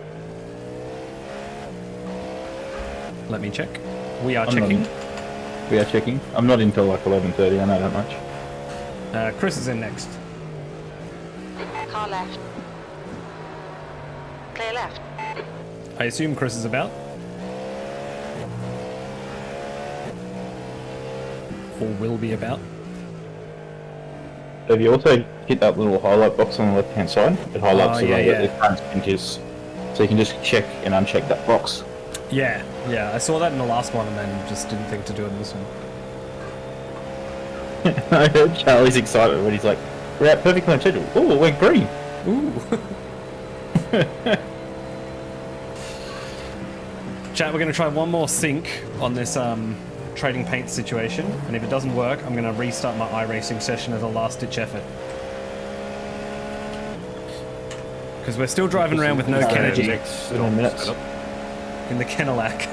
Let me check. We are I'm checking. We are checking. I'm not until like 11:30. I know that much. Chris is in next. Car left. Clear left. I assume Chris is about. Or will be about. Have you also hit that little highlight box on the left-hand side? It highlights the yeah, way yeah. that the current sprint is, so you can just check and uncheck that box. Yeah, I saw that in the last one and then just didn't think to do it in this one. I heard Charlie's excited when he's like, "We're at perfectly on schedule. Oh, we're green." Ooh. Chat, we're going to try one more sync on this trading paint situation, and if it doesn't work, I'm going to restart my iRacing session as a last-ditch effort. Because we're still driving around with no Okay. Kennedy Next In a minute. setup. in the Kenelac.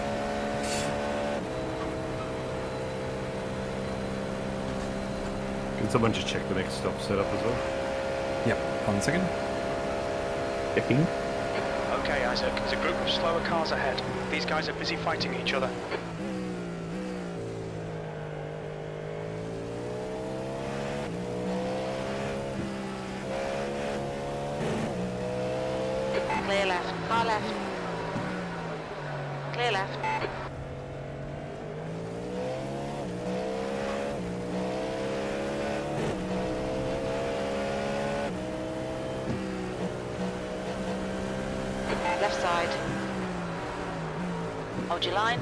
Can someone just check the next stop setup as well? Yep, 1 second. Checking. Okay, Isaac, there's a group of slower cars ahead. These guys are busy fighting each other. Clear left. Car left. Clear left. Left side. Hold your line.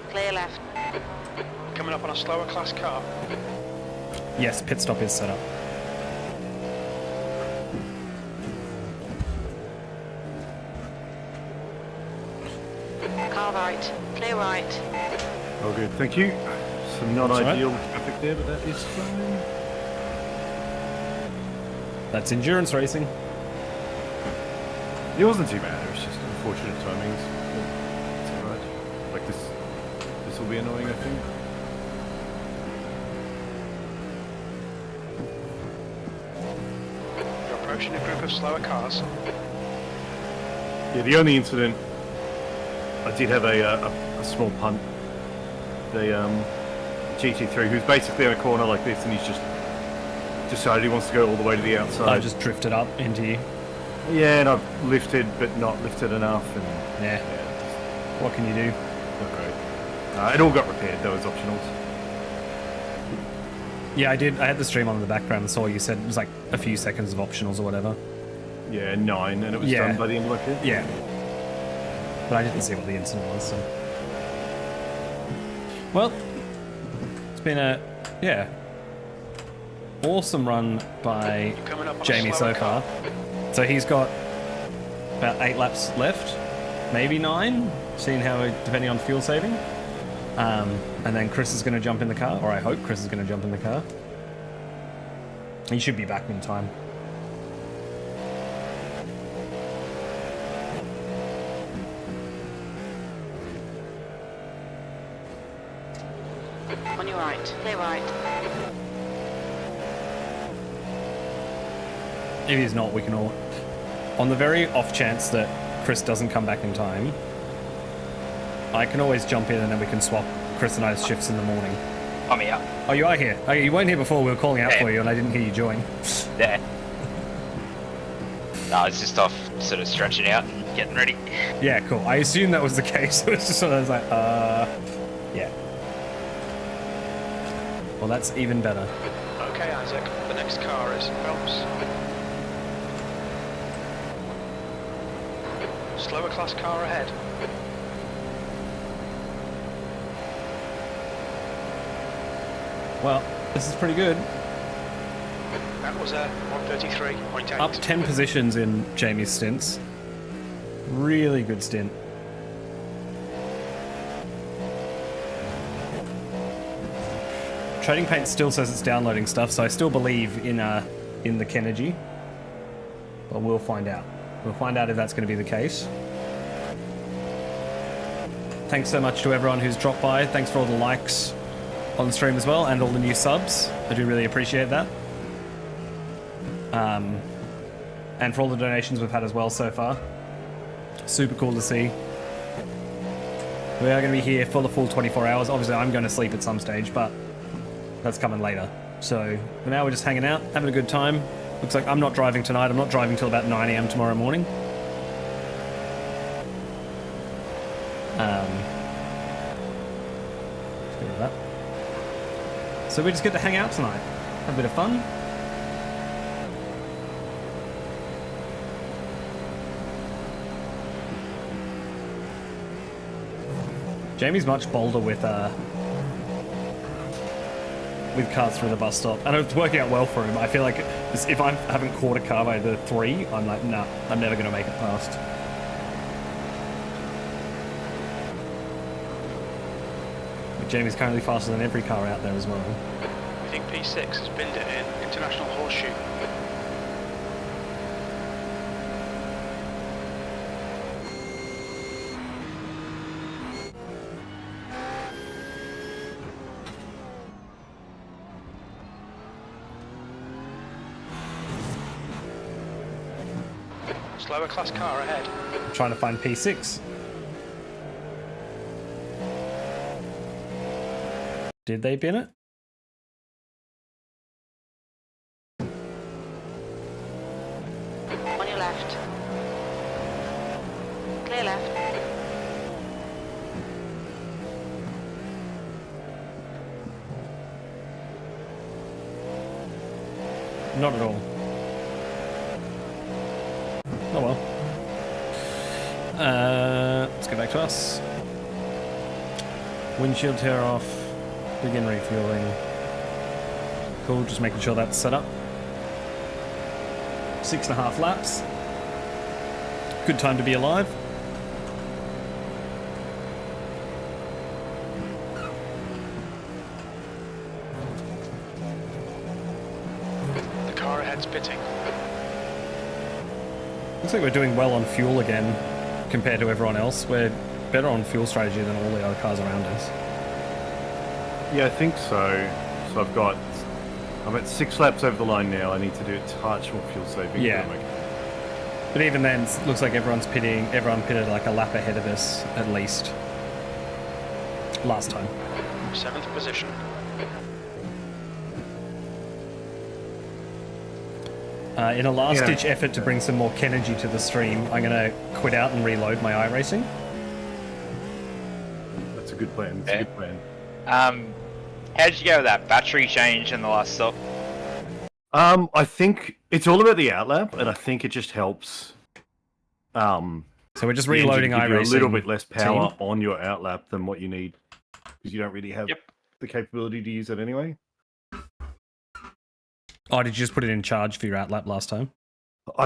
Clear left. Coming up on a slower class car. Yes, pit stop is set up. Car right. Clear right. Oh, good. Thank you. Some non-ideal traffic there, but that is fine. That's endurance racing. It wasn't too bad. It was just unfortunate timings. But it's alright. Like this will be annoying, I think. You're approaching a group of slower cars. Yeah, the only incident, I did have a small punt. The GT3, who's basically on a corner like this, and he's just decided he wants to go all the way to the outside. I just drifted up into you. Yeah, and I've lifted, but not lifted enough, and Yeah. What can you do? not great. It all got repaired, those optionals. Yeah, I did. I had the stream on in the background and saw you said it was like a few seconds of optionals or whatever. Yeah, 9, and it was Yeah. done by the end of my kit. Yeah. But I didn't see what the incident was, so. Well, it's been a, awesome run by You're coming up on Jamie a slower so car. far. So he's got about 8 laps left, maybe 9, seeing how, depending on fuel saving. And then Chris is going to jump in the car, or I hope Chris is going to jump in the car. He should be back in time. On your right. Clear right. If he's not, we can all... On the very off chance that Chris doesn't come back in time, I can always jump in and then we can swap Chris and I's shifts in the morning. I'm here. Oh, you are here. Oh, you weren't here before. We were calling out for you and I didn't hear you join. There. No, it's just off sort of stretching out and getting ready. Yeah, cool. I assumed that was the case. It was just sort of, I was like, yeah. Well, that's even better. Okay, Isaac, the next car is Phelps. Slower class car ahead. Well, this is pretty good. That was a 133.8. Up 10 positions in Jamie's stints. Really good stint. Trading Paint still says it's downloading stuff, so I still believe in the Kenergy. But we'll find out. We'll find out if that's going to be the case. Thanks so much to everyone who's dropped by. Thanks for all the likes on the stream as well, and all the new subs. I do really appreciate that. And for all the donations we've had as well so far. Super cool to see. We are going to be here for the full 24 hours. Obviously, I'm going to sleep at some stage, but that's coming later. So for now, we're just hanging out, having a good time. Looks like I'm not driving tonight. I'm not driving till about 9 AM tomorrow morning. Let's get rid of that. So we just get to hang out tonight, have a bit of fun. Jamie's much bolder with cars through the bus stop, and it's working out well for him. I feel like if I haven't caught a car by the 3, I'm like, nah, I'm never going to make it past. But Jamie's currently faster than every car out there as well. We think P6 has binned it in International Horseshoe. Slower class car ahead. Trying to find P6. Did they bin it? On your left. Clear left. Not at all. Oh well. Let's go back to us. Windshield tear off. Begin refueling. Cool, just making sure that's set up. 6.5 laps. Good time to be alive. The car ahead's pitting. Looks like we're doing well on fuel again compared to everyone else. We're better on fuel strategy than all the other cars around us. Yeah, I think so. So I'm at 6 laps over the line now. I need to do a touch more fuel saving. Yeah. But even then, it looks like everyone pitted like a lap ahead of us, at least. Last time. 7th position. In a last-ditch effort to bring some more Kenergy to the stream, I'm going to quit out and reload my iRacing. That's a good plan. That's a good plan. How'd you go with that battery change in the last stop? I think it's all about the outlap, and I think it just helps. So we're just the engine reloading give you iRacing. a little bit less power on your outlap than what you need, because you don't really have the capability to use it anyway. Oh, did you just put it in charge for your outlap last time? I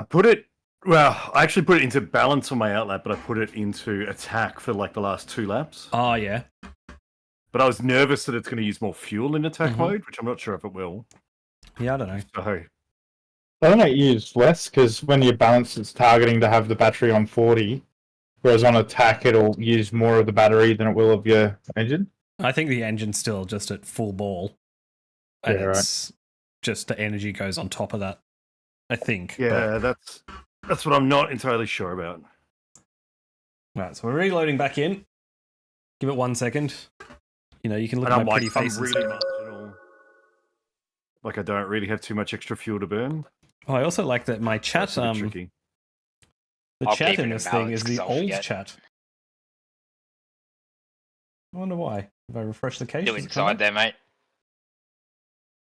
actually put it into balance on my outlap, but I put it into attack for like the last 2 laps. Oh, yeah. But I was nervous that it's going to use more fuel in attack mode, which I'm not sure if it will. Yeah, I don't know. So, I don't know, it use less, because when you balance, it's targeting to have the battery on 40, whereas on attack, it'll use more of the battery than it will of your engine. I think the engine's still just at full ball. And it's just the energy goes on top of that, I think. yeah, that's what I'm not entirely sure about. Right, so we're reloading back in. Give it 1 second. You know, you can look at my pretty face. I'm really marginal. Like, I don't really have too much extra fuel to burn. Oh, I also like that my chat, tricky. the I'll chat keep in it this in thing balance is the 'cause I'll old forget. chat. I wonder why. If I refresh the case, Still does it come inside up? there, mate.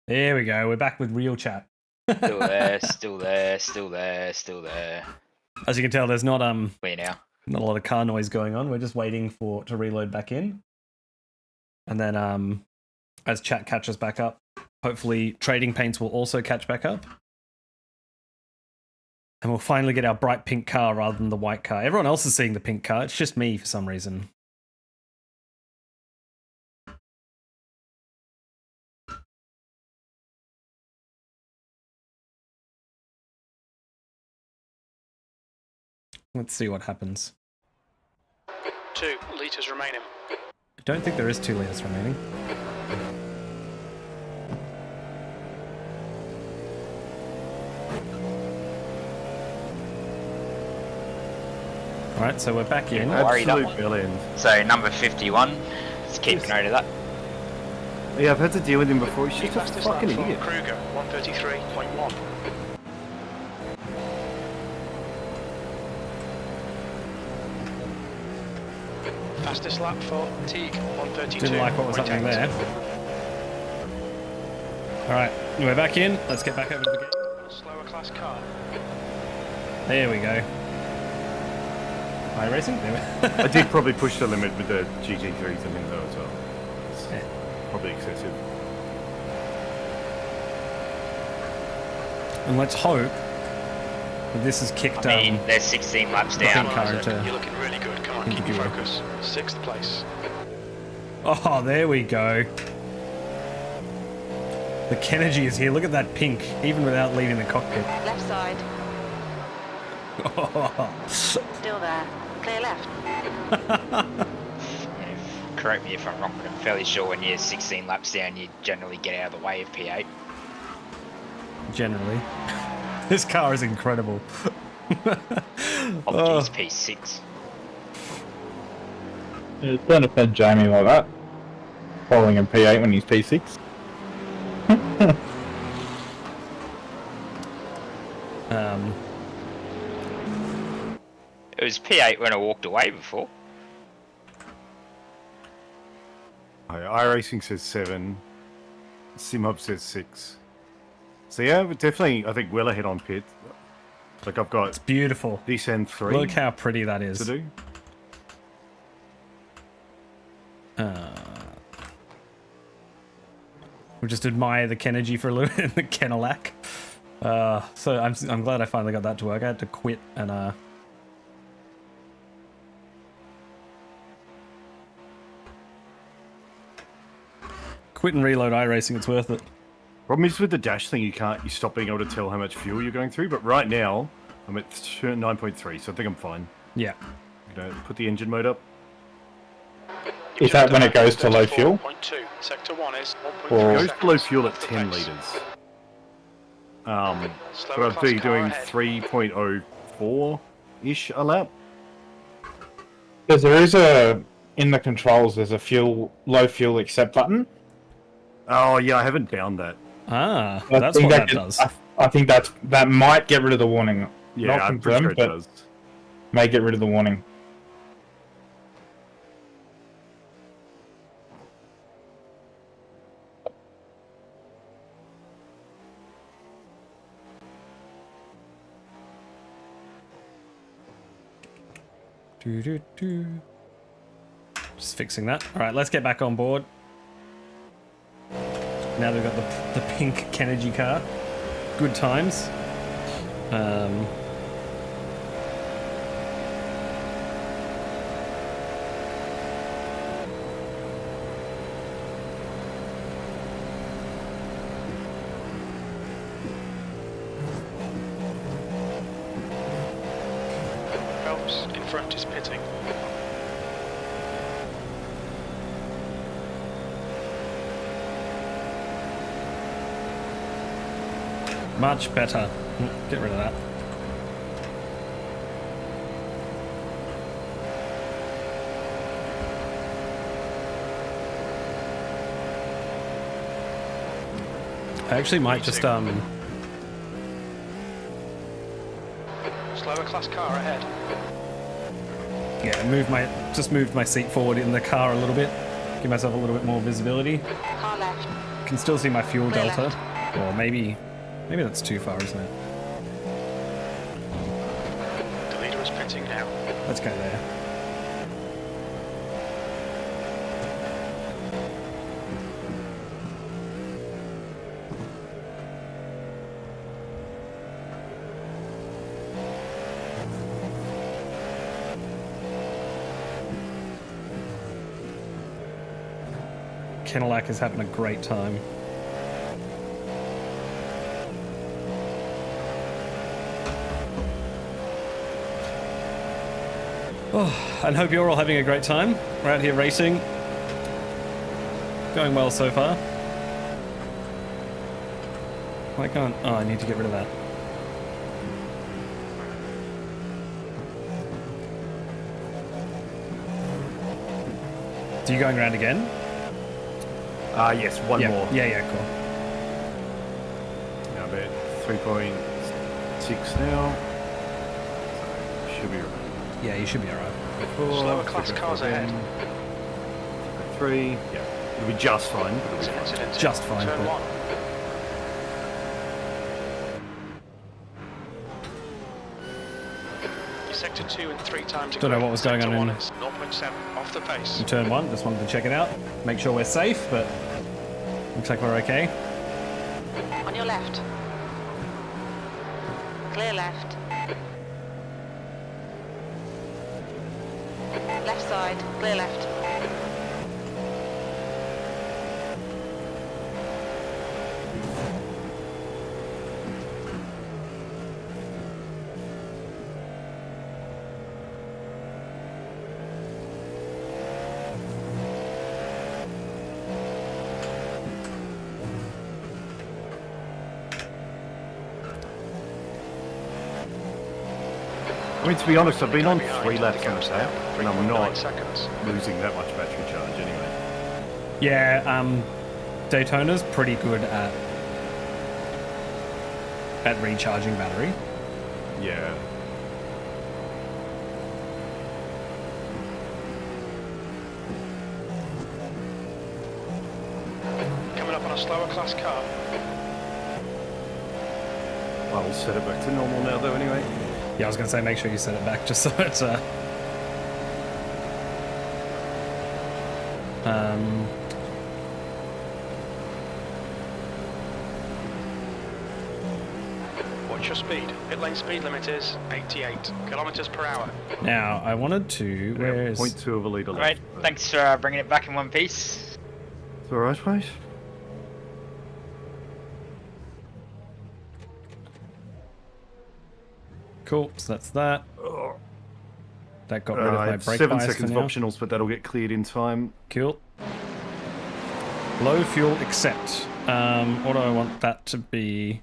There we go. We're back with real chat. Still there, still there, still there, still there. As you can tell, there's not Where now? not a lot of car noise going on. We're just waiting to reload back in, and then as chat catches back up, hopefully Trading Paints will also catch back up, and we'll finally get our bright pink car rather than the white car. Everyone else is seeing the pink car. It's just me for some reason. Let's see what happens. 2 litres remaining. I don't think there is 2 litres remaining. Alright, so we're back in. Worry that Absolute one. bell end. So number 51. Let's keep note of that. Yeah, I've had to deal with him before. He's The just a fastest lap fucking for idiot. Kruger, 133.1. Fastest lap for Teague, 132. Didn't like what was happening there. Alright, we're back in. Let's get back over to the game. Slower class car. There we go. iRacing? There we I did probably push the limit with the GT3s and him though as well. It's Yeah. probably excessive. And let's hope that this has kicked I mean, they're 16 laps down. pink car Isaac, into... you're looking really good. Come on, keep your focus. 6th place. Oh, there we go. The Kenergy is here. Look at that pink, even without leaving the cockpit. Left side. Still there. Clear left. Correct me if I'm wrong, but I'm fairly sure when you're 16 laps down, you generally get out of the way of P8. Generally. This car is incredible. Oh, Opti's P6. Yeah, don't offend Jamie like that. Following him P8 when he's P6. um, It was P8 when I walked away before. iRacing says 7. SimHub says 6. So yeah, but definitely, I think well ahead on pit. Like I've got it's beautiful. descend 3 Look how pretty that to is. do. We'll just admire the Kenergy for a little bit, the Kenelac. So I'm glad I finally got that to work. I had to quit and quit and reload iRacing. It's worth it. Problem is with the dash thing, you stop being able to tell how much fuel you're going through. But right now, I'm at 9.3, so I think I'm fine. Yeah. You know, put the engine mode up. Is that when it goes to low fuel? 0.2. Sector 1 is 0.3 Or- It goes seconds below fuel at off the 10 pace. litres. Slower But I'd class be car doing ahead. 3.04-ish a lap. Because there is in the controls, there's a low fuel accept button. Oh yeah, I haven't found that. Ah, I that's think what that could- does. I think that might get rid of the warning. Yeah, Not I'm pretty confirmed, sure it but does. may get rid of the warning. Doo-doo-doo. Just fixing that. All right, let's get back on board. Now they've got the pink Kenergy car. Good times. Phelps in front is pitting. Much better. Get rid of that. I actually might just Slower class car ahead. yeah, moved my seat forward in the car a little bit. Give myself a little bit more visibility. Car left. Can still see my fuel Clear delta. left. Or maybe that's too far, isn't it? The leader is pitting now. Let's go there. Kenelac is having a great time. Oh, and hope you're all having a great time. We're out here racing. Going well so far. Why can't... Oh, I need to get rid of that. So you going around again? Yes, one yeah. more. Yeah, cool. Yeah, I'm at 3.6 now. So should be right. Yeah, you should be alright. Slower class cars ahead. 3. Yeah, it'll be just fine. But it'll be There's an fine. incident in Just fine, Turn but- 1. Your sector 2 and 3 times. Don't know what was going Sector on 1 in- is 0.7 off the pace. In turn 1, just wanted to check it out. Make sure we're safe, but looks like we're okay. On your left. Clear left. Left side. Clear left. I mean, to be honest, I've been on Behind 3 the laps on gaps the now. tap, and I'm 3.9 not seconds. losing that much battery charge anyway. Yeah, Daytona's pretty good at recharging battery. Yeah. Coming up on a slower class car. I'll set it back to normal now, though, anyway. Yeah, I was gonna say make sure you set it back just so it's What's your speed? Pit lane speed limit is 88 kilometers per hour. Now I wanted to. Where is? 0.2 of a litre left. Alright, thanks for bringing it back in one piece. It's alright, mate. Cool. So that's that. That got rid of my brake 7 bias for seconds now. optionals, but that'll get cleared in time. Cool. Low fuel accept. What do I want that to be?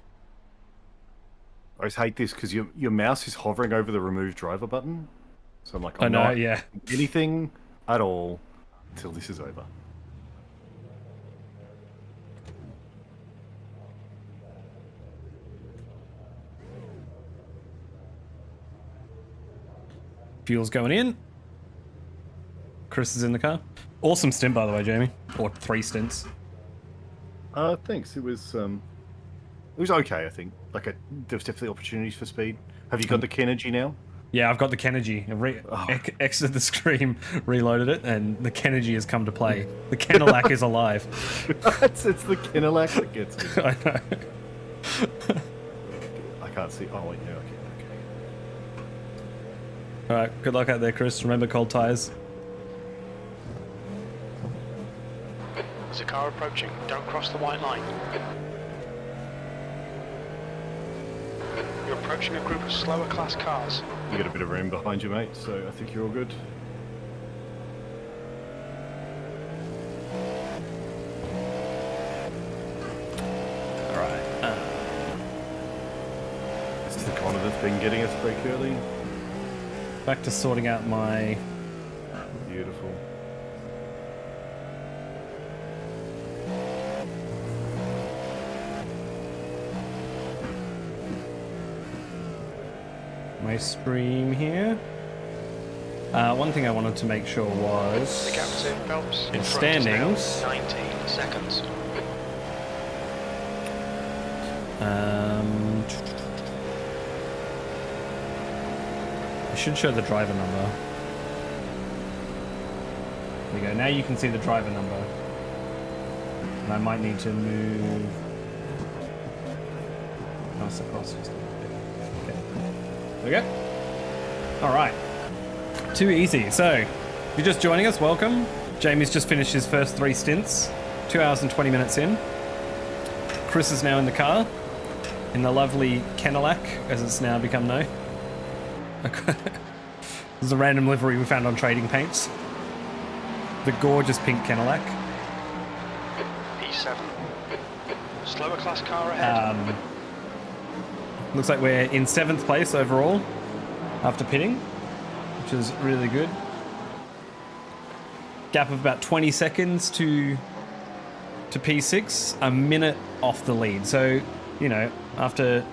I always hate this because your mouse is hovering over the remove driver button. So I'm like, I I'm know, not yeah. anything at all until this is over. Fuel's going in. Chris is in the car. Awesome stint, by the way, Jamie. Or 3 stints. Thanks. It was okay, I think. Like, there was definitely opportunities for speed. Have you got the Kenergy now? Yeah, I've got the Kenergy. Exited the screen, reloaded it, and the Kenergy has come to play. The Kenelac is alive. it's the Kenelac that gets me. I know. I can't see. Oh, wait, no, okay. Alright, good luck out there, Chris. Remember cold tires. There's a car approaching. Don't cross the white line. You're approaching a group of slower class cars. You got a bit of room behind you, mate, so I think you're all good. Alright. This is the corner that's been getting us brake early. Back to sorting out my... Beautiful. my stream here. One thing I wanted to make sure was... The gap to Phelps in front is now standings. 19 seconds. I should show the driver number. There we go. Now you can see the driver number. And I might need to move... mouse across just a little bit. Okay. There we go. Alright. Too easy. So, if you're just joining us, welcome. Jamie's just finished his first 3 stints. 2 hours and 20 minutes in. Chris is now in the car. In the lovely Kenelac, as it's now become known. This is a random livery we found on Trading Paints. The gorgeous pink Kenelac. P7. Slower class car ahead. Looks like we're in 7th place overall after pitting, which is really good. Gap of about 20 seconds to P6, a minute off the lead. So, you know, after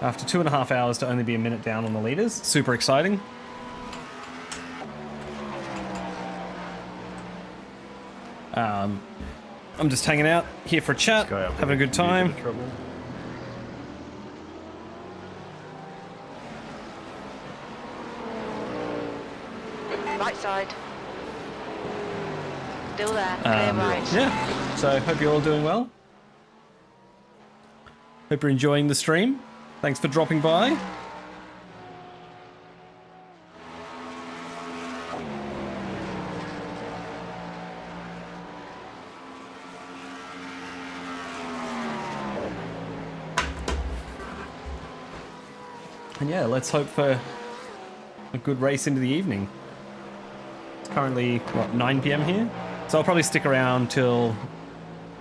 2.5 hours to only be a minute down on the leaders, super exciting. I'm just hanging out here for a chat, having a good time. Right side. Still there. Clear right. Yeah, so hope you're all doing well. Hope you're enjoying the stream. Thanks for dropping by. And yeah, let's hope for a good race into the evening. It's currently, what, 9 PM here? So I'll probably stick around till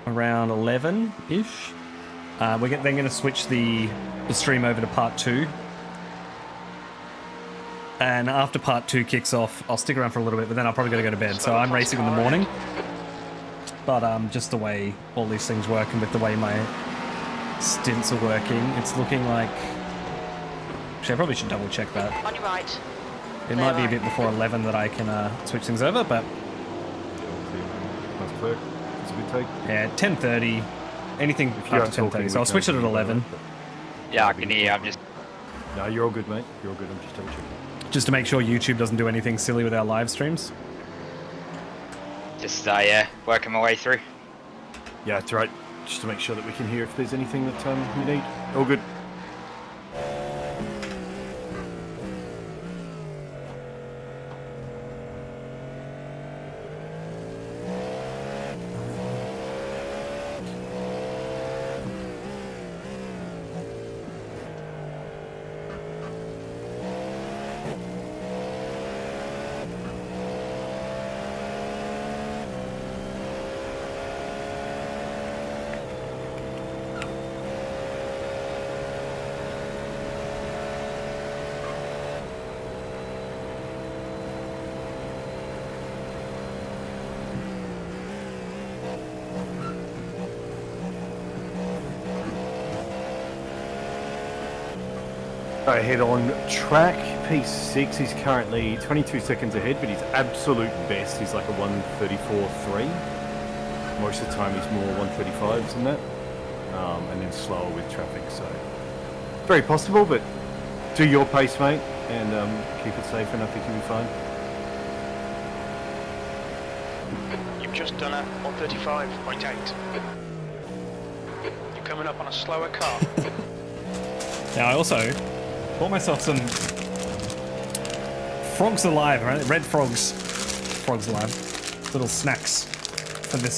around 11-ish. We're then going to switch the stream over to part 2 And after part 2 kicks off, I'll stick around for a little bit, but then I'll probably gotta go to bed. So I'm racing in the morning. But just the way all these things work and with the way my stints are working, it's looking like... Actually, I probably should double check that. On your right. It might be a bit before 11 that I can switch things over, but... That's clear. It's a good take. Yeah, 10:30. Anything you are after 10:30. talking, So I'll we switch it can't at do that, 11. Yeah, I can hear. I'm just. No, you're all good, mate. You're all good. I'm just double checking. Just to make sure YouTube doesn't do anything silly with our live streams. Just yeah, working my way through. Yeah, that's right. Just to make sure that we can hear if there's anything that we need. All good. Ahead on track, P6 is currently 22 seconds ahead, but his absolute best is like a 1:34.3. Most of the time he's more 1:35s than that, and then slower with traffic. So very possible, but do your pace, mate, and keep it safe, and I think you'll be fine. You've just done a 135.8. You're coming up on a slower car. Now I also bought myself some Frogs Alive, right? Red Frogs. Frogs Alive. Little snacks for this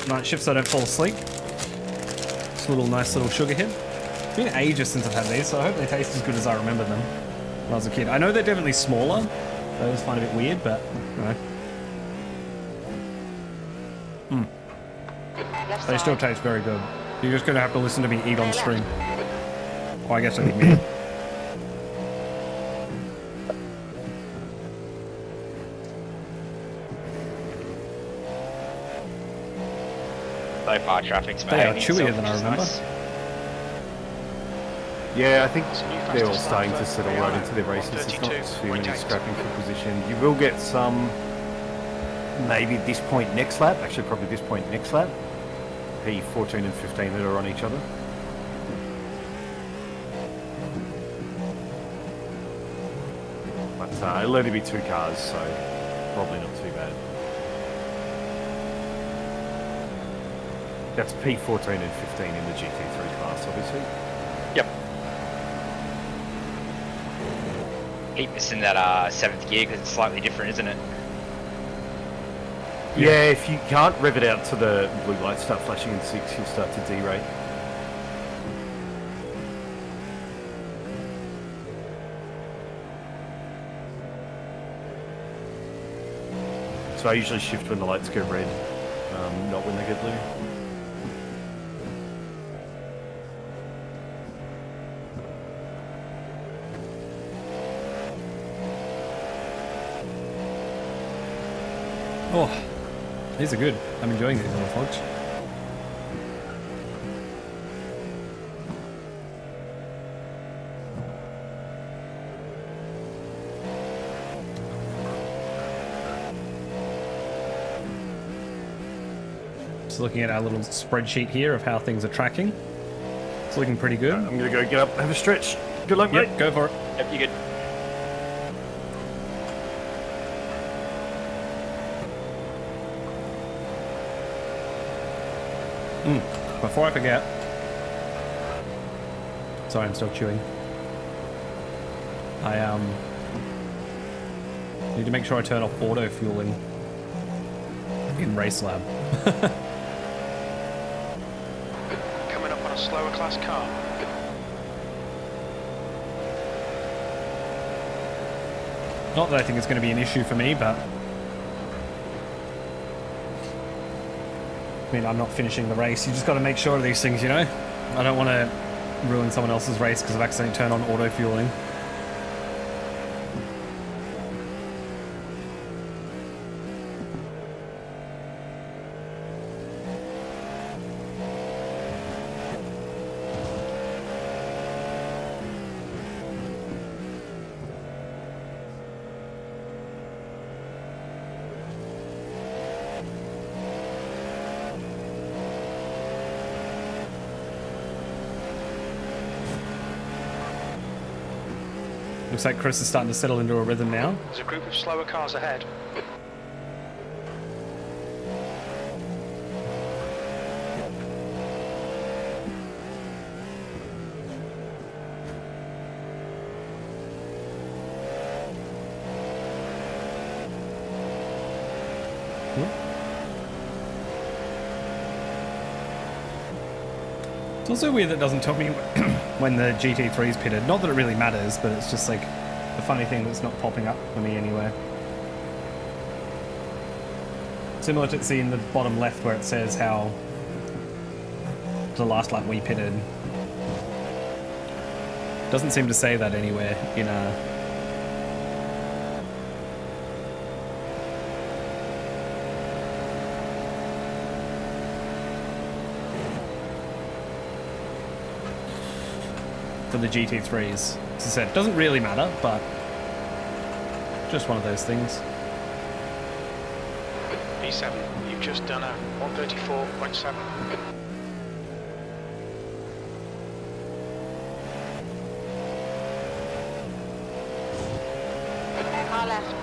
night shift so I don't fall asleep. Just a nice little sugar hit. It's been ages since I've had these, so I hope they taste as good as I remember them when I was a kid. I know they're definitely smaller. I always find it a bit weird, but you know. Left They side. still taste very good. You're just going to have to listen to me eat on stream. Oh, I guess I need me. So far, traffic's They are behaving chewier itself, than I which is remember. nice. Yeah, I think It's a new they're all fastest starting to lap settle for right the into their races. There's not too many 132.8. scrapping for position. You will get some, maybe this point next lap, actually probably this point next lap. P14 and 15 that are on each other. But it'll only be 2 cars, so probably not too bad. That's P14 and 15 in the GT3 class, obviously. Yep. Keep missing that 7th gear because it's slightly different, isn't it? Yeah, if you can't rev it out to the blue light start flashing in 6, you'll start to derate. So I usually shift when the lights go red, not when they get blue. Oh, these are good. I'm enjoying these little frogs. Just looking at our little spreadsheet here of how things are tracking. It's looking pretty good. I'm gonna go get up, have a stretch. Good luck, Yep, mate. go for it. Yep, you're good. Before I forget. Sorry, I'm still chewing. I need to make sure I turn off auto fueling in Race Lab. Coming up on a slower class car. Not that I think it's going to be an issue for me, but I mean, I'm not finishing the race. You just got to make sure of these things, you know? I don't want to ruin someone else's race because I've accidentally turned on auto fueling. Looks like Chris is starting to settle into a rhythm now. There's a group of slower cars ahead. It's also weird that it doesn't tell me when the GT3's pitted. Not that it really matters, but it's just like a funny thing that's not popping up for me anywhere. Similar to see in the bottom left where it says how the last lap we pitted. Doesn't seem to say that anywhere in for the GT3s. As I said, it doesn't really matter, but just one of those things. P7, you've just done a 134.7. Car left.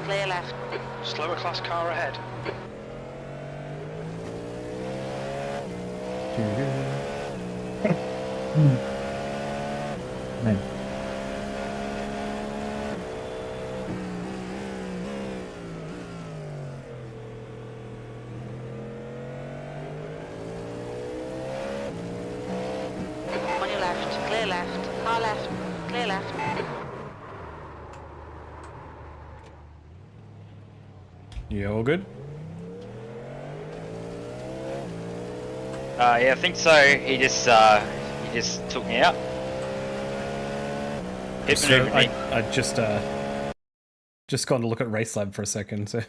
Clear left. Slower class car ahead. Man. On your left. Clear left. Car left. Clear left. You all good? Yeah, I think so. He just took me out. Hit So maneuvered me. I just gone to look at Race Lab for a second. So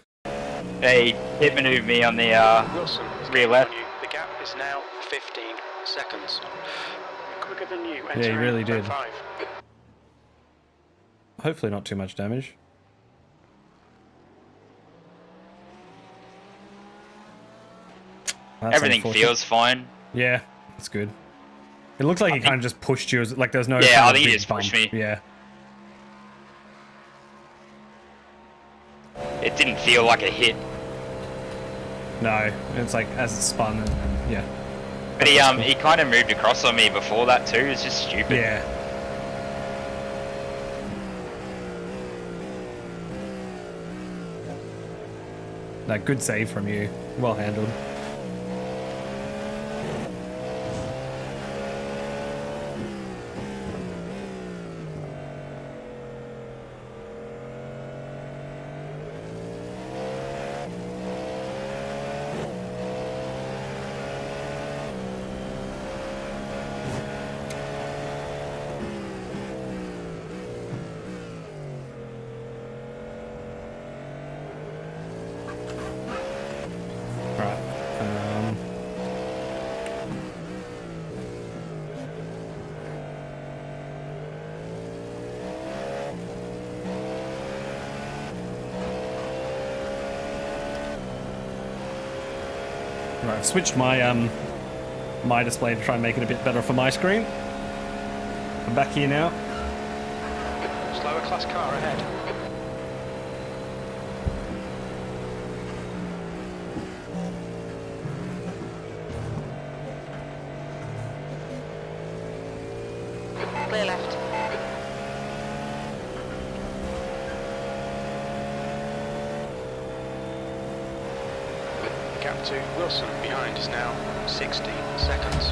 He hit maneuvered me on the Wilson, rear left. the gap is now 15 seconds. Quicker than you. Yeah, he really did. 5. hopefully not too much damage. That's Everything unfortunate. feels fine. Yeah, that's good. It looked like he kind of just pushed you, like there was no. Yeah, kind I of think he big just pushed bump. me. Yeah. It didn't feel like a hit. No, it's like as it spun, and yeah. But he kind of moved across on me before that too. It's just stupid. Yeah. No, good save from you. Well handled. Right, I've switched my my display to try and make it a bit better for my screen. I'm back here now. Slower class car ahead. Clear left. The gap to Wilson behind is now 60 seconds.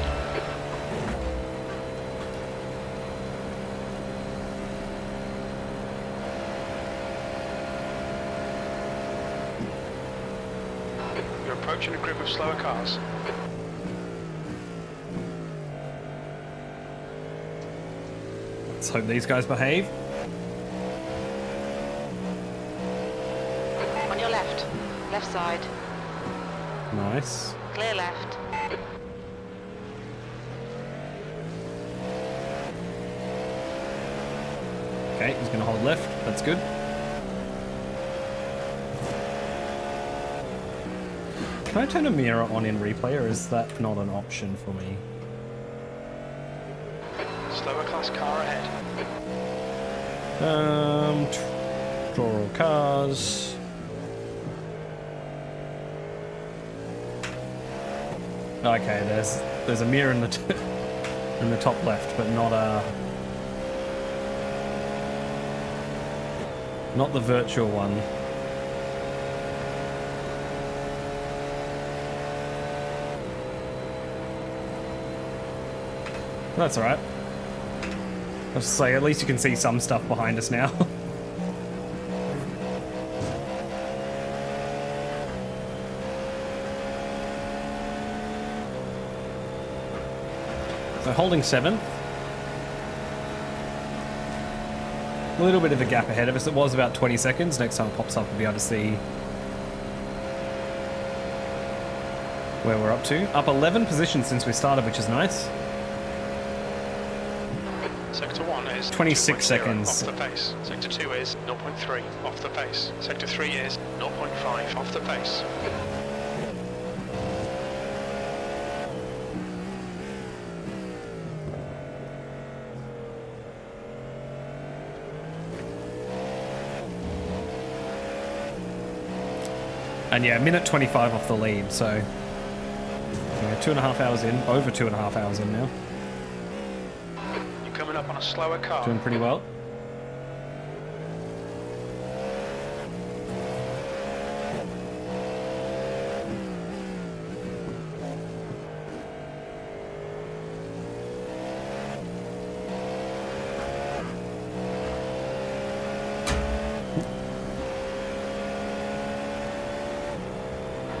You're approaching a group of slower cars. Let's hope these guys behave. On your left. Left side. Nice. Clear left. Okay, he's gonna hold left. That's good. Can I turn a mirror on in replay, or is that not an option for me? Slower class class car ahead. Draw all cars. Okay, there's a mirror in the in the top left, but not the virtual one. That's alright. I was say, at least you can see some stuff behind us now. So holding 7th. A little bit of a gap ahead of us. It was about 20 seconds. Next time it pops up, we'll be able to see where we're up to. Up 11 positions since we started, which is nice. Sector 1 is 26 2.0 seconds. off the pace. Sector 2 is 0.3 off the pace. Sector 3 is 0.5 off the pace. And yeah, minute 25 off the lead, so yeah, 2.5 hours in, over 2.5 hours in now. You're coming up on a slower car. Doing pretty well.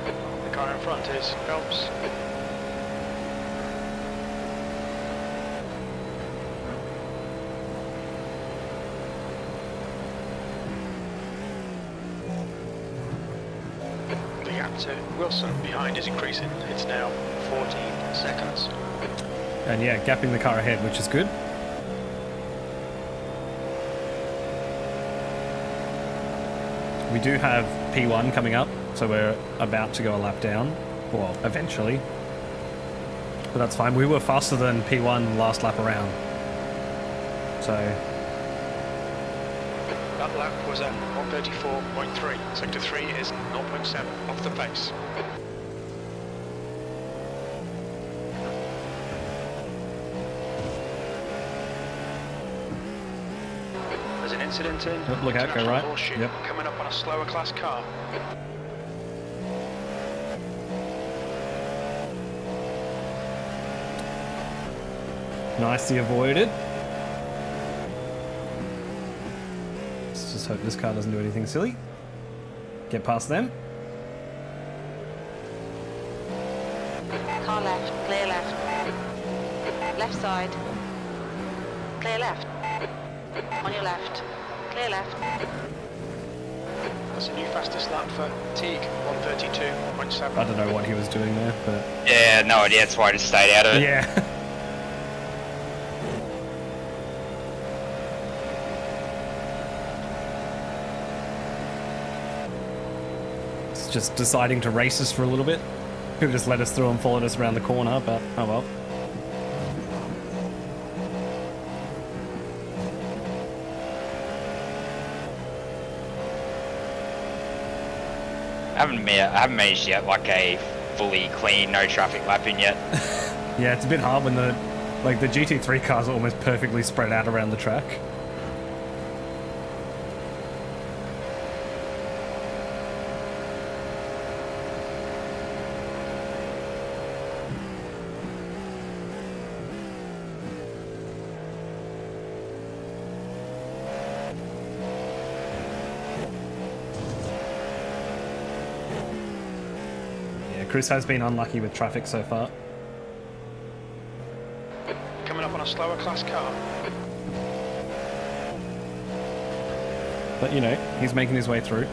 The car in front is Phelps. The gap to Wilson behind is increasing. It's now 14 seconds. And yeah, gapping the car ahead, which is good. We do have P1 coming up, so we're about to go a lap down. Well, eventually. But that's fine. We were faster than P1 last lap around. So, That lap was at 134.3. Sector 3 is 0.7 off the pace. There's an incident in Yep, look out, go International right. Horseshoe, Yep. coming up on a slower class car. nicely avoided. Let's just hope this car doesn't do anything silly. Get past them. Car left, clear left. Left side. Clear left. On your left. Clear left. That's a new fastest lap for Teague, 132.7. I don't know what he was doing there, but Yeah, no idea. That's why I just stayed out of it. yeah. It's just deciding to race us for a little bit. Could have just let us through and followed us around the corner, but oh well. I haven't managed to get like a fully clean, no traffic lap in yet. Yeah, it's a bit hard when the GT3 cars are almost perfectly spread out around the track. Yeah, Chris has been unlucky with traffic so far. Coming up on a slower class car. But, you know, he's making his way through.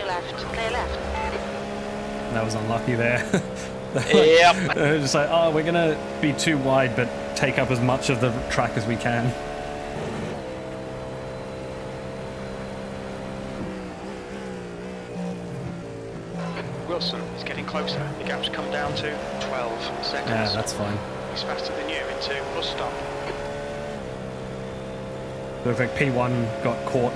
left. Clear left. That was unlucky there. Yep. They're just like, oh, we're gonna be too wide, but take up as much of the track as we can. Wilson is getting closer. The gap's come down to 12 seconds. Yeah, that's fine. He's faster than you into bus stop. Looks like P1 got caught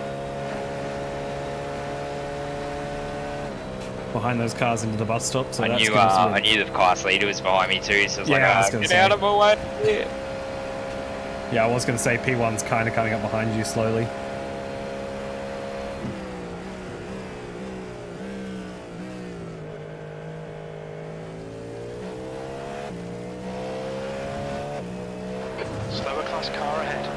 behind those cars into the bus stop. So I that's knew given us a bit- I knew the class leader was behind me too, so I was Yeah, I was like, gonna get say. out of my way. Yeah. Yeah, I was going to say P1's kind of coming up behind you slowly. Slower class car ahead.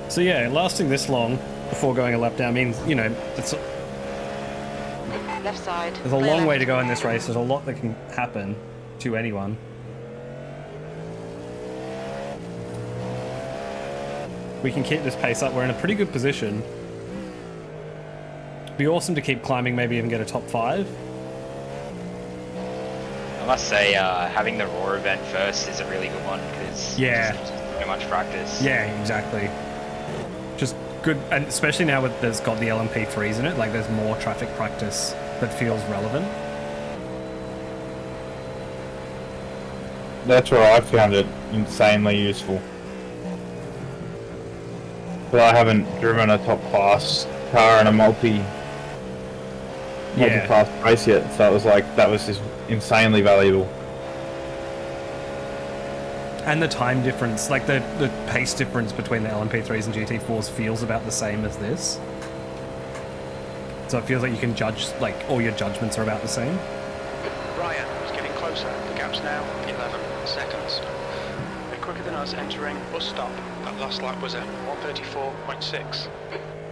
So yeah, lasting this long before going a lap down means, you know, Left side. there's a long way to go in this race. There's a lot that can happen to anyone. We can keep this pace up. We're in a pretty good position. Be awesome to keep climbing, maybe even get a top 5. I must say, having the Raw event first is a really good one because Yeah. just so much practice. Yeah, exactly. Just good, and especially now with there's got the LMP3s in it, like there's more traffic practice that feels relevant. That's where I found it insanely useful. But I haven't driven a top class car in a multi-class race yet, so it was like that was just insanely valuable. And the time difference, like the pace difference between the LMP3s and GT4s feels about the same as this. So it feels like you can judge, like all your judgments are about the same. Ryan is getting closer. The gap's now 11 seconds. A bit quicker than us entering bus stop. That last lap was at 134.6.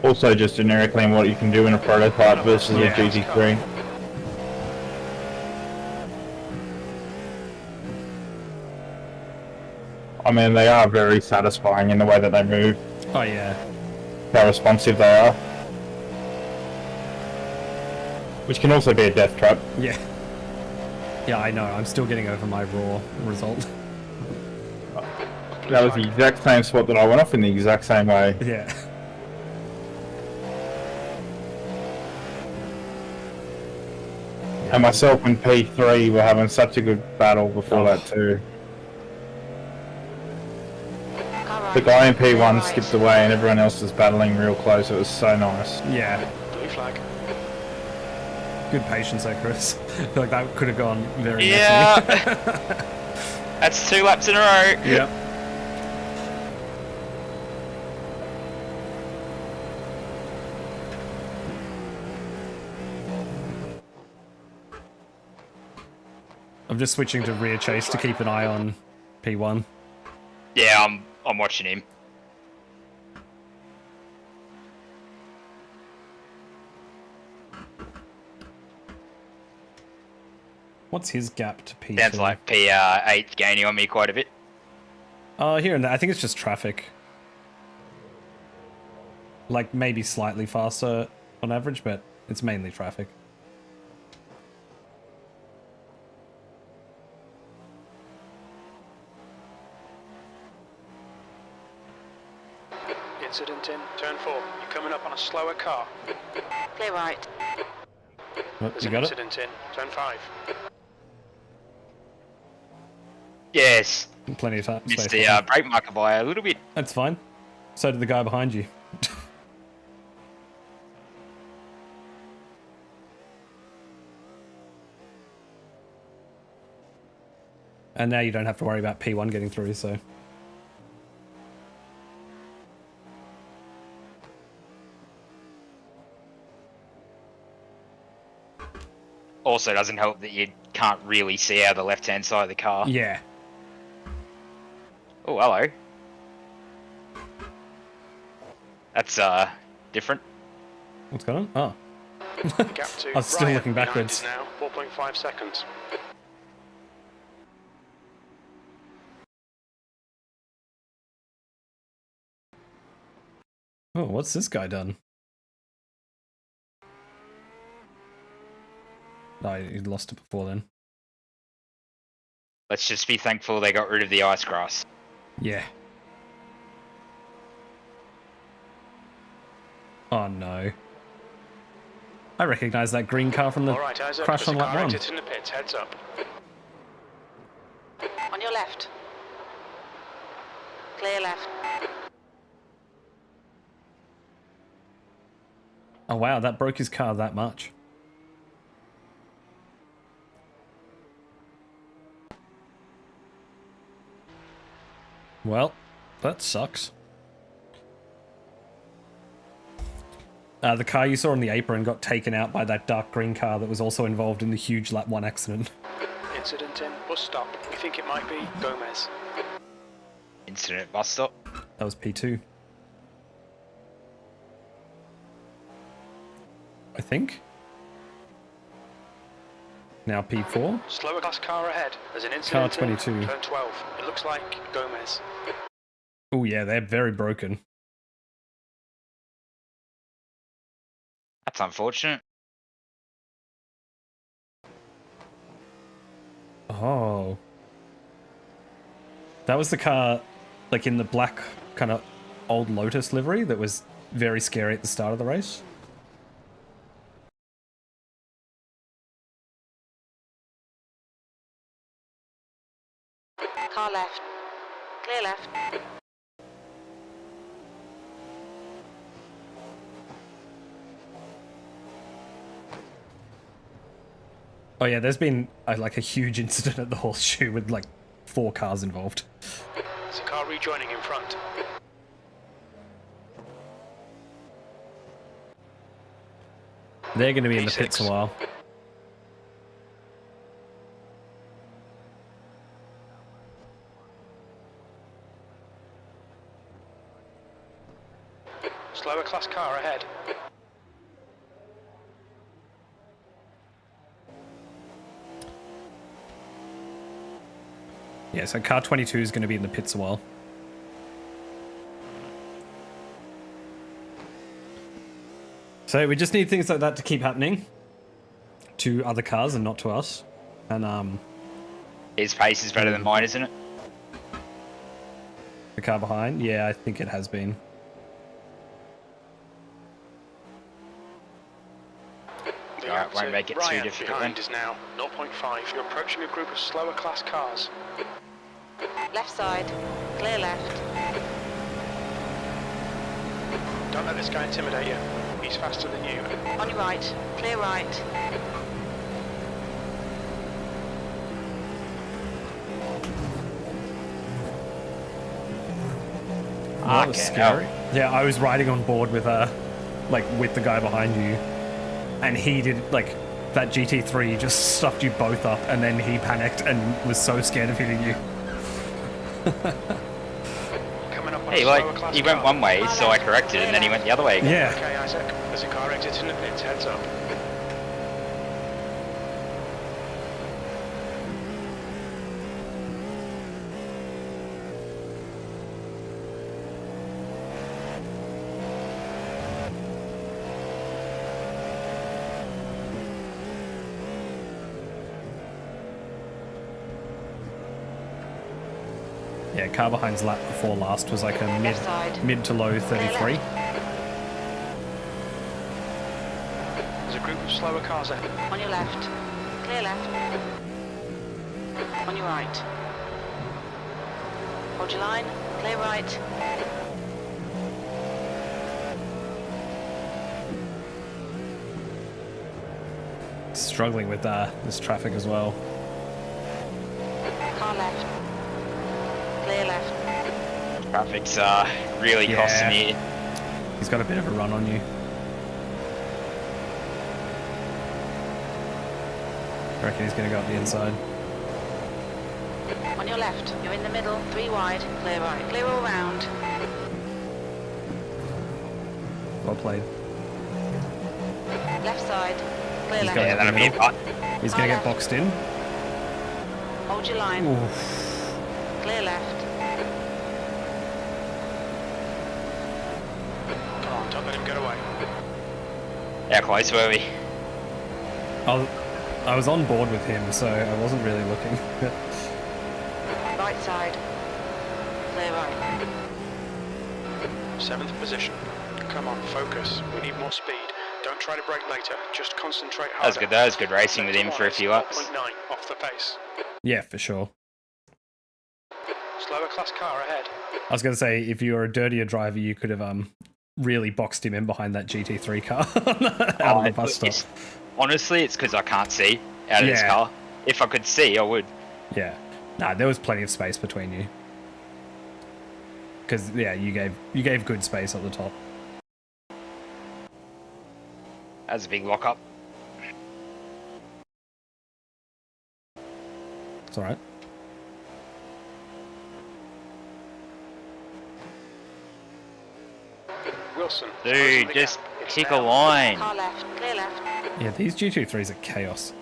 Also, just generically in what you can do in a prototype versus a GT3. I mean, they are very satisfying in the way that they move, Oh yeah. how responsive they are. Which can also be a death trap. Yeah. Yeah, I know. I'm still getting over my raw result. That was the exact same spot that I went off in the exact same way. Yeah. And myself and P3 were having such a good battle before that too. The guy in P1 skipped away and everyone else was battling real close. It was so nice. Yeah. Blue flag. Good patience there, Chris. I feel like that could have gone very Yeah. messy. That's 2 laps in a row. Yep. I'm just switching to rear chase to keep an eye on P1. Yeah, I'm watching him. What's his gap to P2? Sounds like P8's gaining on me quite a bit. Here and there. I think it's just traffic. Like, maybe slightly faster on average, but it's mainly traffic. Incident in turn 4. You're coming up on a slower car. Clear right. Oh, There's you an got it? incident in turn 5. Yes, Plenty of time. missed space. the brake marker by a little bit. That's fine. So did the guy behind you. And now you don't have to worry about P1 getting through, so... Also doesn't help that you can't really see out of the left-hand side of the car. Yeah. Oh, hello. That's different. What's going on? Oh. The gap to I was still Ryan looking behind backwards. is now 4.5 seconds. Oh, what's this guy done? No, he lost it before then. Let's just be thankful they got rid of the ice grass. Yeah. Oh no. I recognise that green car from the All right, Isaac, crash there's on a lap car 1. exit in the pits. Heads up. On your left. Clear left. Oh wow, that broke his car that much. Well, that sucks. The car you saw on the apron got taken out by that dark green car that was also involved in the huge lap 1 accident. Incident in bus stop. We think it might be Gomez. Incident bus stop. That was P2. I think. Now P4. Slower class car ahead. There's an Car incident in 22. turn 12. It looks like Gomez. Oh yeah, they're very broken. That's unfortunate. Oh. That was the car, like in the black kind of old Lotus livery that was very scary at the start of the race. Car left. Clear left. Oh yeah, there's been like a huge incident at the horseshoe with like 4 cars involved. There's a car rejoining in front. They're going to be in the P6. pits a while. Slower class car ahead. Yeah, so car 22 is going to be in the pits a while. So we just need things like that to keep happening to other cars and not to us. And His pace is better than mine, isn't it? the car behind, yeah, I think it has been. The Alright, active won't make it too Ryan difficult behind then. is now 0.5. You're approaching a group of slower class cars. Left side. Clear left. Don't let this guy intimidate you. He's faster than you. On your right. Clear right. That was Okay, scary. Yeah, I was riding on board with like with the guy behind you, and he did like that GT3 just stuffed you both up, and then he panicked and was so scared of hitting you. Coming up on Hey, a slower like, class he went car. one way, so I corrected, and then he went the other way again. Yeah. Okay, Isaac. There's a car exit in the pits. Heads up. Yeah, car behind's lap before last was like a Left side. mid to low 33. There's a group of slower cars ahead. On your left. Clear left. On your right. Hold your line. Clear right. Struggling with this traffic as well. Car left. Clear left. Traffic's really Yeah. costing you. He's got a bit of a run on you. I reckon he's going to go up the inside. On your left. You're in the middle. 3 wide. Clear right. Clear all round. Well played. Left side. Clear He's left. got Yeah, that'll be a cut. He's going to get boxed in. Hold your line. Oof. Clear left. Don't let him get away. How close were we? I was on board with him, so I wasn't really looking. Right side. Clear right. 7th position. Come on, focus. We need more speed. Don't try to brake later. Just concentrate harder. That was good. That was good racing with him for a few laps. 0.9 off the pace. Yeah, for sure. Slower class car ahead. I was going to say, if you were a dirtier driver, you could have really boxed him in behind that GT3 car out of the bus stop. Honestly, it's because I can't see out of this car. If I could see, I would. Yeah. Nah, there was plenty of space between you. Because, yeah, you gave good space at the top. That was a big lock-up. It's alright. Wilson. Dude, just pick a line. Car left. Clear left. Yeah, these GT3s are chaos.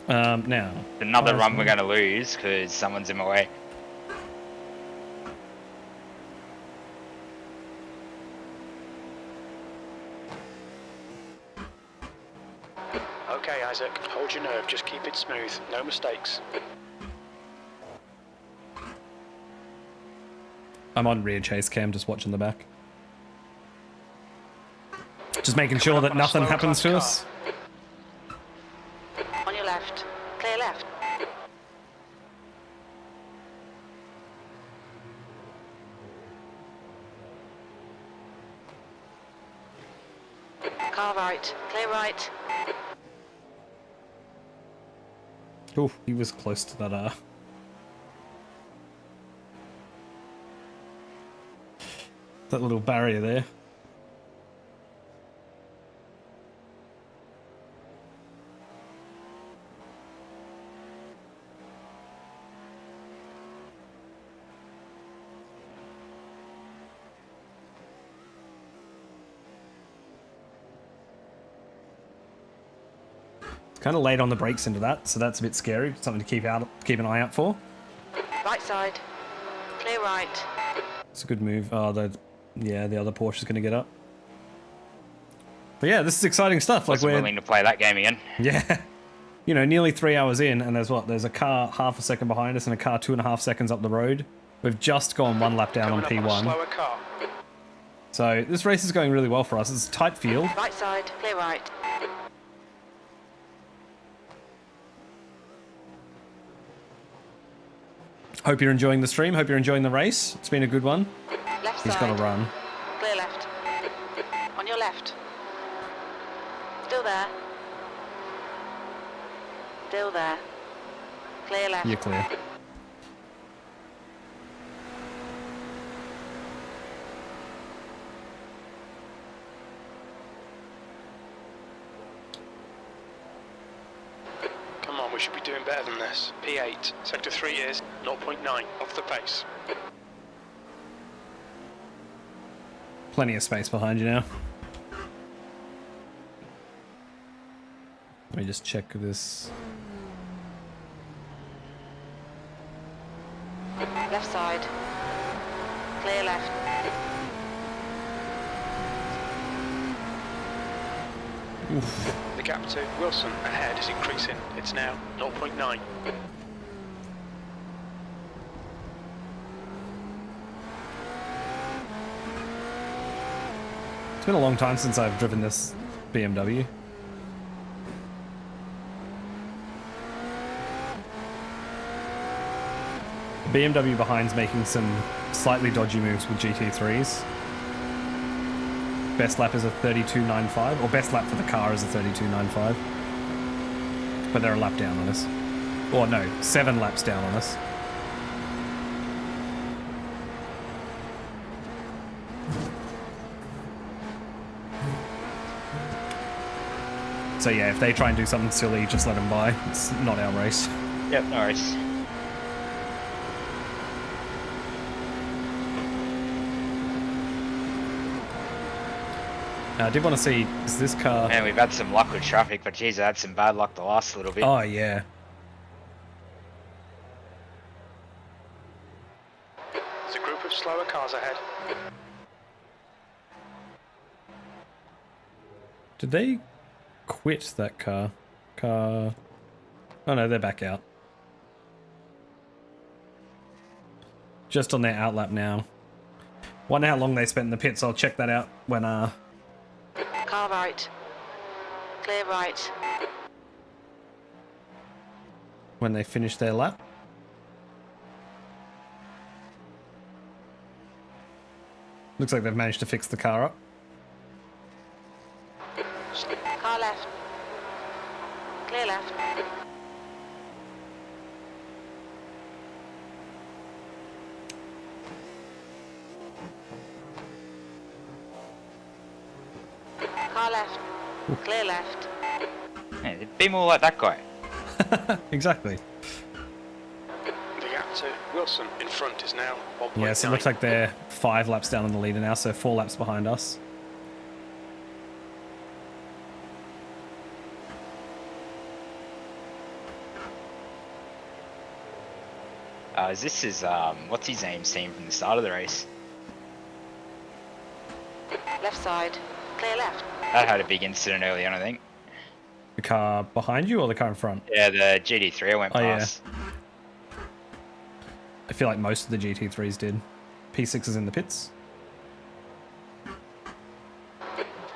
Now. Another run we're going to lose because someone's in my way. Okay, Isaac. Hold your nerve. Just keep it smooth. No mistakes. I'm on rear chase cam, just watching the back. Just making sure that nothing happens to us. On your left. Clear left. Car right. Clear right. Ooh, he was close to that, that little barrier there. Kind of late on the brakes into that, so that's a bit scary. Something to keep an eye out for. Right side. Clear right. It's a good move. Oh, the other Porsche's going to get up. But yeah, this is exciting stuff. Like Wasn't willing to play that game again. Yeah, you know, nearly 3 hours in, and there's a car half a second behind us and a car 2.5 seconds up the road. We've just gone one lap down on P1. Slower car. So this race is going really well for us. It's a tight field. Right side. Clear right. Hope you're enjoying the stream. Hope you're enjoying the race. It's been a good one. Left He's side. got to run. Clear left. On your left. Still there. Still there. Clear left. You're clear. Come on, we should be doing better than this. P8. Sector 3 is 0.9 off the pace. Plenty of space behind you now. Let me just check this. Left side. Clear left. The gap to Wilson ahead is increasing. It's now 0.9. It's been a long time since I've driven this BMW. BMW behind's making some slightly dodgy moves with GT3s. Best lap is a 32.95, or best lap for the car is a 32.95. But they're a lap down on us. Or no, 7 laps down on us. So yeah, if they try and do something silly, just let them by. It's not our race. Yep, no worries. I did want to see, is this car... Man, we've had some luck with traffic, but geez, I had some bad luck the last little bit. Oh, yeah. There's a group of slower cars ahead. Did they quit that car? Oh no, they're back out. Just on their outlap now. Wonder how long they spent in the pits. I'll check that out when Car right. Clear right. when they finish their lap. Looks like they've managed to fix the car up. Car left. Clear left. Car left. Clear left. Yeah, be more like that guy. Exactly. The gap to Wilson in front is now 1.9. Yeah, so it looks like they're 5 laps down on the leader now, so 4 laps behind us. This is what's his name team from the start of the race. Left side. Clear left. That had a big incident early on, I think. The car behind you or the car in front? Yeah, the GT3 I went Oh, yeah. past. I feel like most of the GT3s did. P6 is in the pits.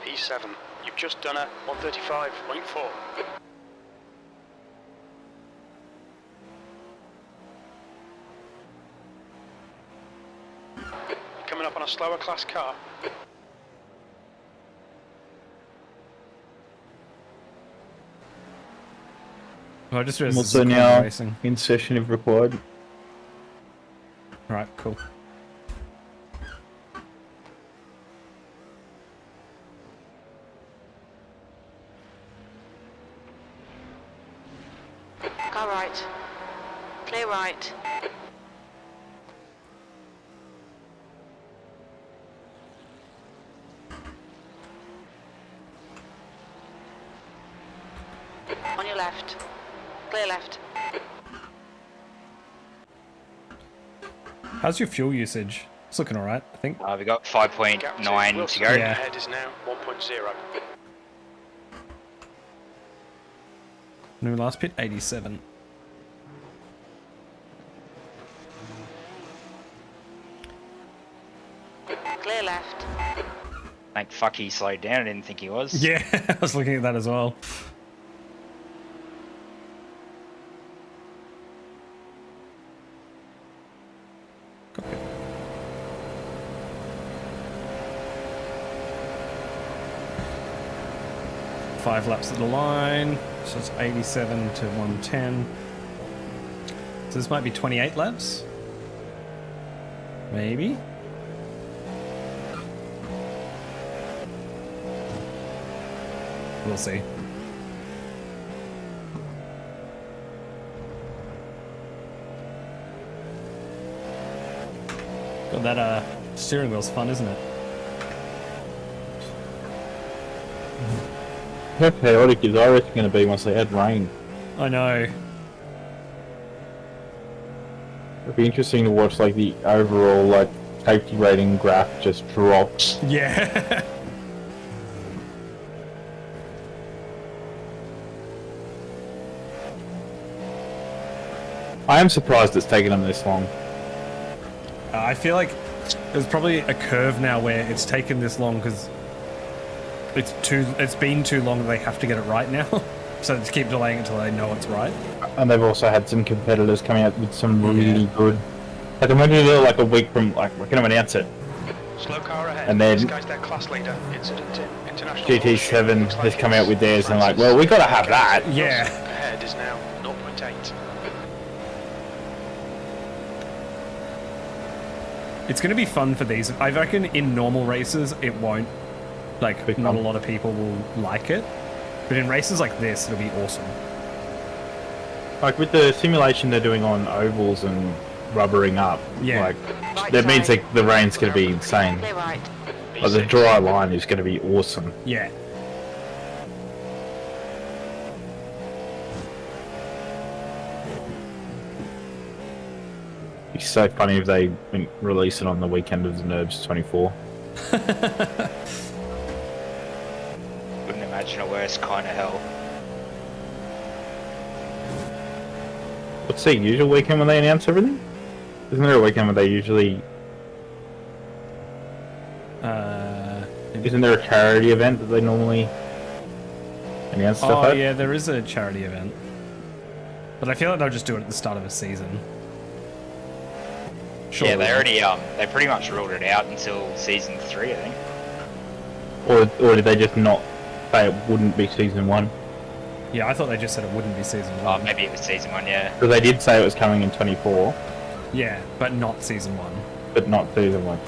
P7. You've just done a 135.4. Coming up on a slower class car. Oh, I just realized this is Also Muscular now Racing. in session if required. Alright, cool. Car right. Clear right. On your left. Clear left. How's your fuel usage? It's looking alright, I think. We got Gap 5.9 to Wilson go. Yeah. ahead is now 1.0. New last pit, 87. Clear left. Thank fuck he slowed down. I didn't think he was. Yeah, I was looking at that as well. Copy. Five laps at the line, so it's 87 to 110. So this might be 28 laps? Maybe? We'll see. God, that steering wheel's fun, isn't it? How chaotic is iRacing going to be once they add rain? I know. It'd be interesting to watch like the overall like safety rating graph just drops. Yeah. I am surprised it's taken them this long. I feel like there's probably a curve now where it's taken this long because it's been too long that they have to get it right now. So just keep delaying until they know it's right. And they've also had some competitors coming out with some really good. Like imagine they're like a week from like we're going to announce it. Slow car ahead. And then This guy's their class leader. Incident in international GT7 Looks has come it's out with theirs and like, Francis. well, we got to have that. Yeah. Ahead is now 0.8. It's going to be fun for these. I reckon in normal races it won't. Like, Be not fun. a lot of people will like it. But in races like this, it'll be awesome. Like with the simulation they're doing on ovals and rubbering up. Yeah. Like Right that means side. like the rain's going to be insane. Clear right. Like the dry line is going to be awesome. Yeah. It's so funny if they release it on the weekend of the Nerves 24. Wouldn't imagine a worse kind of hell. What's the usual weekend when they announce everything? Isn't there a weekend where they usually... Isn't there a charity event that they normally announce stuff at? Yeah, there is a charity event. But I feel like they'll just do it at the start of a season. Sure. Yeah, they already they pretty much ruled it out until season 3, I think. Or did they just not say it wouldn't be season 1? Yeah, I thought they just said it wouldn't be season 1. Oh, maybe it was season 1, yeah. Because they did say it was coming in 24, Yeah, but not season 1. but not season 1.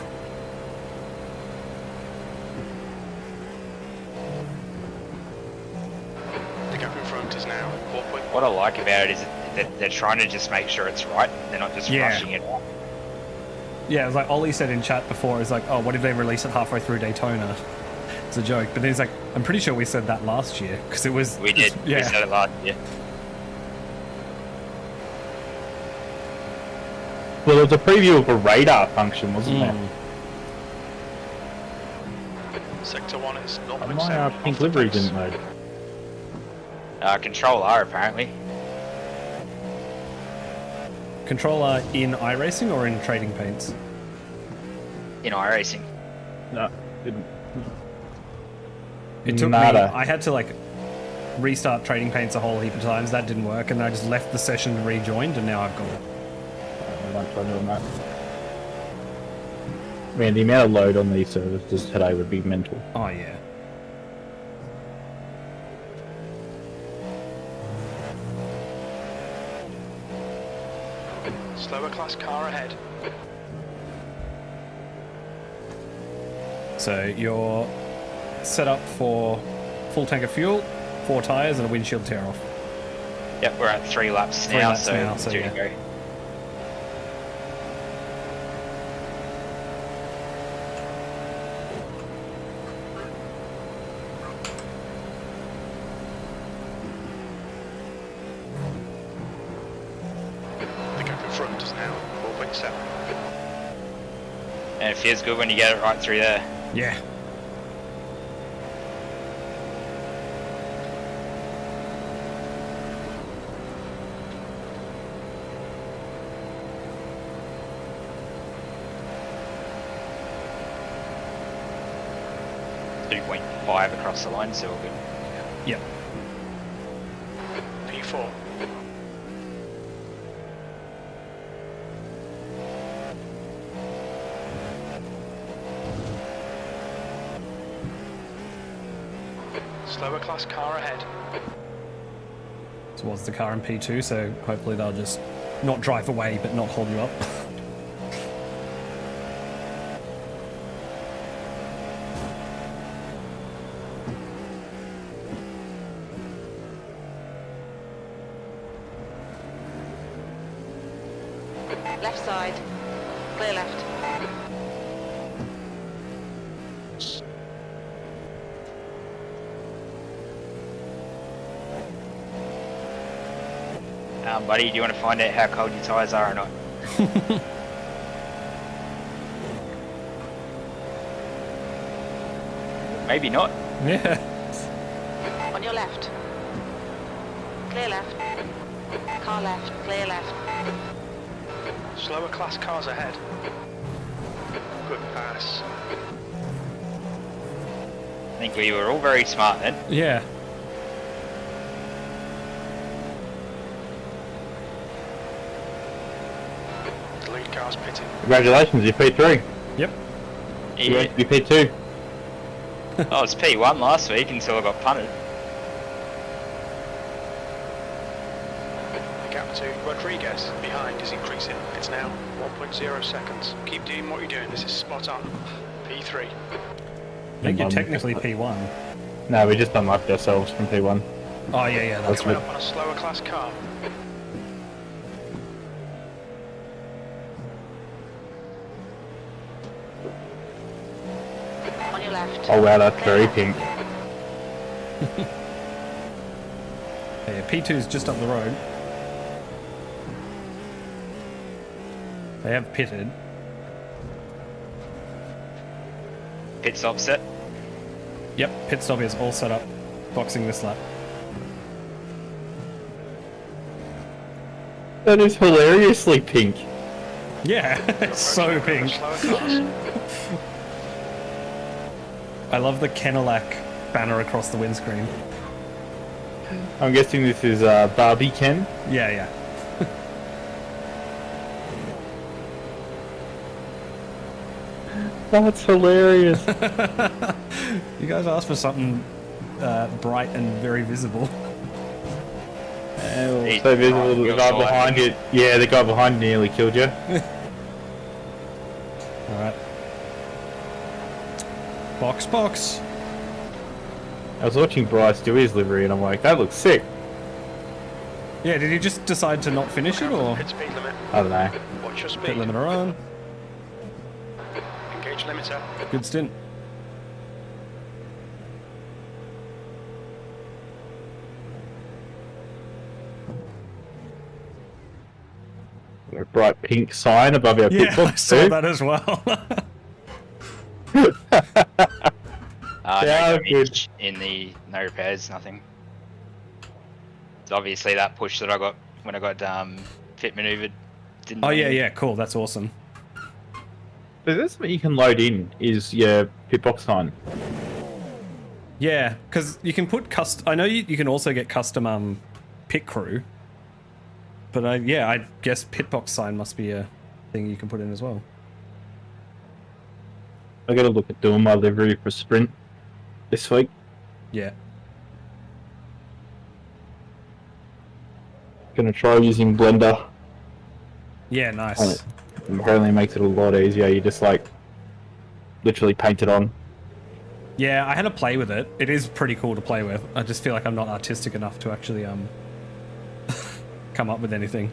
The gap in front is now 4.1. What I like about it is that they're trying to just make sure it's right. They're not just Yeah. rushing it out. Yeah, it was like Ollie said in chat before, it's like, oh, what if they release it halfway through Daytona? It's a joke. But then he's like, I'm pretty sure we said that last year, because it was... We did. Yeah. We said it last year. Well, there was a preview of a radar function, wasn't there? Sector 1 is 0.7 And my pink off the livery pace. didn't load. Control R, apparently. Controller in iRacing or in Trading Paints? In iRacing. No, didn't. It took Nada. me... I had to, like, restart Trading Paints a whole heap of times. That didn't work, and then I just left the session and rejoined, and now I've got it. I won't try doing that. Man, the amount of load on these services today would be mental. Oh, yeah. Slower class car ahead. So you're set up for full tank of fuel, 4 tyres, and a windshield tear off. Yep, we're at 3 laps 3 now, laps so now, so due yeah. to go. The gap in front is now 4.7. And it feels good when you get it right through there. Yeah. .5 across the line, so all good. Yep. P4. Slower class car ahead. Towards the car in P2, so hopefully they'll just not drive away, but not hold you up. Left side. Clear left. Buddy, do you want to find out how cold your tyres are or not? Maybe not. Yeah. On your left. Clear left. Car left. Clear left. Slower class cars ahead. Good pass. I think we were all very smart then. Yeah. The lead car's pitting. Congratulations, you're P3. Yep. You Yeah. have to be P2. I was P1 last week until I got punted. The gap to Rodriguez behind is increasing. It's now 1.0 seconds. Keep doing what you're doing. This is spot on. P3. I think you're technically P1. No, we just unlocked ourselves from P1. Oh, yeah, that's Coming good. up on a slower class car. On your left. Oh wow, that's very pink. Yeah, P2's just up the road. They have pitted. Pit stop set. Yep, pit stop is all set up. boxing this lap. That is hilariously pink. Yeah, it's so pink. Slower cars. I love the Kenelac banner across the windscreen. I'm guessing this is Barbie Ken. Yeah, yeah. That's hilarious. You guys asked for something bright and very visible. So visible that the guy behind it. Yeah, the guy behind nearly killed you. Alright. Box, box. I was watching Bryce do his livery and I'm like, that looks sick. Yeah, did he just decide to not finish it, or Pit speed limit. I don't know. Watch your pit speed. limiter on? Engage limiter. Good stint. A bright pink sign above our pit Yeah, I box saw too. that as well. No Yeah, damage in the no repairs, nothing. It's obviously that push that I got when I got pit maneuvered. Didn't Oh yeah, land. yeah, cool. That's awesome. But that's what you can load in is your pit box sign. Yeah, because you can put I know you can also get custom pit crew. But yeah, I guess pit box sign must be a thing you can put in as well. I gotta look at doing my livery for sprint this week. Yeah. Gonna try using Blender. Yeah, nice. Apparently it makes it a lot easier. You just like literally paint it on. Yeah, I had to play with it. It is pretty cool to play with. I just feel like I'm not artistic enough to actually come up with anything.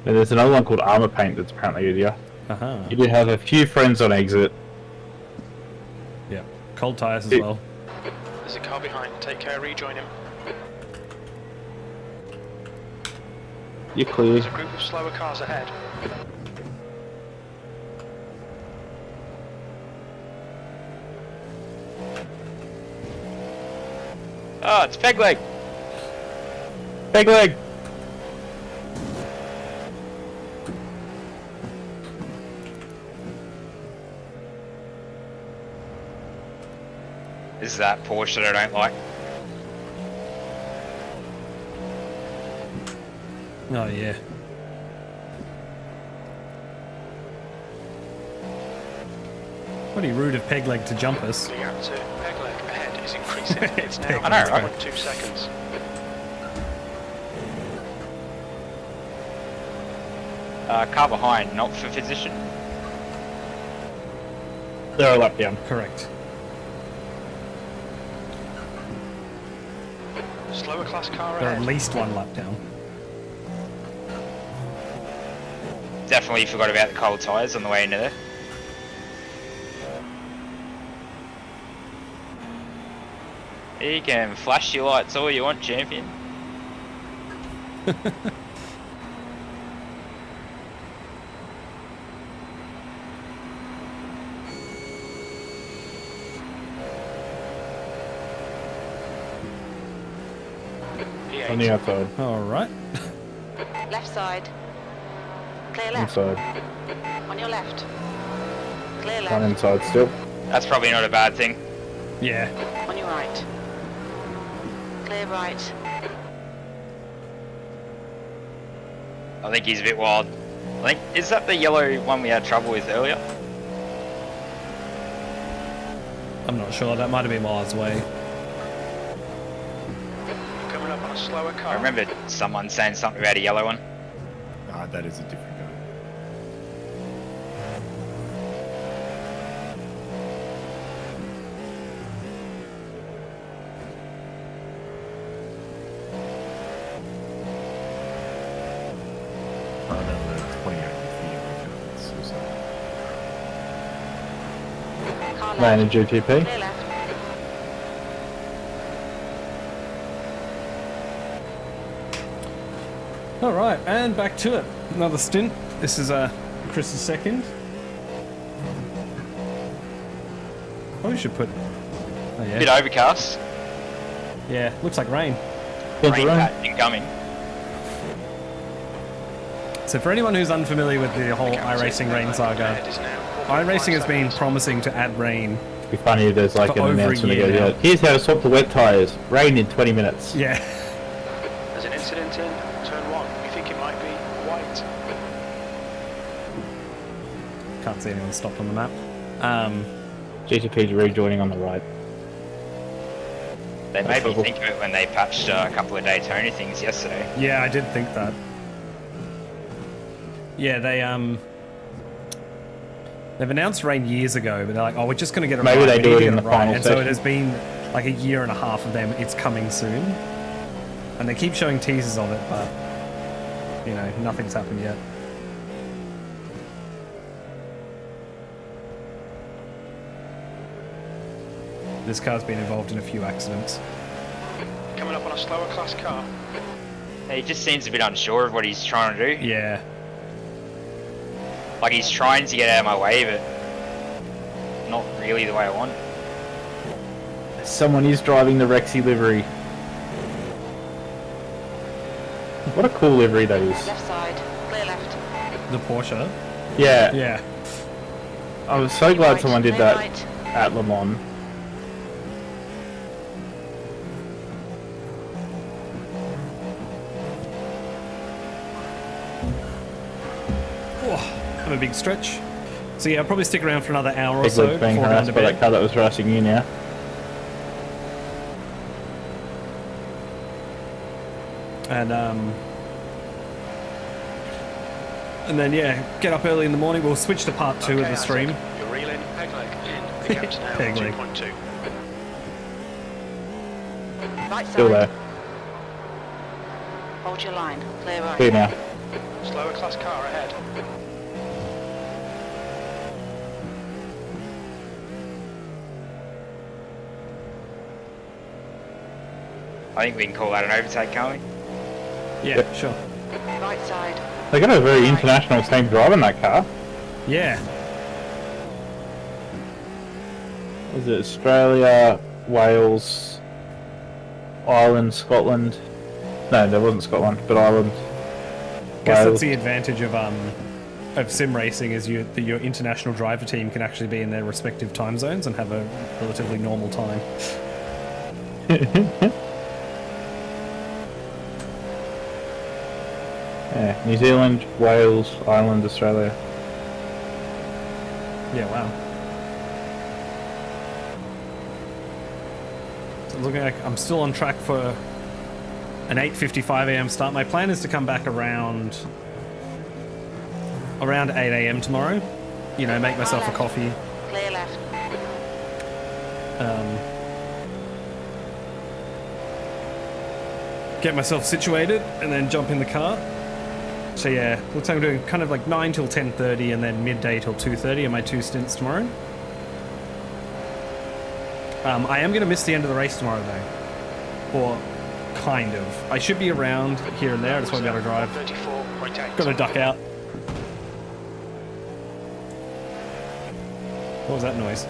And there's another one called Armor Paint that's apparently easier. Uh-huh. You do have a few friends on exit. Yeah. Cold tires as well. There's a car behind. Take care, rejoin him. You're clear. There's a group of slower cars ahead. Oh, it's peg leg. Big leg! This is that Porsche that I don't like. Oh, yeah. Pretty rude of Pegleg to jump us. The gap to peg leg ahead is increasing. It's now I know, right? 2 seconds. Car behind, not for position. They're a lap down. Correct. Slower class car They're ahead. at least one lap down. Definitely forgot about the cold tyres on the way into there. You can flash your lights all you want, champion. P8. On the outside. Alright. Left side. Clear left. Inside. On your left. Clear One left. inside still. That's probably not a bad thing. Yeah. On your right. Clear right. I think he's a bit wild. I think, is that the yellow one we had trouble with earlier? I'm not sure. That might have been Miles' way. You're coming up on a slower car. I remember someone saying something about a yellow one. Ah, that is a different guy. Oh no, that's 28 feet. It's suicide. Car Man in left. GTP. Clear left. Alright, and back to it. Another stint. This is Chris's second. Probably should put Oh, yeah. Bit overcast. Yeah, looks like rain. Here's Rain the room. pattern incoming. So for anyone who's unfamiliar with the whole iRacing rain saga, Ahead is now iRacing has been 4.5 promising to add rain. It'd be funny if there's like For an over a announcement year that goes now. out. Here's how to swap the wet tyres. Rain in 20 minutes. Yeah. There's an incident in turn 1. We think it might be white. Can't see anyone stopped on the map. GTP's rejoining on the right. They made me think of it when they patched a couple of Daytona things yesterday. Yeah, I did think that. Yeah, they've announced rain years ago, but they're like, oh, we're just going to get it Maybe right. they We do need it to in get the right. final And so it session. has been like a year and a half of them. It's coming soon. And they keep showing teasers of it, but, you know, nothing's happened yet. This car's been involved in a few accidents. Coming up on a slower class car. He just seems a bit unsure of what he's trying to do. Yeah. Like he's trying to get out of my way, but not really the way I want. Someone is driving the Rexy livery. What a cool livery that is. Left side, clear left. The Porsche. Yeah. Yeah. I was so glad Right, someone did clear that right. at Le Mans. Oh, have a big stretch. So yeah, I'll probably stick around for another hour or Big so Luke's being before going harassed to by that bed. car that was racing you now. And then yeah, get up early in the morning. We'll switch to part 2 of the stream. You're reeling, peg leg in. The gap's now Peg leg. 2.2. Right side. Still there. Hold your line, clear right. Clear now. Slower class car ahead. I think we can call that an overtake, can't we? Yeah, sure. Right side. They got a very international team driving that car. Yeah. Was it Australia, Wales, Ireland, Scotland? No, there wasn't Scotland, but Ireland. Guess Wales. that's the advantage of sim racing is your international driver team can actually be in their respective time zones and have a relatively normal time. Yeah, New Zealand, Wales, Ireland, Australia. Yeah, wow. So looking like I'm still on track for an 8:55 a.m. start. My plan is to come back around 8 a.m. tomorrow. You know, make myself a coffee. Clear left. Get myself situated and then jump in the car. So yeah, looks like I'm doing kind of like 9 till 10:30 and then midday till 2:30 are my 2 stints tomorrow. I am going to miss the end of the race tomorrow though. Or kind of. I should be around here and there, I just won't be able to drive. 34.8. Got to duck out. What was that noise?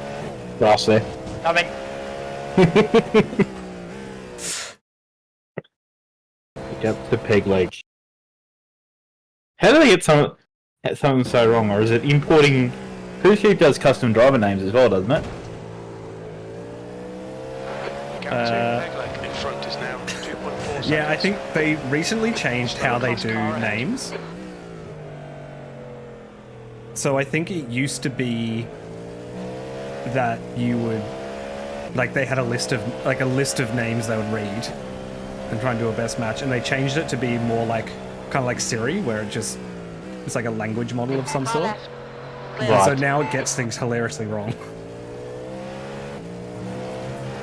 Grass there. Nothing. Pick up the peg leg. How do they get something so wrong, or is it importing? Cruise Chief does custom driver names as well, doesn't it? Gap to peg leg in front is now 2.4 seconds. Yeah, I think they recently changed how they do names. So I think it used to be that you would, like, they had a list of names they would read and try and do a best match, and they changed it to be more like kind of like Siri, where it's like a language model of some Far sort. left. Clear And so left. now it gets things hilariously wrong.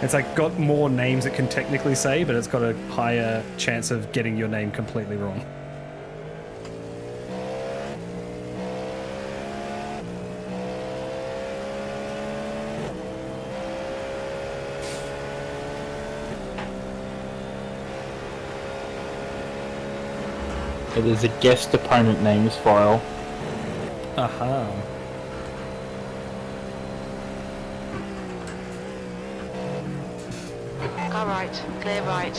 It's like got more names it can technically say, but it's got a higher chance of getting your name completely wrong. It is a guest opponent names file. clear right.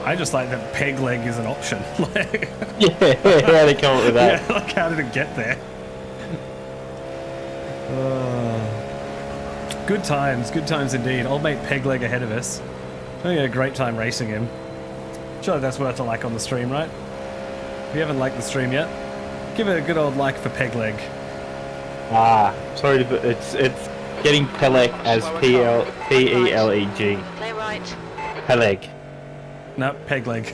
I just like that peg leg is an option. Like, Yeah, how they come up with that? yeah, like how did it get there? Good times indeed. Old mate Pegleg ahead of us. I had a great time racing him. Surely that's worth a like on the stream, right? If you haven't liked the stream yet, give it a good old like for Pegleg. Sorry, but it's getting Peleg as Peleg. Clear right. Peleg. No, Pegleg.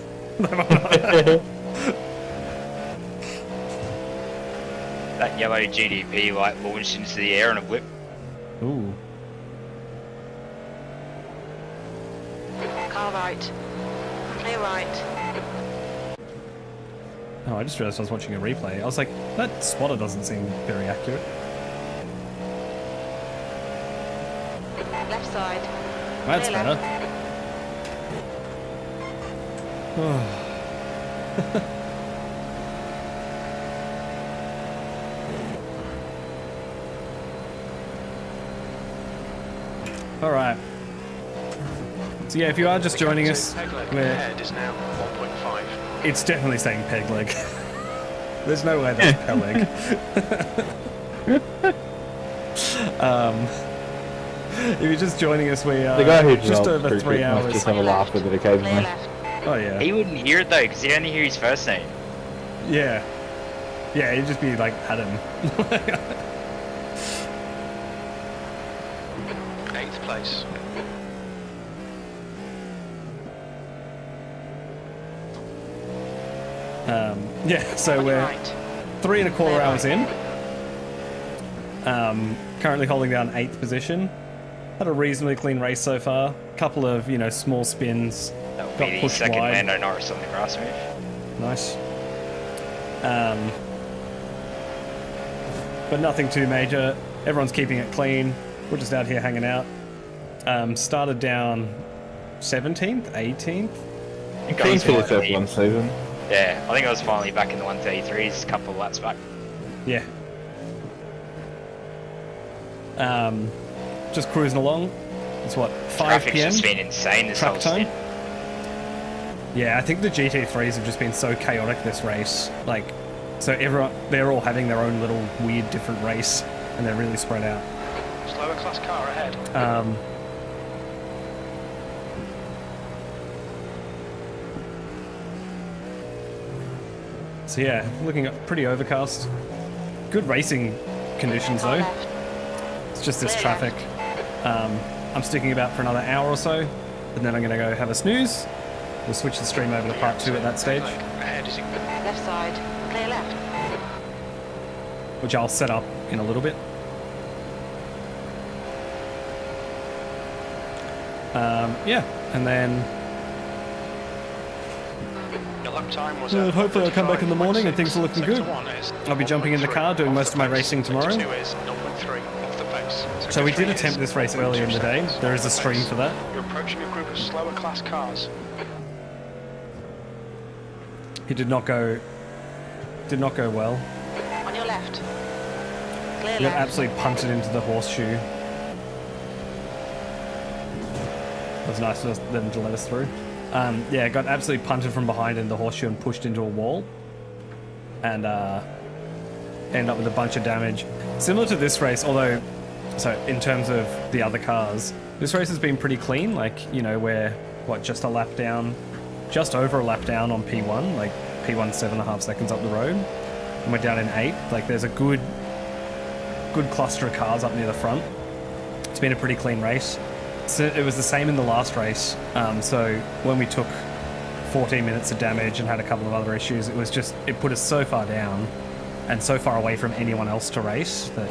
That yellow GDP like launched into the air on a whip. Ooh. Car right. Clear right. Oh, I just realized I was watching a replay. I was like, that spotter doesn't seem very accurate. Left side. That's Clear better. All right. So yeah, if you are just joining us, Ahead is now 1.5. it's definitely saying peg leg. There's no way that's Peleg. If you're just joining us, we are The guy who just developed over 3 must hours. just have a laugh with it Clear occasionally. left. Oh yeah. He wouldn't hear it though, because he'd only hear his first name. Yeah. Yeah, it'd just be like Adam. 8th place. Yeah, so On your we're right. 3.25 hours in. Currently holding down 8th position. Had a reasonably clean race so far. Couple of, you know, small spins. That would Got be the pushed second wide. Lando Norris on the grass move. Nice. But nothing too major. Everyone's keeping it clean. We're just out here hanging out. Started down 17th, 18th. Clean for this finally- F1 season. Yeah, I think I was finally back in the 133s a couple of laps back. Yeah. Just cruising along. It's what, 5 Traffic's p.m. just been insane this track whole time. stint. Yeah, I think the GT3s have just been so chaotic this race. Like, so they're all having their own little weird different race, and they're really spread out. Slower class car ahead. So yeah, looking at pretty overcast. Good racing conditions Car though. left. It's just this Clear traffic. I'm sticking about for another hour or so, and then I'm gonna go have a snooze. We'll switch the stream over to part 2 at that stage, Ahead is Left side. Clear left. which I'll set up in a little bit. Yeah, and then your lap time was hopefully I'll come back in the morning and things are looking good. I'll be jumping in the car, doing most of my racing tomorrow. 2 is 0.3 off the pace. So we did 3 attempt is this race earlier in the day. 0.2 There is a off the stream pace. for that. You're approaching a group of slower class cars. He did not go well. On your left. Clear He got left. absolutely punted into the horseshoe. It was nice of them to let us through. Yeah, got absolutely punted from behind in the horseshoe and pushed into a wall. And end up with a bunch of damage. Similar to this race, although, so in terms of the other cars, this race has been pretty clean. Like, you know, we're, what, just a lap down, just over a lap down on P1, like P1 7.5 seconds up the road. And we're down in 8th. Like, there's a good cluster of cars up near the front. It's been a pretty clean race. So it was the same in the last race. So when we took 14 minutes of damage and had a couple of other issues, it was just, it put us so far down and so far away from anyone else to race that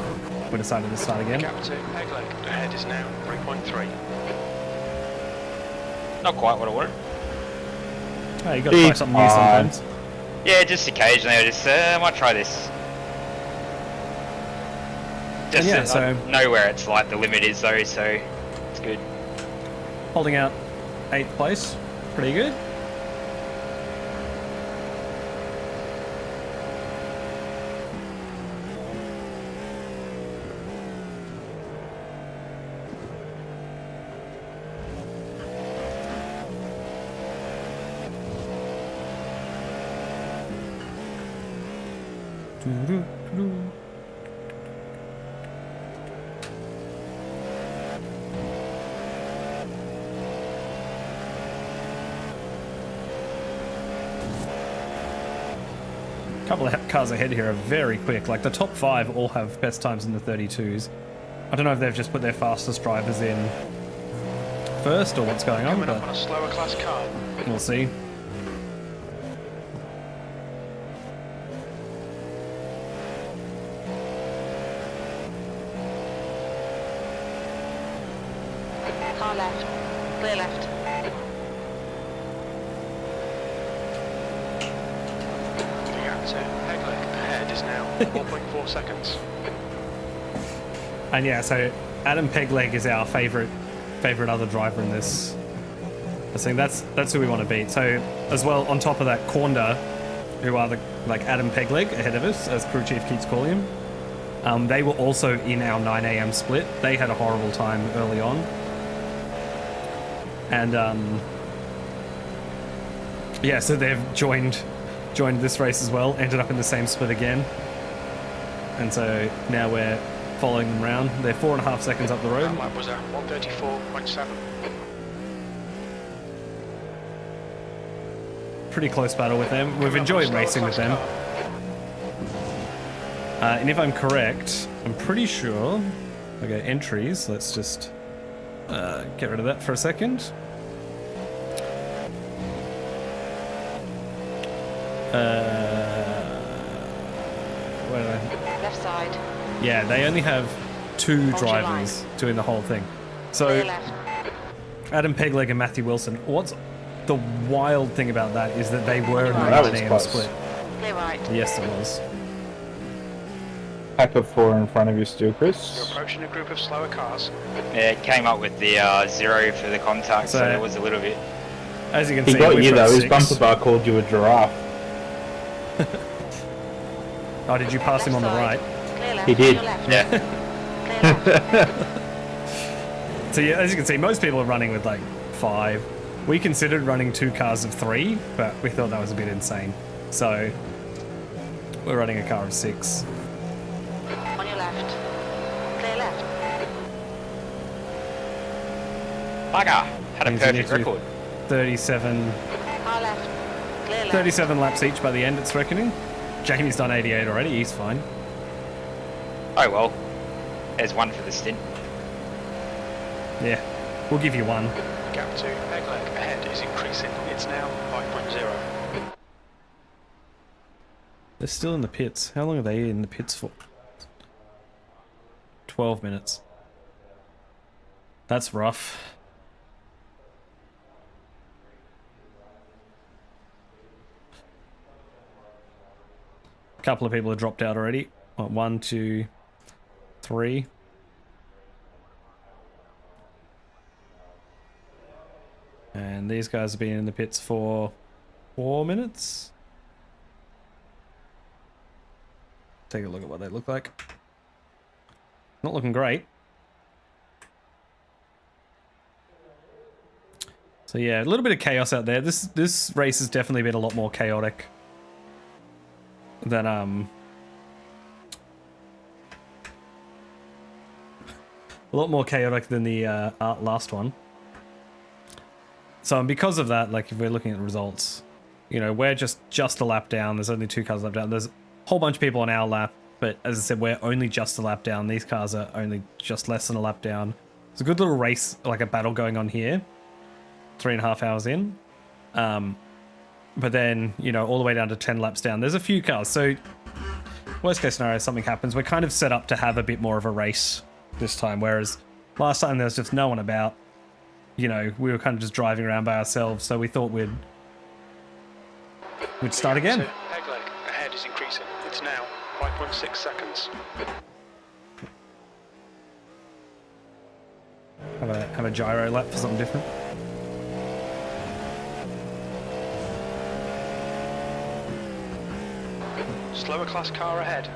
we decided to start again. Gap to Pegleg. Ahead is now 3.3. Not quite what I wanted. Hey, you got to try something new sometimes. Yeah, just occasionally I just might try this. Just Yeah, I so- know where it's like the limit is though, so it's good. Holding out 8th place. Pretty good. Couple of cars ahead here are very quick. Like the top 5 all have best times in the 32s. I don't know if they've just put their fastest drivers in first or what's going on, Coming up but on a slower class car. we'll see. Car left. Clear left. The gap to Pegleg ahead is now 4.4 seconds. And yeah, so Adam Pegleg is our favorite other driver in this. I think that's who we want to beat. So as well, on top of that, Cornda, who are like Adam Pegleg ahead of us, as crew chief keeps calling him. They were also in our 9 a.m. split. They had a horrible time early on, and yeah, so they've joined this race as well. Ended up in the same split again, and so now we're following them around. They're 4.5 seconds up the road. That lap was a 134.7. Pretty close battle with them. We've enjoyed racing with them. And if I'm correct, I'm pretty sure. Okay, entries. Let's just get rid of that for a second. Where did I... Left side. Yeah, they only have 2 drivers doing the whole thing. So Clear left. Adam Pegleg and Matthew Wilson. What's the wild thing about that is that they were in the That was 9 a.m. close. split. Clear right. Yes, it was. Pack of 4 in front of you still, You're Chris. approaching a group of slower cars. Yeah, it came up with the 0 for the contact, so So- there was a little bit. As you can He see, got we've you though. His 6. bumper bar called you a giraffe. Oh, did you pass him on the right? Clear left. He did. Your left. Yeah. Clear left. So yeah, as you can see, most people are running with like 5. We considered running 2 cars of 3, but we thought that was a bit insane. So we're running a car of 6. On your left. Clear left. Bugger! Had a Means you need perfect to do record. 37, Car left. Clear left. 37 laps each by the end, it's reckoning. Jamie's done 88 already, he's fine. Oh well. There's one for the stint. Yeah, we'll give you 1. The gap to Pegleg ahead is increasing. It's now 5.0. They're still in the pits. How long are they in the pits for? 12 minutes. That's rough. A couple of people have dropped out already. 1, 2, 3. And these guys have been in the pits for 4 minutes. Take a look at what they look like. Not looking great. So yeah, a little bit of chaos out there. This race has definitely been a lot more chaotic than a lot more chaotic than the last one. So because of that, like if we're looking at the results, you know, we're just a lap down. There's only 2 cars lap down. There's a whole bunch of people on our lap, but as I said, we're only just a lap down. These cars are only just less than a lap down. It's a good little race, like a battle going on here. 3.5 hours in. But then, you know, all the way down to 10 laps down. There's a few cars. So worst case scenario, something happens. We're kind of set up to have a bit more of a race this time, whereas last time there was just no one about. You know, we were kind of just driving around by ourselves, so we thought we'd start again. The gap to Pegleg ahead is increasing. It's now 5.6 seconds. Have a gyro lap for something different. Slower class car ahead.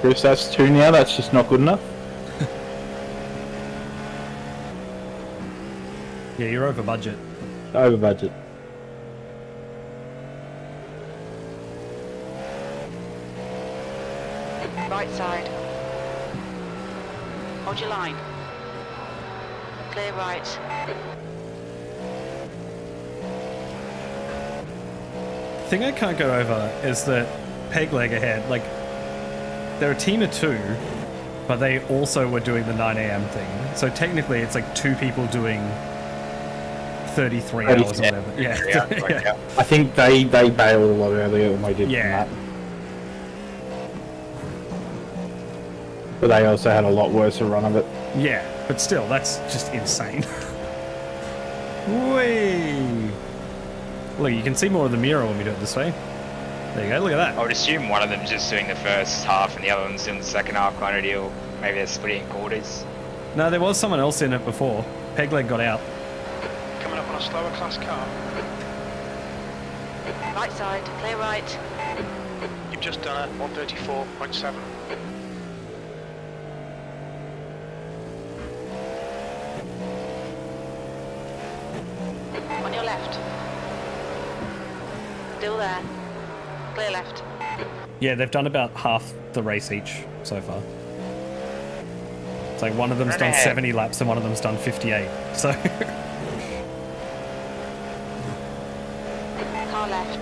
Chris, that's 2 now. That's just not good enough. Yeah, you're over budget. Over budget. Right side. Hold your line. Clear right. The thing I can't get over is that peg leg ahead, like, they're a team of 2, but they also were doing the 9 a.m. thing. So technically it's like 2 people doing 33 hours or whatever. Yeah. Yeah. I think they bailed a lot earlier than we did. Yeah. From that. But they also had a lot worse a run of it. Yeah, but still, that's just insane. Whee! Look, you can see more of the mirror when we do it this way. There you go, look at that. I would assume one of them's just doing the first half and the other one's doing the second half kind of deal. Maybe they're splitting in quarters. No, there was someone else in it before. Pegleg got out. Coming up on a slower class car. Right side. Clear right. You've just done a 134.7. On your left. Still there. Clear left. Yeah, they've done about half the race each so far. It's like one of them's done 70 laps and one of them's done 58. So Car left.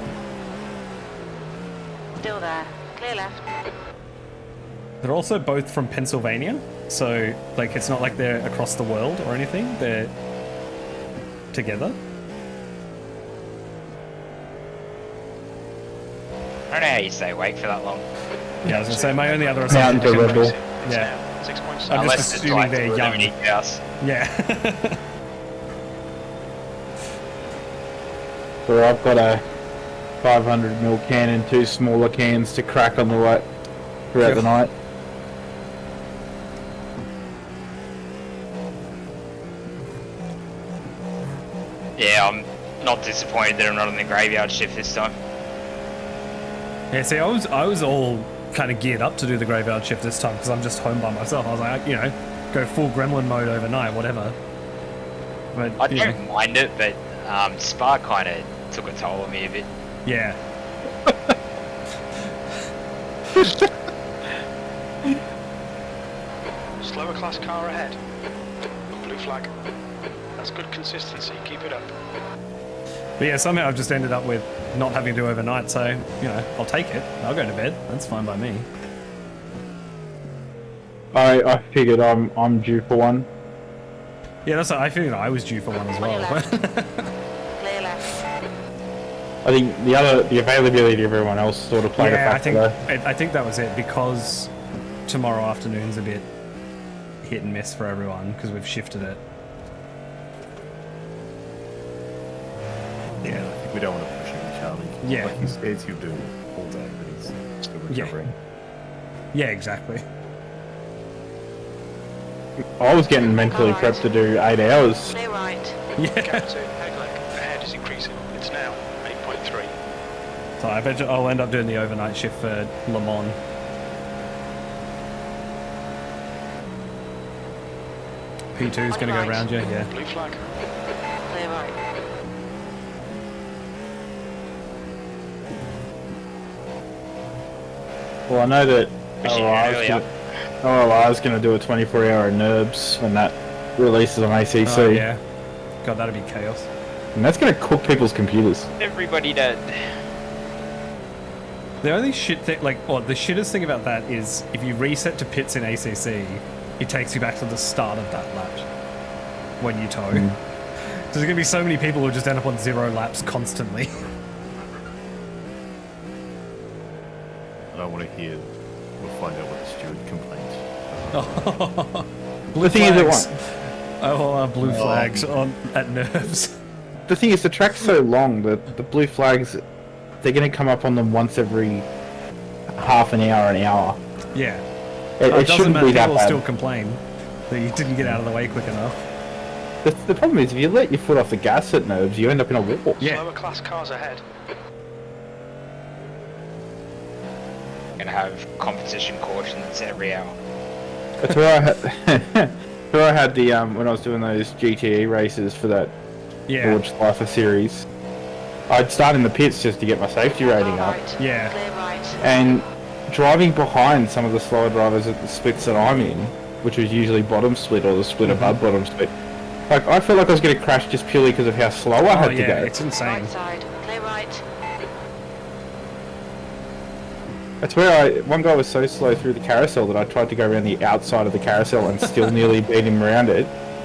Still there. Clear left. they're also both from Pennsylvania. So like it's not like they're across the world or anything. They're together. I don't know how you stay awake for that long. Yeah, I was gonna say my only other Mountain assumption. to Red Bull. Yeah. 6.7. I'm Unless just it's assuming like they're young. house. Yeah. So I've got a 500ml can and 2 smaller cans to crack on the way throughout the night. Yeah, I'm not disappointed that I'm not on the graveyard shift this time. Yeah, see, I was all kind of geared up to do the graveyard shift this time because I'm just home by myself. I was like, you know, go full gremlin mode overnight, whatever. But I you know, don't mind it, but Spa kind of took a toll on me a bit. yeah. Slower class car ahead. Blue flag. That's good consistency. Keep it up. But yeah, somehow I've just ended up with not having to do overnight, so, you know, I'll take it. I'll go to bed. That's fine by me. I figured I'm due for one. Yeah, that's what I figured I was due for one as On your well. left. Clear left. I think the availability of everyone else sort of played a Yeah, factor there. I think that was it because tomorrow afternoon's a bit hit and miss for everyone because we've shifted it. Yeah, I think we don't want to push him, Charlie. Yeah. Like he says he'll do all day, but he's still recovering. Yeah, exactly. I was getting mentally Alright. prepped to do 8 hours. Clear right. Yeah. Gap to Pegleg ahead is increasing. It's now 8.3. So I bet you I'll end up doing the overnight shift for Le Mans. P2's going to go Right. around you, yeah. Blue flag. Clear right. Well, I know that Pushing it earlier. is going to do a 24-hour NERBS when that releases on ACC. Oh, yeah. God, that'd be chaos. And that's going to cook people's computers. Everybody dead. The only shit thing, like, well, the shittest thing about that is if you reset to pits in ACC, it takes you back to the start of that lap when you tow. So there's going to be so many people who just end up on 0 laps constantly. I don't want to hear. We'll find out what the steward complained. Blue thing is, it flags. Oh, blue flags on at nerves. The thing is, the track's so long that the blue flags, they're going to come up on them once every half an hour. Yeah. It doesn't shouldn't matter. be that People bad. still complain that you didn't get out of the way quick enough. The problem is, if you let your foot off the gas at NERBS, you end up in a wall. Yeah. Slower class cars ahead. Gonna have competition cautions every hour. That's where I had, where I had the when I was doing those GTE races for that Yeah. Launched Life Series. I'd start in the pits just to get my safety rating Car up. right. Yeah. Clear right. And driving behind some of the slower drivers at the splits that I'm in, which was usually bottom split or the split above bottom split, like I felt like I was going to crash just purely because of how slow I had to yeah, go. it's insane. Right side. Clear right. That's where one guy was so slow through the carousel that I tried to go around the outside of the carousel and still nearly beat him around it.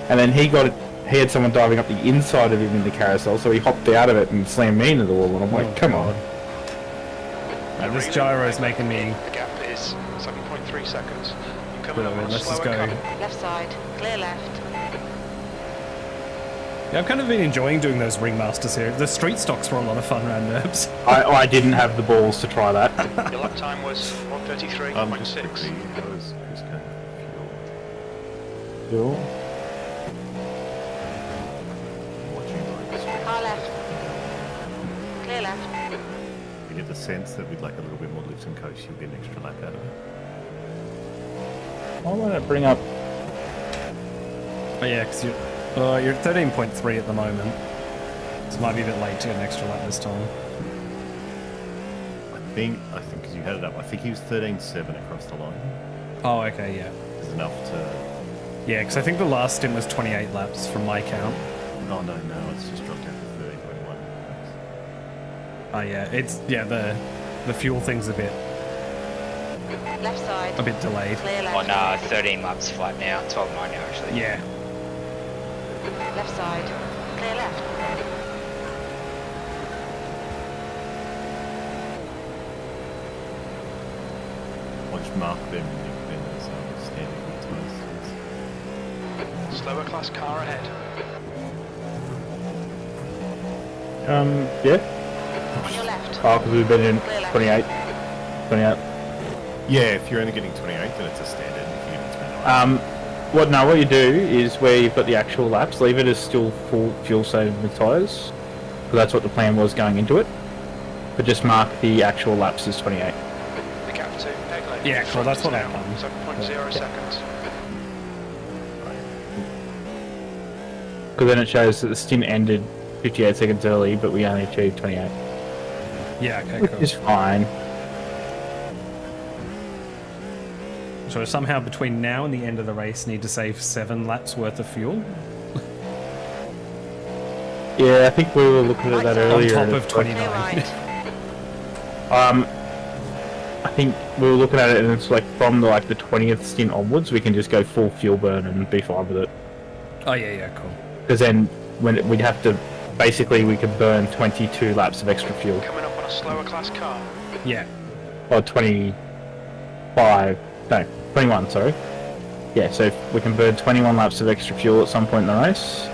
And then he had someone diving up the inside of him in the carousel, so he hopped out of it and slammed me into the wall. And I'm like, come on. This gyro is making me... The gap is 7.3 seconds. You're coming up on a Let's just slower go. cut. Left side. Clear left. Yeah, I've kind of been enjoying doing those Ringmasters here. The street stocks were a lot of fun around NURBS. I didn't have the balls to try that. Your lap time was 1:33.6. Just quickly, I was Chris going for fuel. Cool. Watching like stream. Car left. Clear left. You get the sense that with like a little bit more lift and coast, you'll get an extra lap out of it. I want to bring up... Oh yeah, because you're 13.3 at the moment. So it might be a bit late to get an extra lap this time. I think because you had it up, I think he was 13.7 across the line. Oh, okay, yeah. Is enough to... Yeah, because I think the last stint was 28 laps from my count. Oh no, it's just dropped down to 13.1. Oh yeah, the fuel thing's a bit Left side. delayed. Clear Oh left. no, 13 laps flat now, 12.9 now actually. Yeah. Left side. Clear left. Watch mark them in as standing tyres. Slower class car ahead. Yeah. On your left. Oh, because we've been in Clear left. 28. Yeah, if you're only getting 28, then it's a standard. If you're getting 29. What you do is where you've got the actual laps, leave it as still full fuel saving with tyres. Because that's what the plan was going into it. But just mark the actual laps as 28. The gap to peg leg. Yeah, cool, that's what I now. found. 7.0 seconds. Because then it shows that the stint ended 58 seconds early, but we only achieved 28. Yeah, okay, Which cool. is fine. So somehow between now and the end of the race need to save 7 laps worth of fuel? Yeah, I think we were looking at that On earlier. top and of it's like- 29. Clear right. I think we were looking at it and it's like from the 20th stint onwards, we can just go full fuel burn and be fine with it. Oh yeah, cool. Because then we'd have to, basically we could burn 22 laps of extra fuel. Coming up on a slower class car. Yeah. Or 21, sorry. Yeah, so if we can burn 21 laps of extra fuel at some point in the race.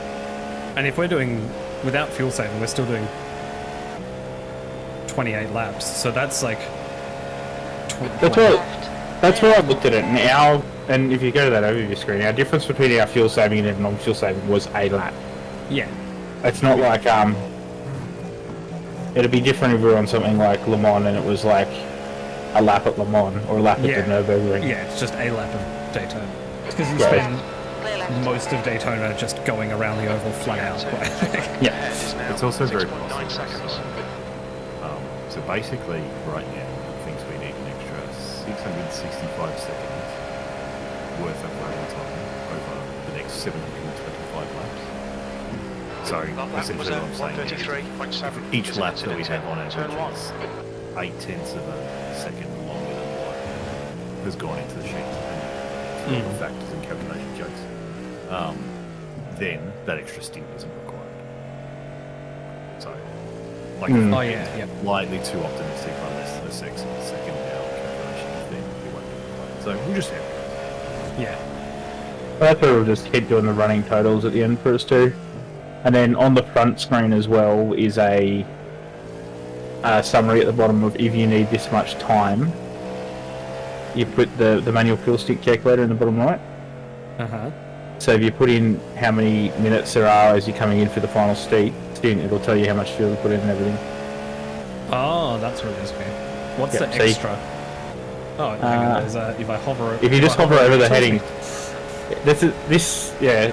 And if we're doing, without fuel saving, we're still doing 28 laps. So that's like... That's where I looked at it. And if you go to that overview screen, our difference between our fuel saving and non-fuel saving was a lap. Yeah. It's not like, it'd be different if we were on something like Le Mans and it was like a lap at Le Mans or a lap at the Nürburgring. Yeah, it's just a lap of Daytona. It's because you Right. spend Clear left. most of Daytona just going around the oval flat out. Yeah. Ahead is now It's also very 6.9 possible. seconds. So basically, right now, it thinks we need an extra 665 seconds worth of running time over the next 725 laps. So That lap was essentially at what I'm saying is 1:33.7. each lap that we have on Turn average one. is 0.8 of a second longer than what has gone into the sheet. And through all the factors and calculation jokes. Then that extra stint isn't required. So, like, Mm. Oh yeah, yeah. slightly too optimistic on less than a second now calculations, then it won't be required. So we'll just see how it goes. Yeah. That's where we'll just keep doing the running totals at the end for us too. And then on the front screen as well is a summary at the bottom of if you need this much time. You put the manual fuel stick calculator in the bottom right. Uh-huh. So if you put in how many minutes there are as you're coming in for the final stint, it'll tell you how much fuel you put in and everything. Oh, that's what it is. Okay. What's Yeah, the so you- extra? Oh, hang on. There's if I hover... If you just hover over the it tells heading, me-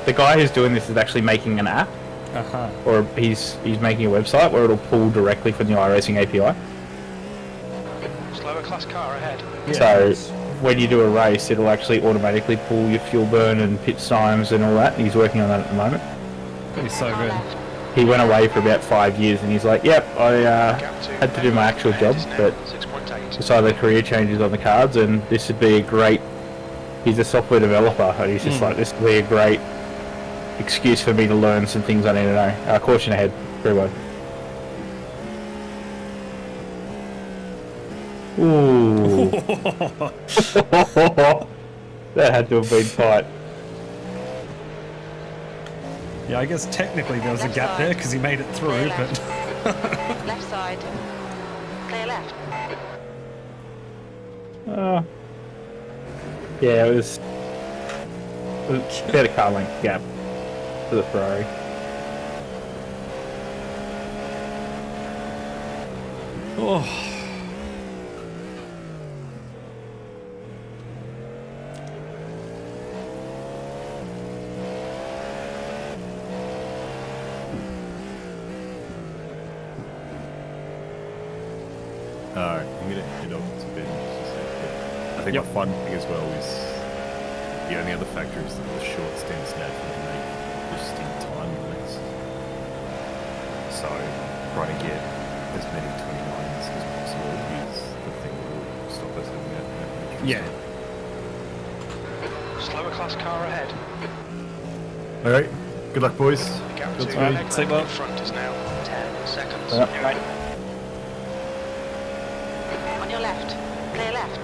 the guy who's doing this is actually making an app. or he's making a website where it'll pull directly from the iRacing API. Slower class car ahead. So when you do a race, it'll actually automatically pull your fuel burn and pit times and all that. And he's working on that at the moment. He's so good. He went away for about 5 years, and he's like, "Yep, I had to do my actual job, but decided career changes on the cards, and this would be a great." He's a software developer, and he's just like, "This would be a great excuse for me to learn some things I need to know." Caution ahead, very well. Ooh. That had to have been tight. Yeah, I guess technically there was a gap there because he made it through, but... Left side. Clear left. Yeah, it was about a car length gap for the Ferrari. Oh. Alright, I'm gonna head off to bed in just a sec, but I think my fun thing as well is the only other factor is that the short stints naturally make just in time less. So trying to get as many 29s as possible is the thing that will stop us having that extra Yeah. stint. Slower class car ahead. Alright, good luck boys. The gap to Godspeed. Meg Stay well. in front is now 10 seconds. On your left. Clear left.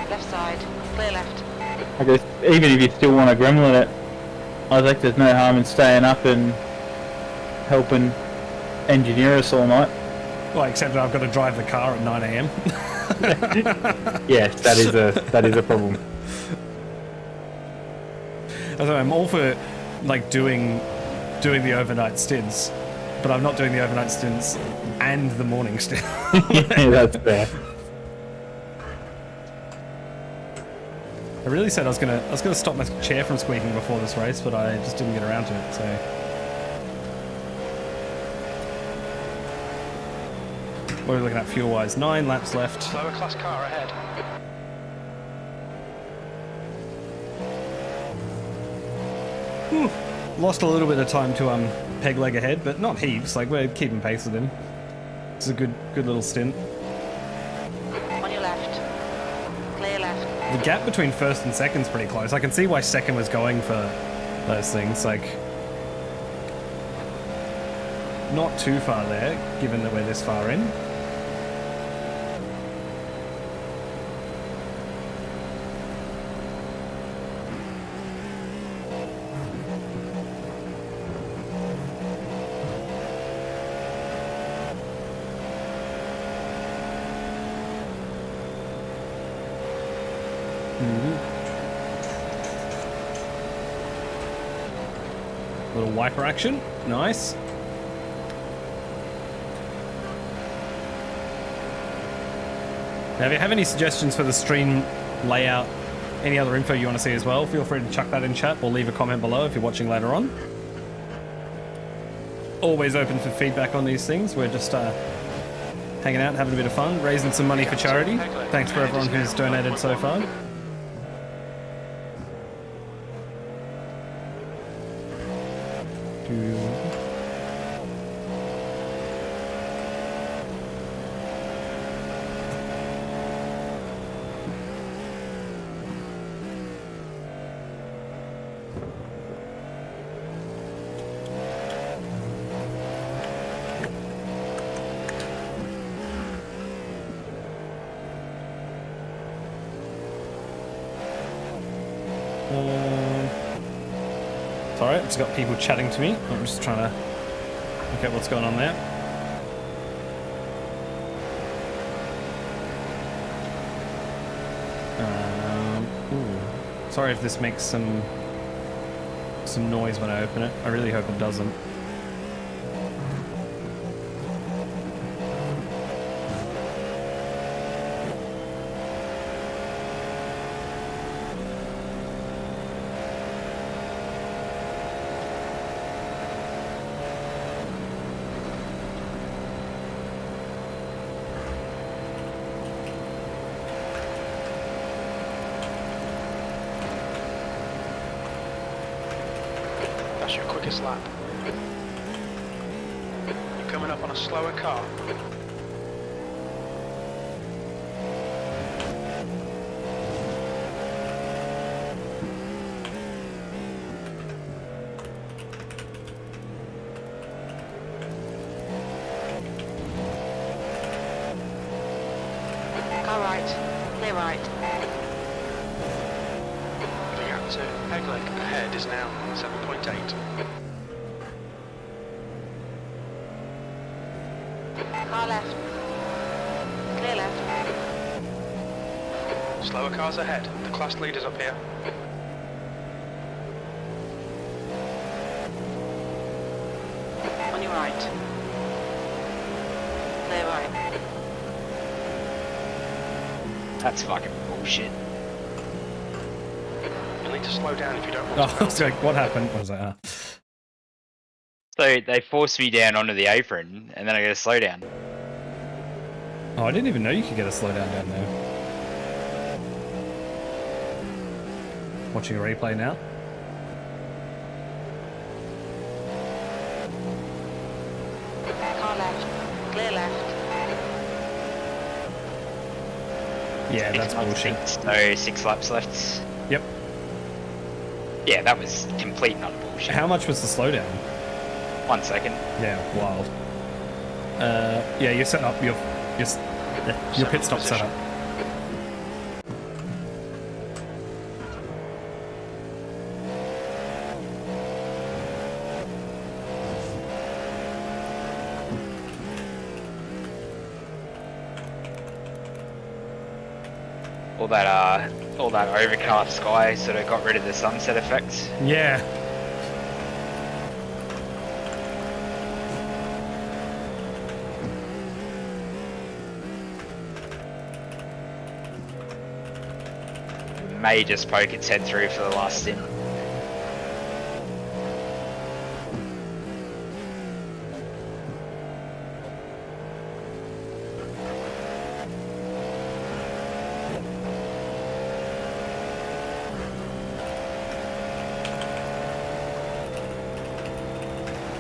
Left side. Clear left. I guess even if you still want to gremlin it, I think there's no harm in staying up and helping engineer us all night. Well, except that I've got to drive the car at 9 a.m. Yes, that is a problem. I'm all for like doing the overnight stints, but I'm not doing the overnight stints and the morning stint. Yeah, that's fair. I really said I was gonna stop my chair from squeaking before this race, but I just didn't get around to it. So what are we looking at fuel wise? 9 laps left. Slower class car ahead. Lost a little bit of time to peg leg ahead, but not heaps. Like we're keeping pace with him. It's a good little stint. On your left. Clear left. The gap between first and second's pretty close. I can see why second was going for those things. Like, not too far there, given that we're this far in. Little wiper action, nice. Now, if you have any suggestions for the stream layout, any other info you want to see as well, feel free to chuck that in chat or leave a comment below if you're watching later on. Always open for feedback on these things. We're just hanging out, having a bit of fun, raising some money for charity. Thanks for everyone who's donated so far. Sorry, I've just got people chatting to me. I'm just trying to look at what's going on there. Sorry if this makes some noise when I open it. I really hope it doesn't. That's your quickest lap. You're coming up on a slower car. Car right. Clear right. The gap to Pegleg ahead is now 7.8. Car left. Clear left. Slower cars ahead. The class leaders up here. On your right. Clear right. That's fucking bullshit. You'll need to slow down if you don't want Oh, to. I was like, what happened? What was that? So they forced me down onto the apron, and then I got to slow down. Oh, I didn't even know you could get a slowdown down there. Watching a replay now. Car left. Clear left. Yeah, that's bullshit. So 6 laps left. Yep. Yeah, that was complete and utter bullshit. How much was the slowdown? 1 second. Yeah, wild. Yeah, you set up your pit stop setup. All that overcast sky sort of got rid of the sunset effect. Yeah. May just poke its head through for the last stint.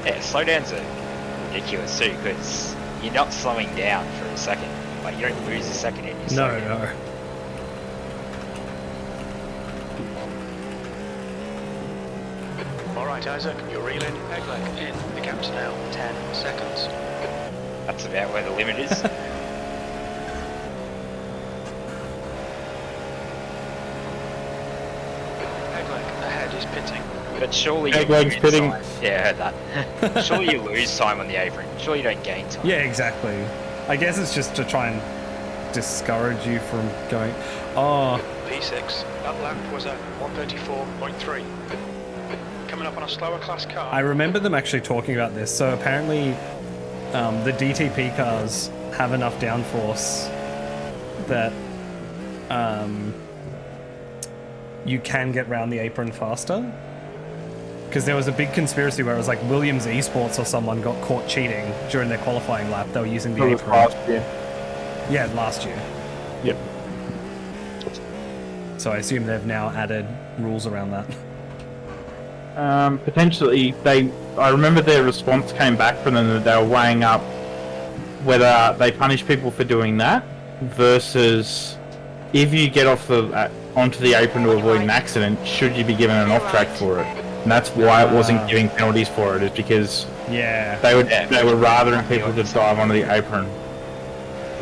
Yeah, slowdowns are ridiculous too, because you're not slowing down for a second. Like, you don't lose a second in your No, no. Alright, Isaac, you're reeling Pegleg in. The gap's now 10 seconds. That's about where the limit is. Pegleg ahead is pitting. But surely you Pegleg's lose pitting. time. Yeah, I heard that. Surely you lose time on the apron. Surely you don't gain time. Yeah, exactly. I guess it's just to try and discourage you from going. Oh, P6, that lap was at 134.3. Coming up on a slower class car. I remember them actually talking about this. So apparently, the DTP cars have enough downforce that you can get round the apron faster. Because there was a big conspiracy where it was like Williams Esports or someone got caught cheating during their qualifying lap. They were using the It was apron. last year. Yeah, last year. Yep. So I assume they've now added rules around that. Potentially, I remember their response came back from them that they were weighing up whether they punish people for doing that versus if you get off onto the apron to avoid an accident, should you be given an off track for it? And that's why it wasn't giving penalties for it, is because Yeah. they were rathering people to dive onto the apron.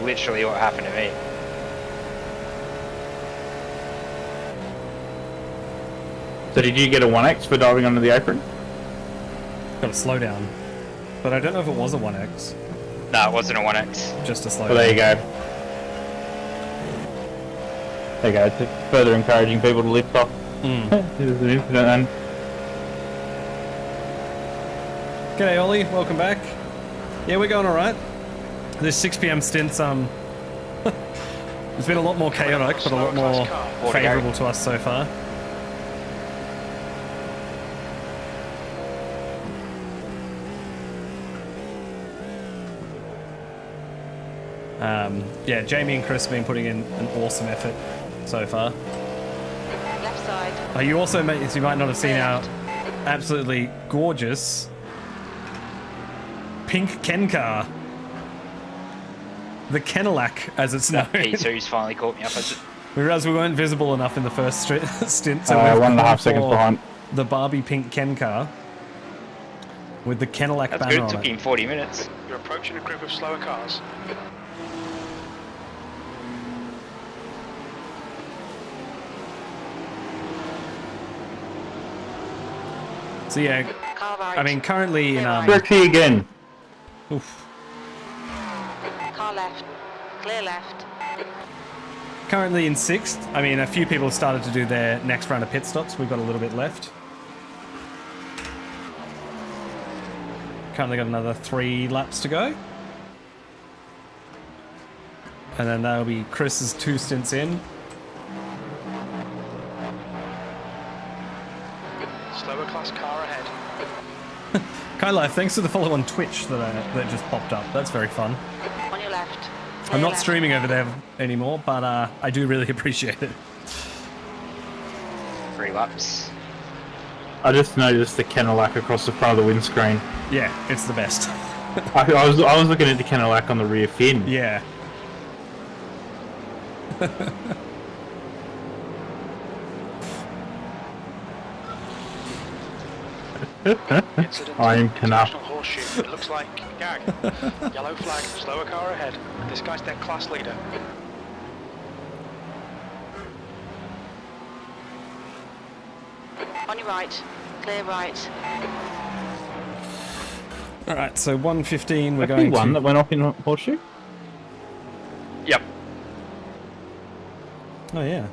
Literally what happened to me. So did you get a 1x for diving onto the apron? Got a slowdown. But I don't know if it was a 1x. No, it wasn't a 1x. Just a slowdown. Well, there you go. There you go. It's further encouraging people to lift off. This is an incident then. G'day Ollie, welcome back. Yeah, we're going alright. This 6 PM stint's it's been a lot more chaotic, but a lot more favourable to us so far. Yeah, Jamie and Chris have been putting in an awesome effort so far. Left side. You also, you might not have seen our absolutely gorgeous pink Ken car. The Kenelac, as it's known. P2's finally caught me up. We realised we weren't visible enough in the first stint, so 1.5 seconds behind. the Barbie pink Ken car with the Kenelac That's banner good. It on took it. him 40 minutes. You're approaching a group of slower cars. So yeah, Car right. I mean currently in Directly again. oof, Car left. Clear left. currently in 6th. I mean a few people have started to do their next round of pit stops. We've got a little bit left. Currently got another 3 laps to go. And then that'll be Chris's 2 stints in. Slower class car ahead. Kyla, thanks for the follow on Twitch that just popped up. That's very fun. On your left. I'm Clear not left. streaming over there anymore, but I do really appreciate it. 3 laps. I just noticed the Kenelac across the front of the windscreen. Yeah, it's the best. I was looking at the Kenelac on the rear fin. Yeah. Incident. I'm Canap. International horseshoe. It looks like gag. Yellow flag. Slower car ahead. This guy's their class leader. On your right. Clear right. All right, so 1:15. We're That going one to. that went off in horseshoe. Yep. Oh yeah.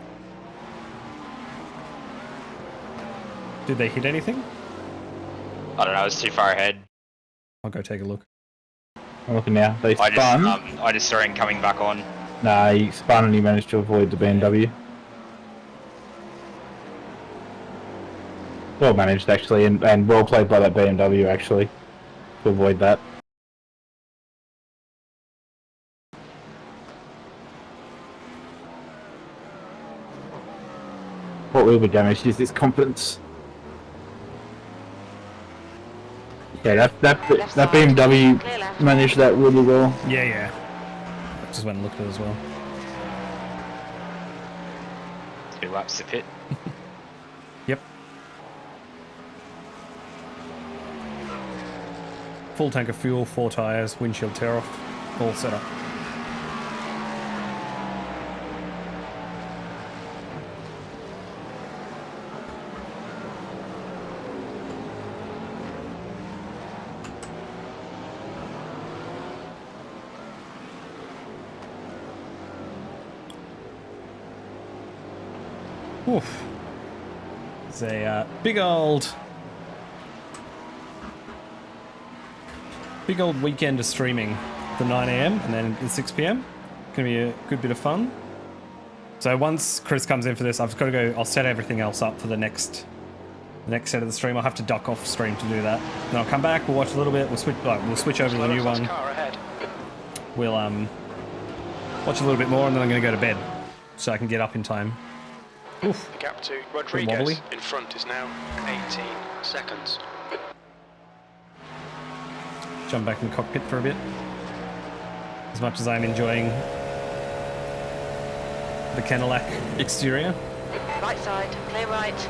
Did they hit anything? I don't know, I was too far ahead. I'll go take a look. I'm looking now. They I spun. just saw him coming back on. Nah, he spun and he managed to avoid the BMW. Well managed actually, and well played by that BMW actually to avoid that. What will be damaged is this confidence. Yeah, that BMW Clear left. managed that really well. Yeah, yeah. I just went and looked at it as well. 2 laps to pit. Yep. Full tank of fuel, 4 tires, windshield tear off, all set up. Oof. It's a big old weekend of streaming. The 9 a.m. and then the 6 p.m. Gonna be a good bit of fun. So once Chris comes in for this, I've got to go. I'll set everything else up for the next set of the stream. I'll have to duck off stream to do that. Then I'll come back. We'll watch a little bit. We'll switch over to the new one. Car ahead. We'll watch a little bit more, and then I'm gonna go to bed so I can get up in time. Oof. The gap to wobbly. Rodriguez in front is now 18 seconds. Jump back in the cockpit for a bit. As much as I'm enjoying the Kenelac exterior. Right side. Clear right.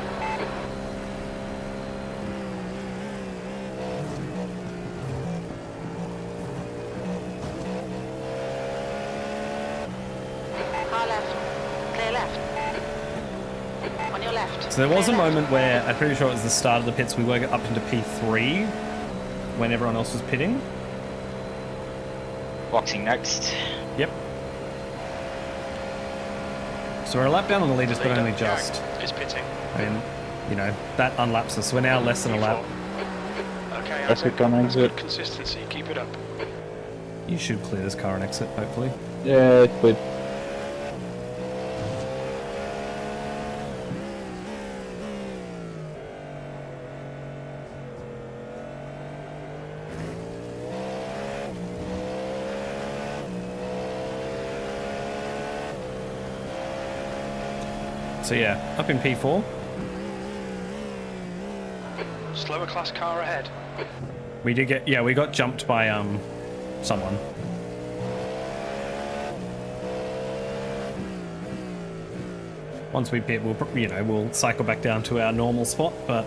Car left. Clear left. On your left. So there was a Clear left. moment where I'm pretty sure it was the start of the pits. We were up into P3 when everyone else was pitting. Boxing next. Yep. So we're a lap down on the leaders, but Leader, only Jag, just. is pitting. I mean, you know, that unlaps us. We're now less than a lap. Okay, That's Isaac, it, on that's exit. good consistency. Keep it up. You should clear this car and exit, hopefully. Yeah, it's good. So yeah, up in P4. slower class car ahead. We did get, yeah, we got jumped by someone. Once we pit, we'll cycle back down to our normal spot, but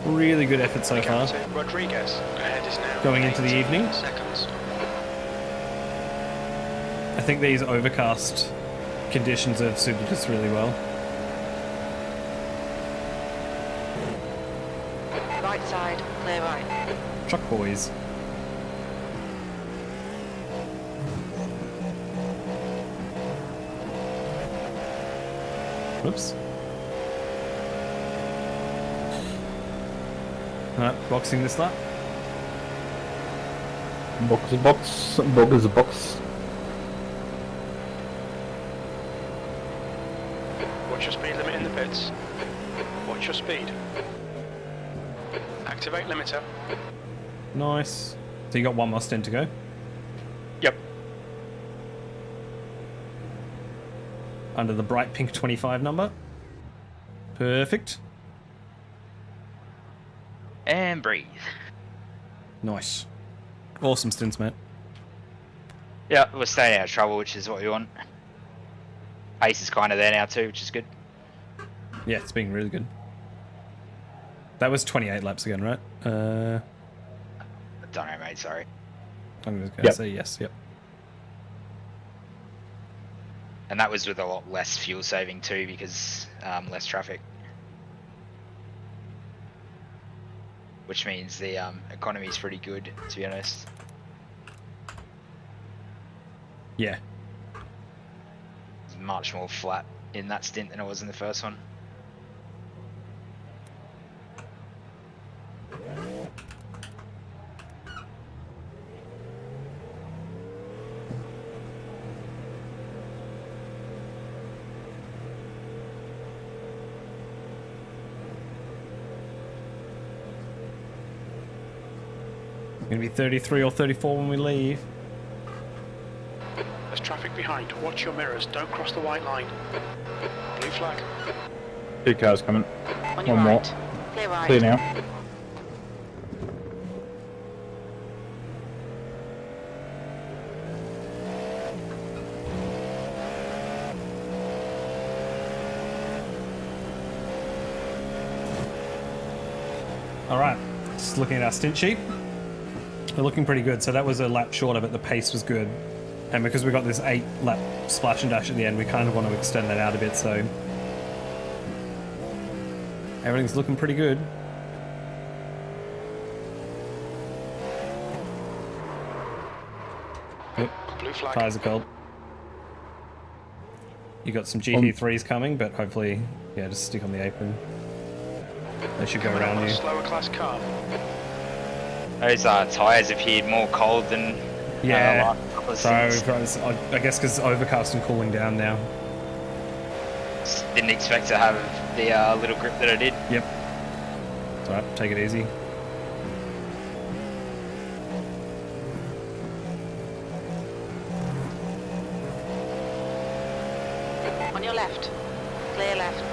really good effort so far. Rodriguez ahead is now Going into the 18 evening. seconds. I think these overcast conditions have suited us really well. Right side, clear right. Truck boys. Whoops. Alright, boxing this lap. Box is a box. Box is a box. Watch your speed limit in the pits. Watch your speed. Activate limiter. Nice. So you got one more stint to go. Yep. Under the bright pink 25 number. Perfect. And breathe. Nice. Awesome stints, mate. Yeah, we're staying out of trouble, which is what we want. Pace is kind of there now too, which is good. Yeah, it's been really good. That was 28 laps again, right? I don't know, mate, sorry. I'm just going to Yep. say yes, yep. And that was with a lot less fuel saving too, because less traffic. Which means the economy is pretty good, to be honest. Yeah. It's much more flat in that stint than it was in the first one. Gonna be 33 or 34 when we leave. There's traffic behind. Watch your mirrors. Don't cross the white line. Blue flag. 2 cars coming. On your One more. right. Clear right. Clear now. Alright, just looking at our stint sheet. We're looking pretty good, so that was a lap shorter, but the pace was good. And because we got this 8 lap splash and dash at the end, we kind of want to extend that out a bit, so everything's looking pretty good. Yep, Blue flag. tires are cold. You got some GT3s coming, but hopefully, yeah, just stick on the apron. They should go Coming up around on a you. slower class car. Those tyres appeared more cold than Yeah, last couple of so stints. I guess because overcast and cooling down now. Didn't expect to have the little grip that I did. Yep. It's alright, take it easy. On your left. Clear left.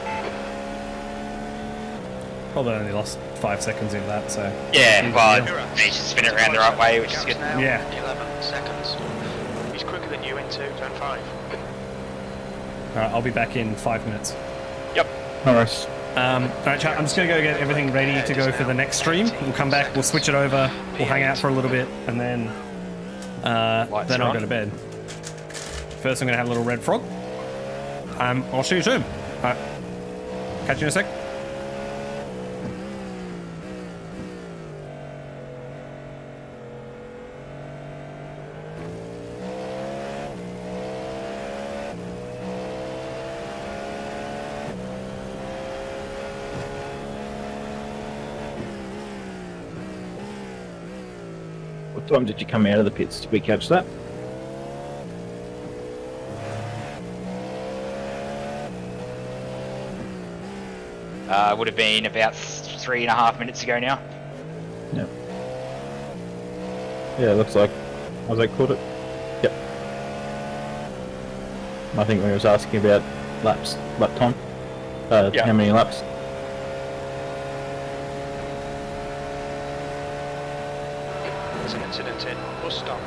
Probably only lost 5 seconds in that, so. Yeah, Easy well, deal. they should spin it around the right way, which is good. Now, Yeah. 11 seconds. He's quicker than you into turn 5. Alright, I'll be back in 5 minutes. Yep. No worries. Alright, chat, I'm just gonna go get everything ready to go for the next stream. We'll come back, we'll switch it over, we'll hang out for a little bit, and then Lights then are I'll on. go to bed. First, I'm gonna have a little red frog. I'll see you soon. Alright, catch you in a sec. What time did you come out of the pits? Did we catch that? Would have been about 3.5 minutes ago now. Yep. Yeah, it looks like. Has I caught it? Yep. I think we was asking about lap time. Yeah. How many laps? incident in. Bus stop.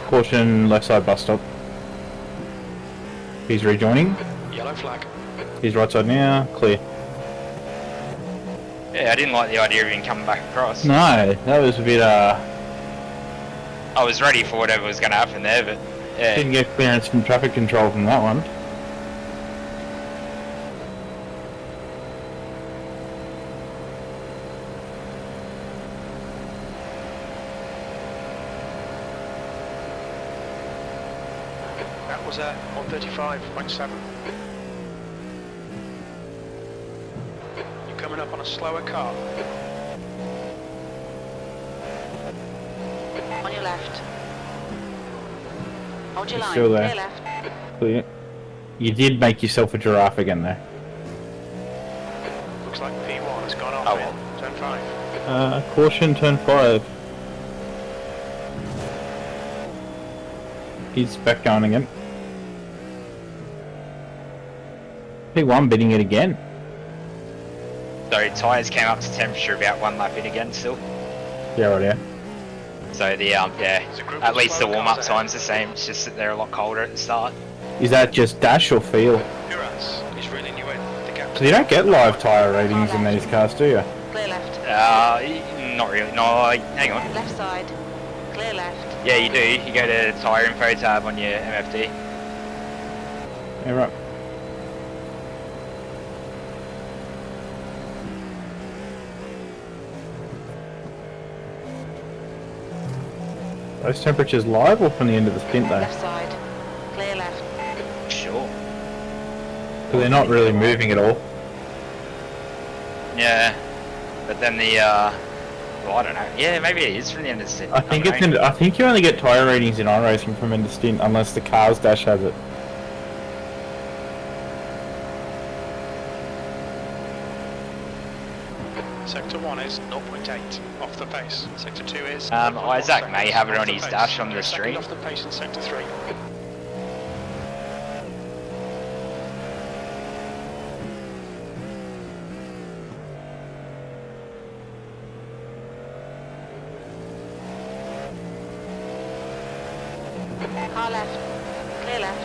Caution, left side bus stop. He's rejoining. Yellow flag. He's right side now. Clear. Yeah, I didn't like the idea of him coming back across. No, that was a bit, I was ready for whatever was going to happen there, but yeah. didn't get clearance from traffic control from that one. That was a 135.7. You're coming up on a slower car. On your left. Hold your He's line. still there. Clear left. Clear. You did make yourself a giraffe again there. Looks like P1 has gone off Oh, in well. turn 5. Caution, turn 5. He's back going again. P1 bidding it again. So tyres came up to temperature about 1 lap in again still. Yeah, right, yeah. So the There's a group at of least the slow warm-up cars ahead. time's the same. It's just that they're a lot colder at the start. Is that just dash or feel? Duras is reeling you in. The gap. So you don't get live tyre ratings in these cars, do you? Clear left. Not really. No, hang on. Left side. Clear left. Yeah, you do. You go to the tyre info tab on your MFD. Yeah, right. Those temperatures live or from the end of the stint though? Left side. Clear left. Sure. So they're not really moving at all. Yeah. But then the well, I don't know. Yeah, maybe it is from the end of the stint. I think don't it's know. I think you only get tyre ratings in iRacing from end of stint unless the car's dash has it. Sector 1 is 0.8 off the pace. Sector 2 is. Isaac may have it off on the his pace. dash on the You're second stream. off the pace in sector 3. Car left. Clear left.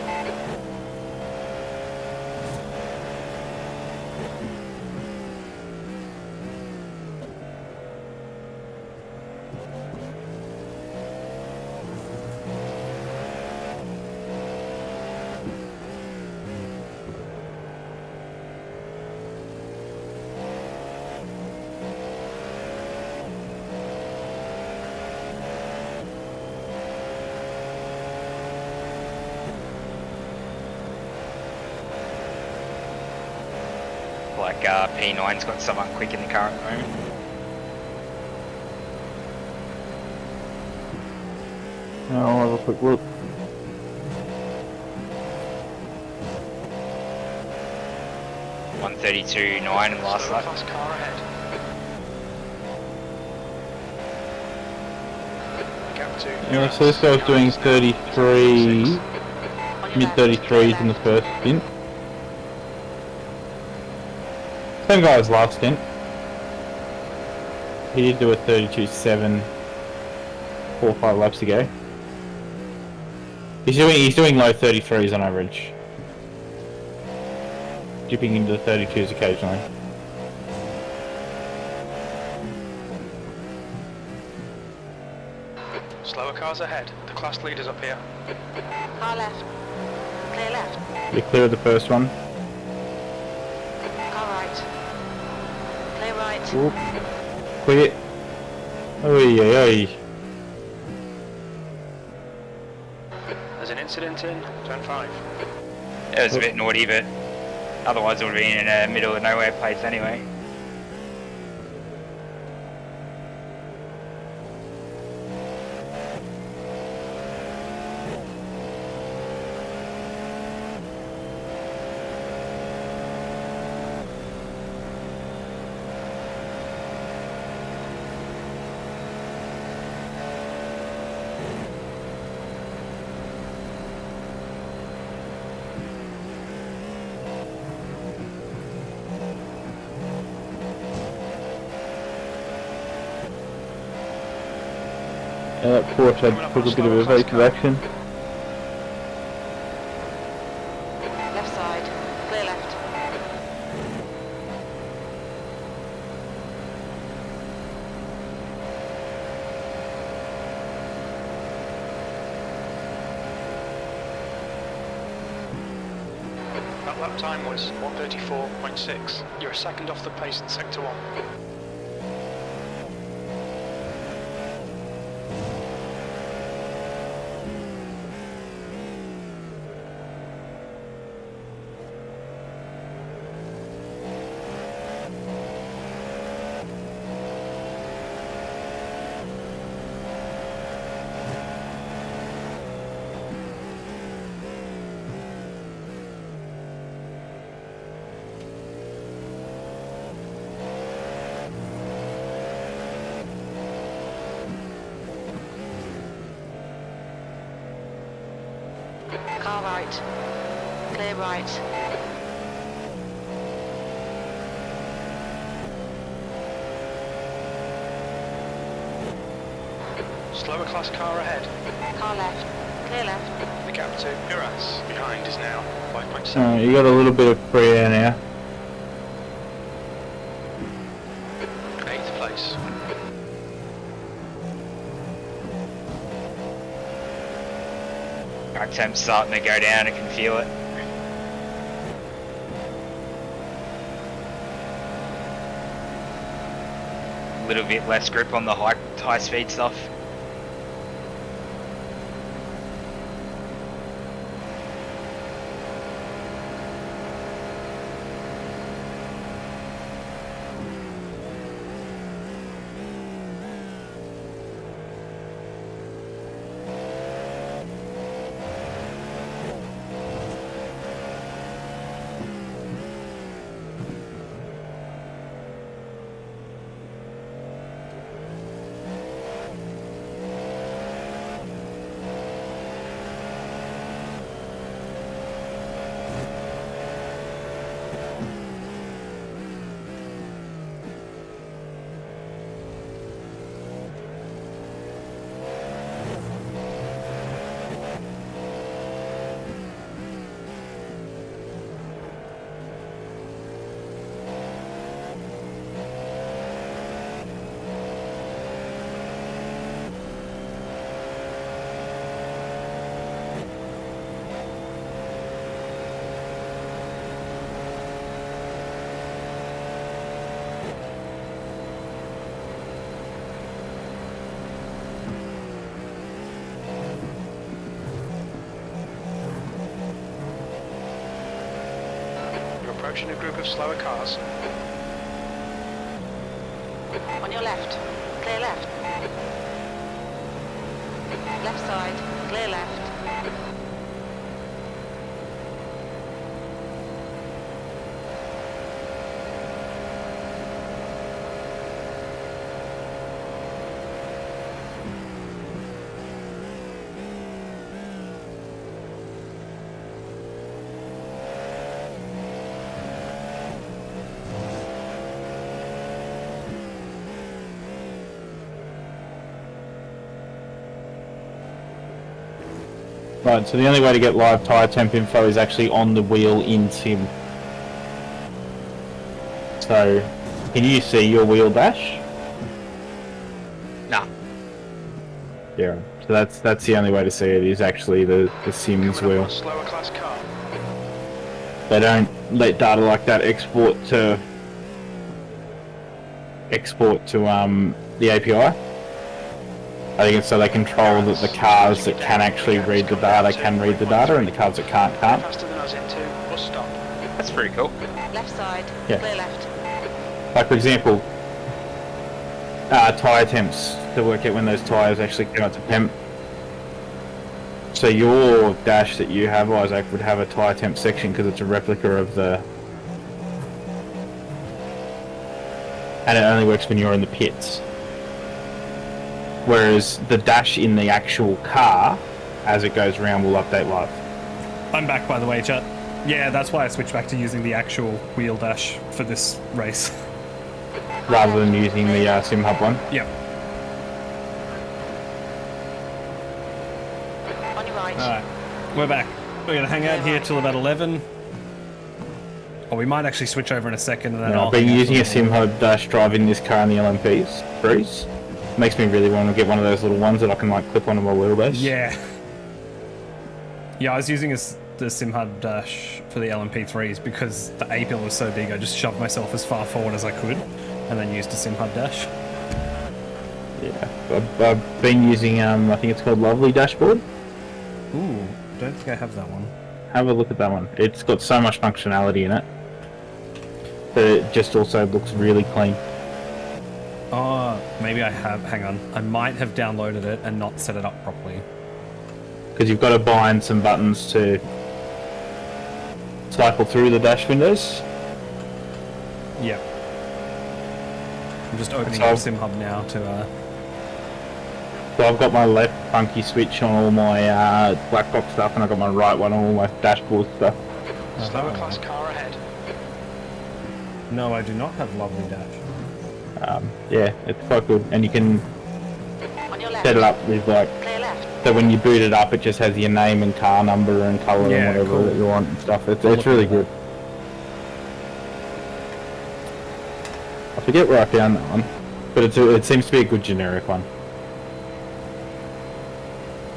Like P9's got someone quick in the car at the moment. I'll have a quick look. One 32.9 in last Slower lap. class car ahead. Gap 2. Yeah, so this guy was doing 33, On your mid left. Clear 33s in the left. first stint. Same guy as last stint. He did do a 32.7 4 or 5 laps ago. He's doing low 33s on average. Dipping into the 32s occasionally. Slower cars ahead. The class leaders up here. Car left. Clear left. You're clear of the first one. Car right. Clear right. Whoop. Clear. Oi, oi, oi. There's an incident in turn 5. It was a bit naughty, but otherwise it would have been in a middle of nowhere place anyway. That Porsche took a bit of evasive action. Left side, clear left. That lap time was 1:34.6. You're a second off the pace in sector 1. Car right, clear right. Slower class car ahead. Car left, clear left. The gap to Uras behind is now 5.7. You got a little bit of free air now. 8th place. Our temp's starting to go down, I can feel it. A little bit less grip on the high speed stuff. Approaching a group of slower cars. On your left, clear left. Left side, clear left. Right, so the only way to get live tyre temp info is actually on the wheel in sim. So, can you see your wheel dash? Nah. Yeah. So that's the only way to see it, is actually the sim's Coming up wheel. on a slower class car. They don't let data like that export to the API. I think it's so they control that the cars that can actually read the data can read the data, and the cars that can't. Faster than us into bus stop. That's pretty cool. Left side, Yeah. clear left. Like, for example, tyre temps to work out when those tyres actually come out to temp. So your dash that you have, Isaac, would have a tyre temp section because it's a replica of the... And it only works when you're in the pits. Whereas the dash in the actual car, as it goes around, will update live. I'm back, by the way, chat. Yeah, that's why I switched back to using the actual wheel dash for this race. Rather than using the SimHub one. Yep. We're back. We're going to hang out here till about 11. Or we might actually switch over in a second and then I've been using a SimHub Dash driving this car in the LMPs. Breeze. Makes me really want to get one of those little ones that I can like clip onto my wheelbase. Yeah. Yeah, I was using the SimHub Dash for the LMP3s because the A-pill was so big, I just shoved myself as far forward as I could and then used a SimHub Dash. Yeah. I've been using, I think it's called Lovely Dashboard. Ooh, don't think I have that one. Have a look at that one. It's got so much functionality in it. But it just also looks really clean. Oh, maybe I have. Hang on. I might have downloaded it and not set it up properly. Because you've got to bind some buttons to cycle through the dash windows. Yep. I'm just opening So- up SimHub now to... So I've got my left funky switch on all my black box stuff, and I've got my right one on all my dashboard stuff. Slower class car ahead. No, I do not have Lovely Dash. Yeah, it's quite good, and you can On your left. set it up with like, Clear left. so when you boot it up, it just has your name and car number and colour Yeah, and whatever cool. that you want and stuff. It's I'll look really at good. I forget where I found that one, but it seems to be a good generic one.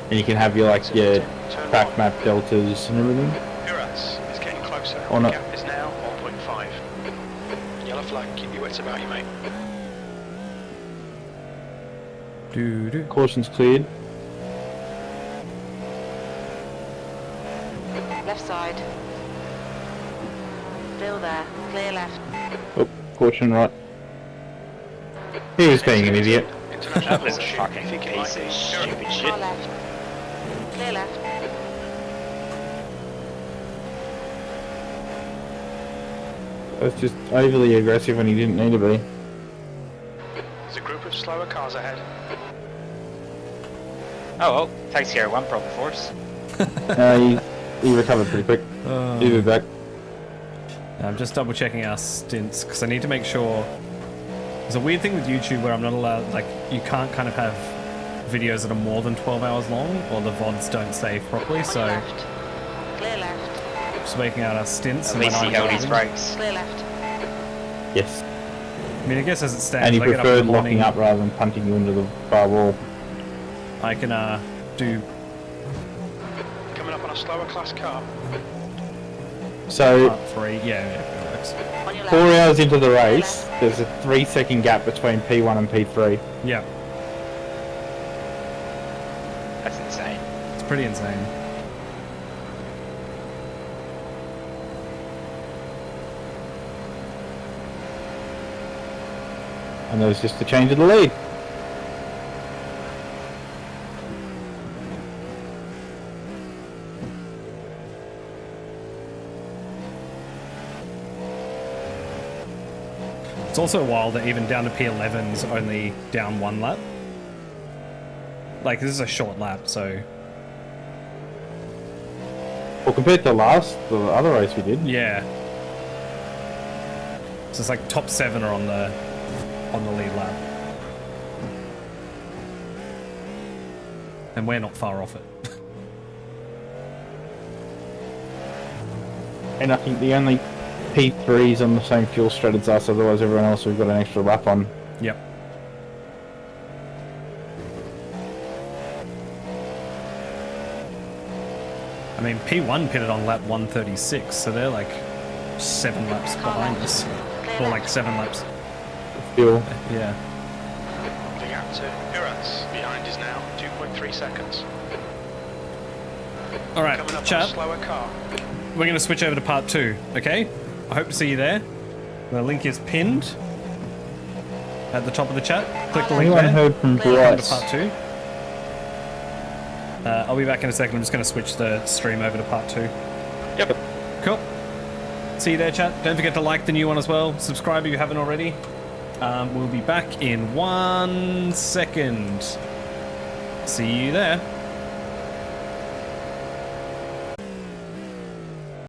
And you can have your like your Turn track one. map deltas and everything. Duras is getting closer. Or The not. gap is now 1.5. Yellow flag, keep your wits about you, mate. Doo-doo. Caution's cleared. Left side. Still there. Clear left. Oh, caution right. He was being an idiot. International That was a bullshit. fucking Think it piece might of be. stupid Car shit. left. Clear left. That's just overly aggressive when he didn't need to be. There's a group of slower cars ahead. Oh well, takes care of one problem for us. He recovered pretty quick. He'll be back. I'm just double checking our stints because I need to make sure. There's a weird thing with YouTube where I'm not allowed, like, you can't kind of have videos that are more than 12 hours long or the VODs don't save properly, On so your left. Clear left. just making out our stints. At and least when he I'm held his driving. brakes. Clear left. Yes. I mean, I guess as it stands, And he I get up in preferred the morning, locking up rather than punting you into the far wall. I can do. Coming up on a slower class car. So, Part 3. Yeah, it works. On your 4 left. hours into the race, there's a 3-second gap between P1 and P3. Yeah, That's insane. it's pretty insane. And there's just a change of the lead. It's also wild that even down to P11's only down 1 lap. Like, this is a short lap, so Well, compared to the other race we did. yeah. So it's like top 7 are on the lead lap. And we're not far off it. And I think the only P3's on the same fuel strat as us, otherwise everyone else we've got an extra lap on. Yep. I mean, P1 pitted on lap 136, so they're like 7 laps behind us. Or like 7 laps. Fuel. Yeah. The gap to Duras behind is now 2.3 seconds. Alright, Coming up on a chat. slower car. We're going to switch over to part 2, okay? I hope to see you there. The link is pinned at the top of the chat. Click the link Anyone there. heard from Clear. Welcome to Bryce? part 2. I'll be back in a second. I'm just going to switch the stream over to part 2. Yep. Cool. See you there, chat. Don't forget to like the new one as well. Subscribe if you haven't already. We'll be back in 1 second. See you there.